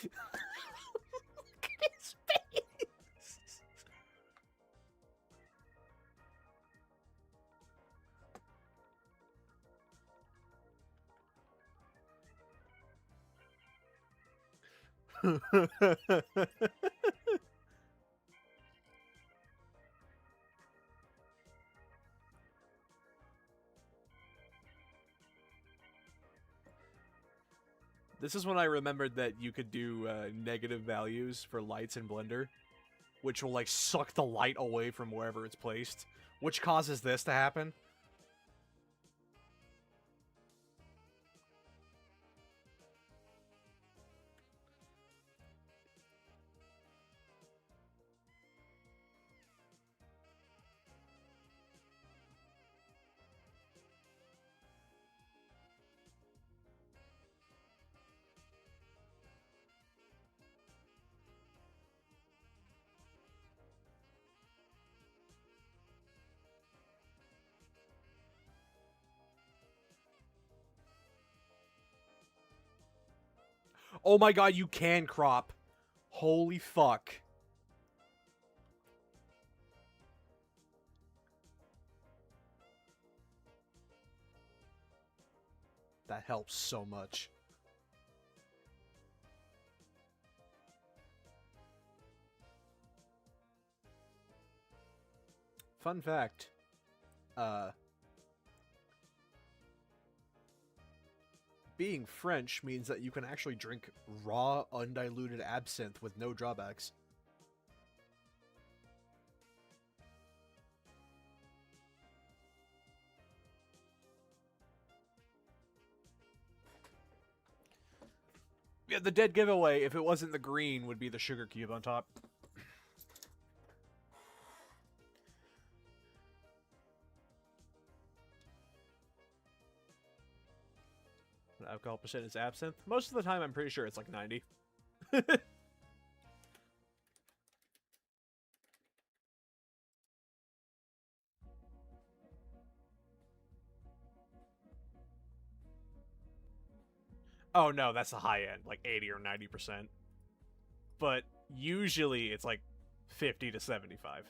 Look at his face! This is when I remembered that you could do negative values for lights in Blender, which will like suck the light away from wherever it's placed, which causes this to happen. Oh my god, you can crop. Holy fuck. That helps so much. Fun fact. Being French means that you can actually drink raw, undiluted absinthe with no drawbacks. Yeah, the dead giveaway, if it wasn't the green, would be the sugar cube on top. What alcohol percent is absinthe? Most of the time, I'm pretty sure it's like 90. Oh no, that's the high end, like 80 or 90%. But usually it's like 50 to 75.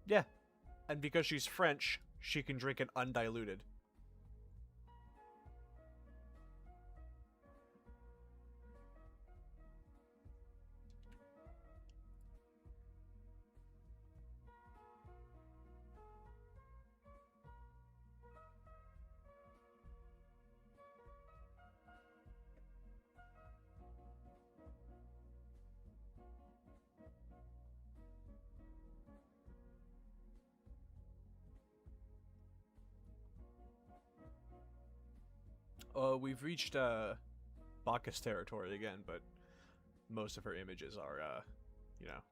Yeah. And because she's French, she can drink it undiluted. We've reached Bacchus territory again, but most of her images are, you know,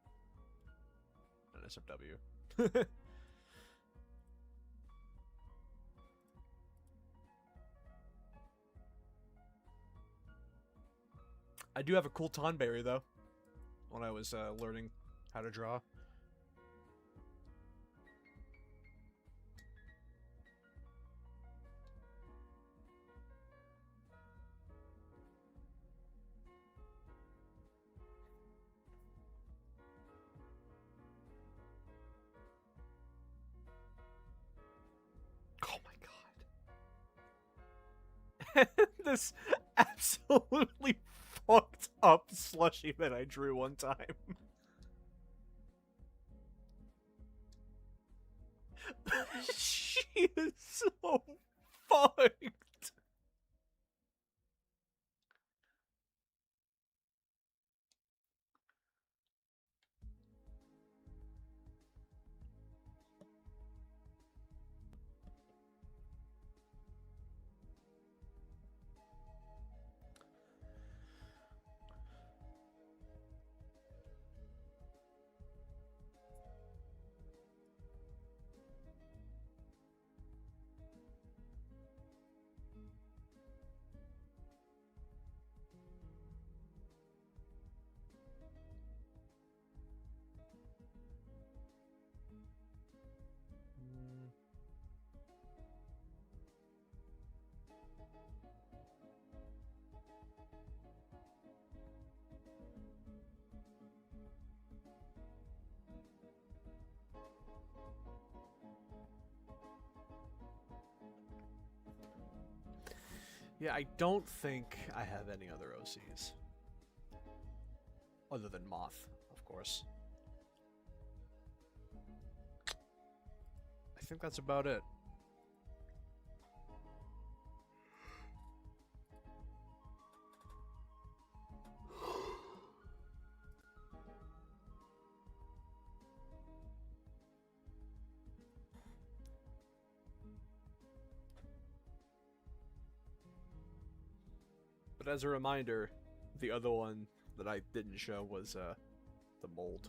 an SFW. I do have a cool Tonberry, though, when I was learning how to draw. Oh my god. This absolutely fucked up slushie that I drew one time. She is so fucked. Yeah, I don't think I have any other OCs. Other than Moth, of course. I think that's about it. But as a reminder, the other one that I didn't show was the mold.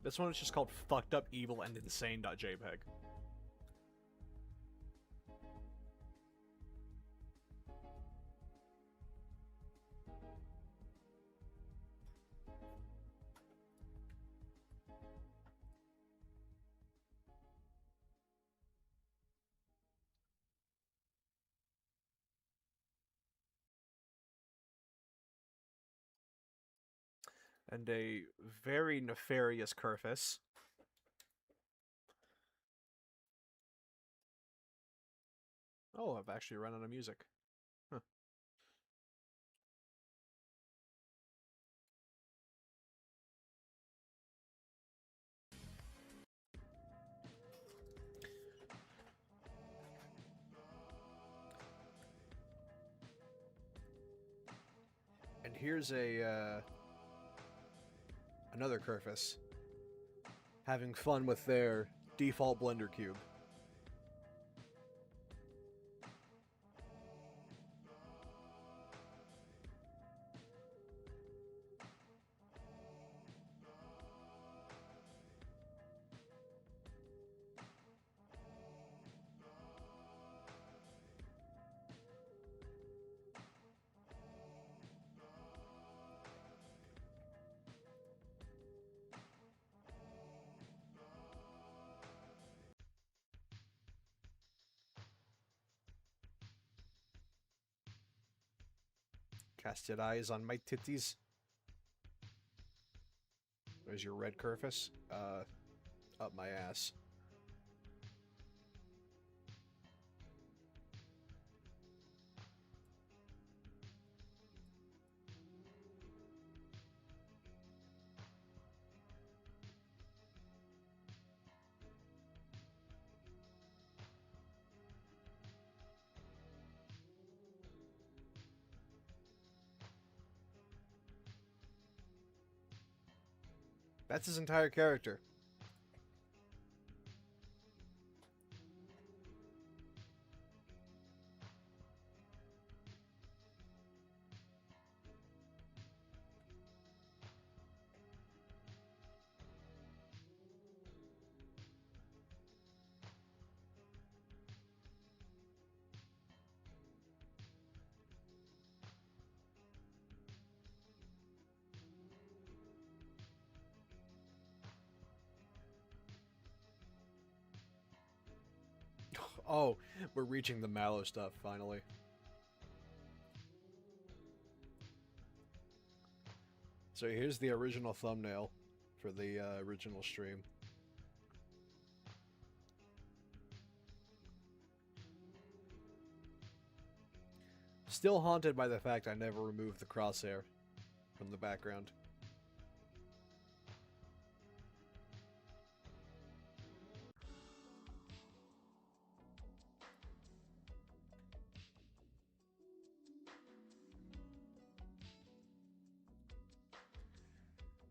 This one is just called Fucked Up Evil and Insane.jpg. And a very nefarious Kerfus. Oh, I've actually run out of music. Huh. And here's a another Kerfus having fun with their default Blender cube. Casted eyes on my titties. There's your red Kerfus. Up my ass. That's his entire character. Oh, we're reaching the Mallow stuff, finally. So here's the original thumbnail for the original stream. Still haunted by the fact I never removed the crosshair from the background.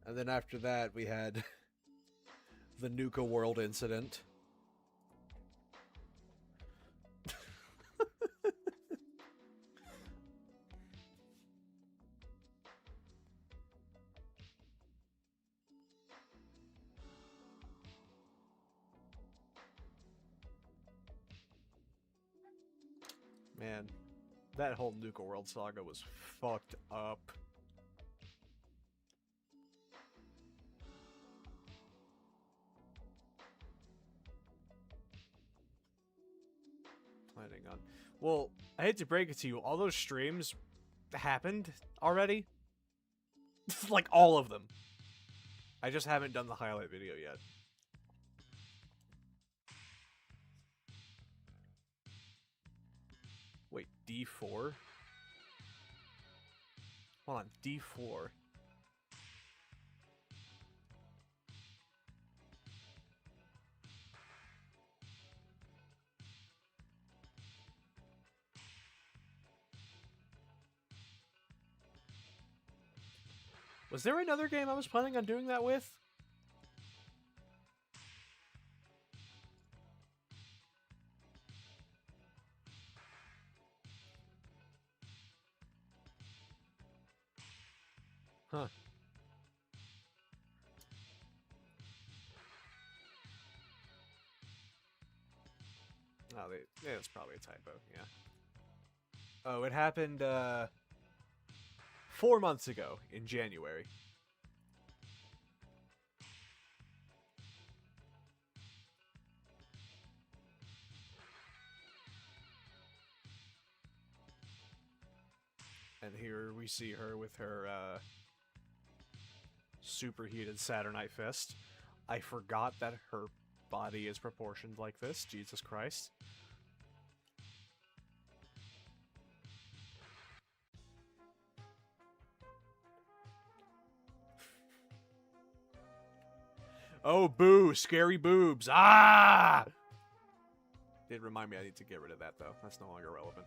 And then after that, we had the Nuka World incident. Man, that whole Nuka World saga was fucked up. Well, I hate to break it to you, all those streams happened already. Like, all of them. I just haven't done the highlight video yet. Wait, D4? Hold on, D4. Was there another game I was planning on doing that with? Huh. Oh, yeah, that's probably a typo, yeah. Oh, it happened, 4 months ago, in January. And here we see her with her, superheated Saturnite fist. I forgot that her body is proportioned like this, Jesus Christ. Oh, boo! Scary boobs! Ah! Did remind me I need to get rid of that, though. That's no longer relevant.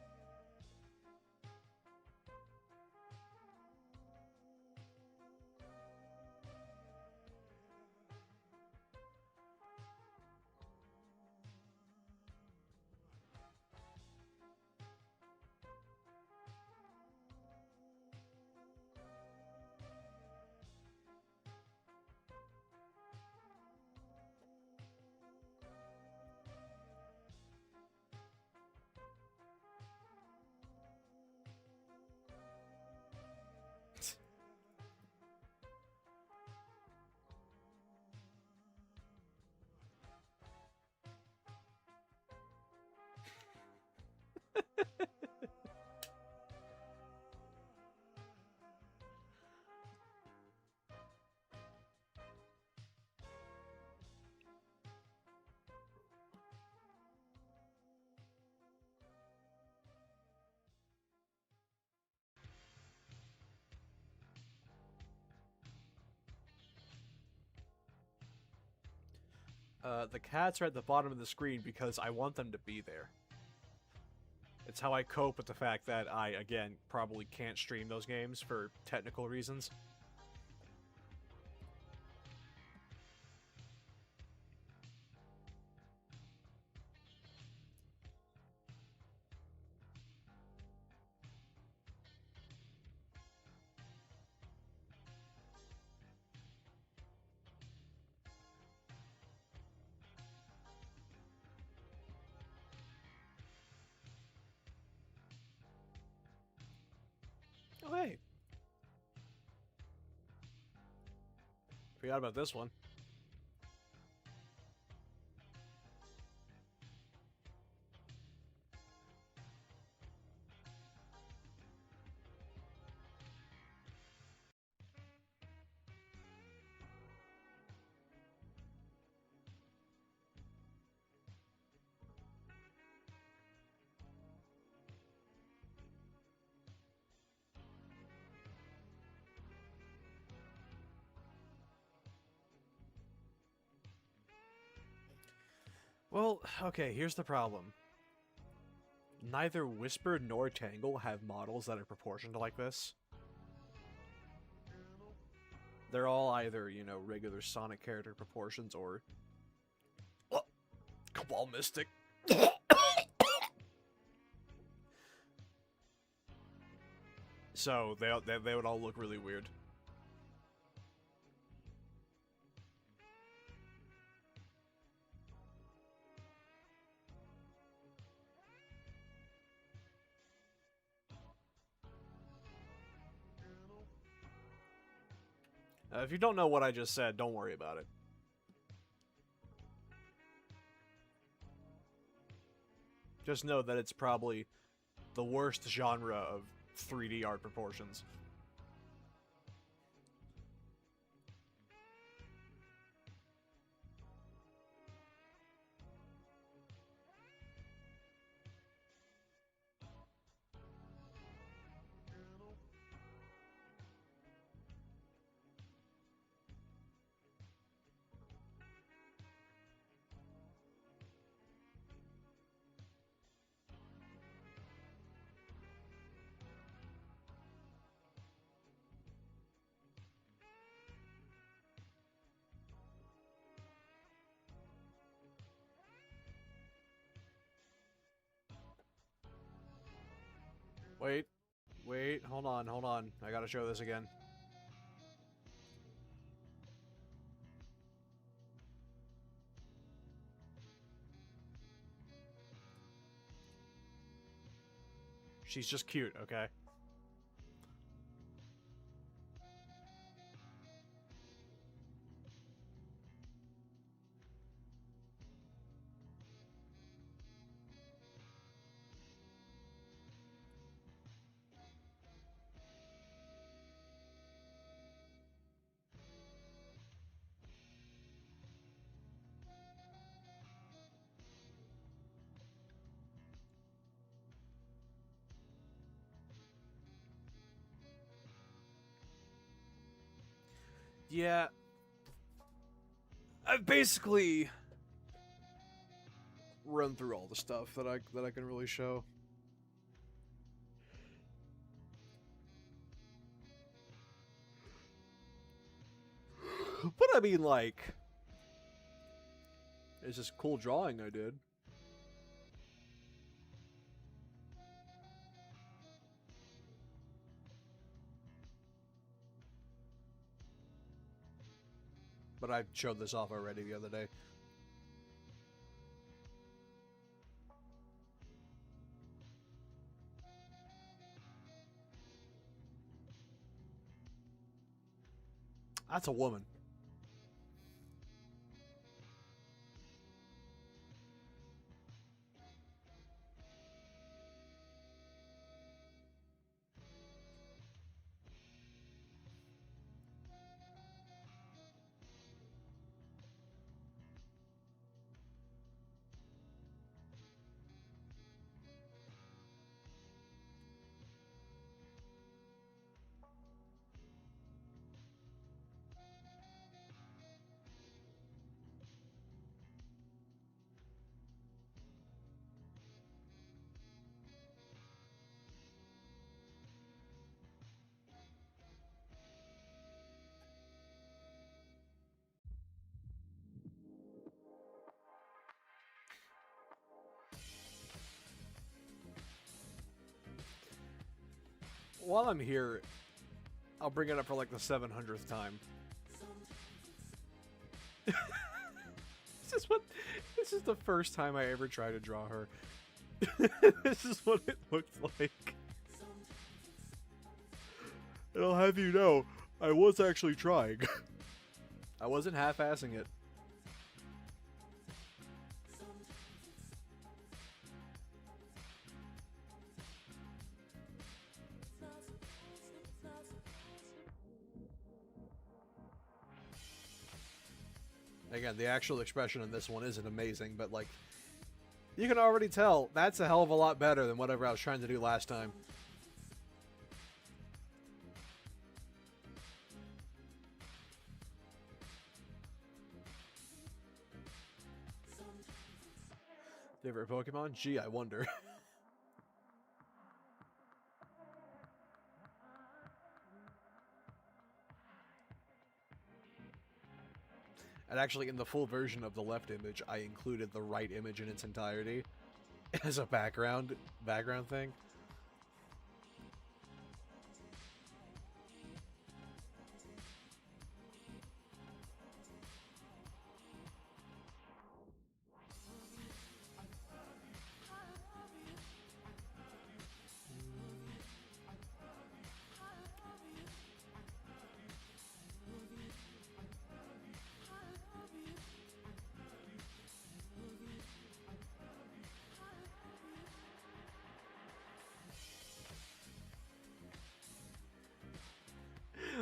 The cats are at the bottom of the screen because I want them to be there. It's how I cope with the fact that I, again, probably can't stream those games for technical reasons. Oh, hey. Forgot about this one. Well, okay, here's the problem. Neither Whisper nor Tangle have models that are proportioned like this. They're all either, you know, regular Sonic character proportions or... Cabal Mystic. So, they would all look really weird. If you don't know what I just said, don't worry about it. Just know that it's probably the worst genre of 3D art proportions. Wait, hold on. I gotta show this again. She's just cute, okay? Yeah. I've basically run through all the stuff that I can really show. But I mean, like, it's just cool drawing I did. But I showed this off already the other day. That's a woman. While I'm here, I'll bring it up for like the 700th time. This is the first time I ever tried to draw her. This is what it looked like. And I'll have you know, I was actually trying. I wasn't half-assing it. Again, the actual expression in this one isn't amazing, but like, you can already tell that's a hell of a lot better than whatever I was trying to do last time. Favorite Pokemon? Gee, I wonder. And actually, in the full version of the left image, I included the right image in its entirety as a background thing.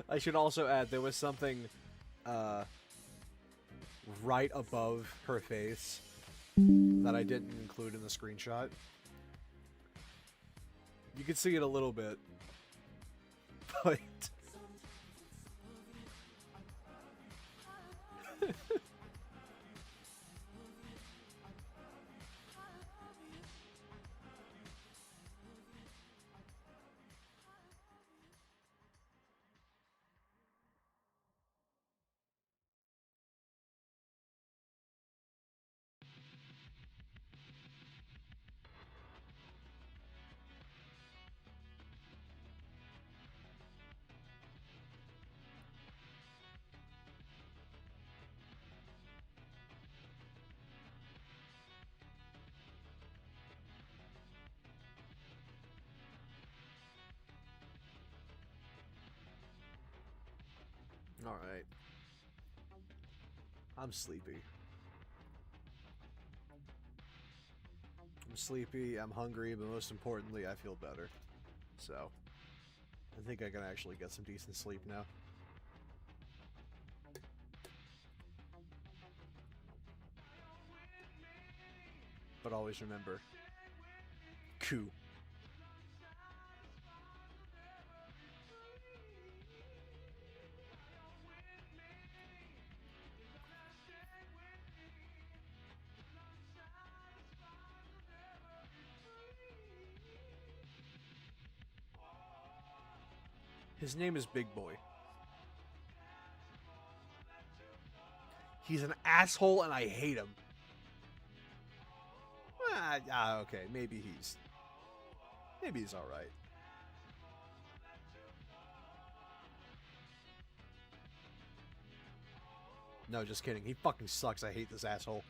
I should also add there was something right above her face that I didn't include in the screenshot. You can see it a little bit, but alright. I'm sleepy. I'm sleepy, I'm hungry, but most importantly, I feel better. So, I think I can actually get some decent sleep now. But always remember, coup. His name is Big Boy. He's an asshole and I hate him. Okay, maybe he's alright. No, just kidding. He fucking sucks. I hate this asshole.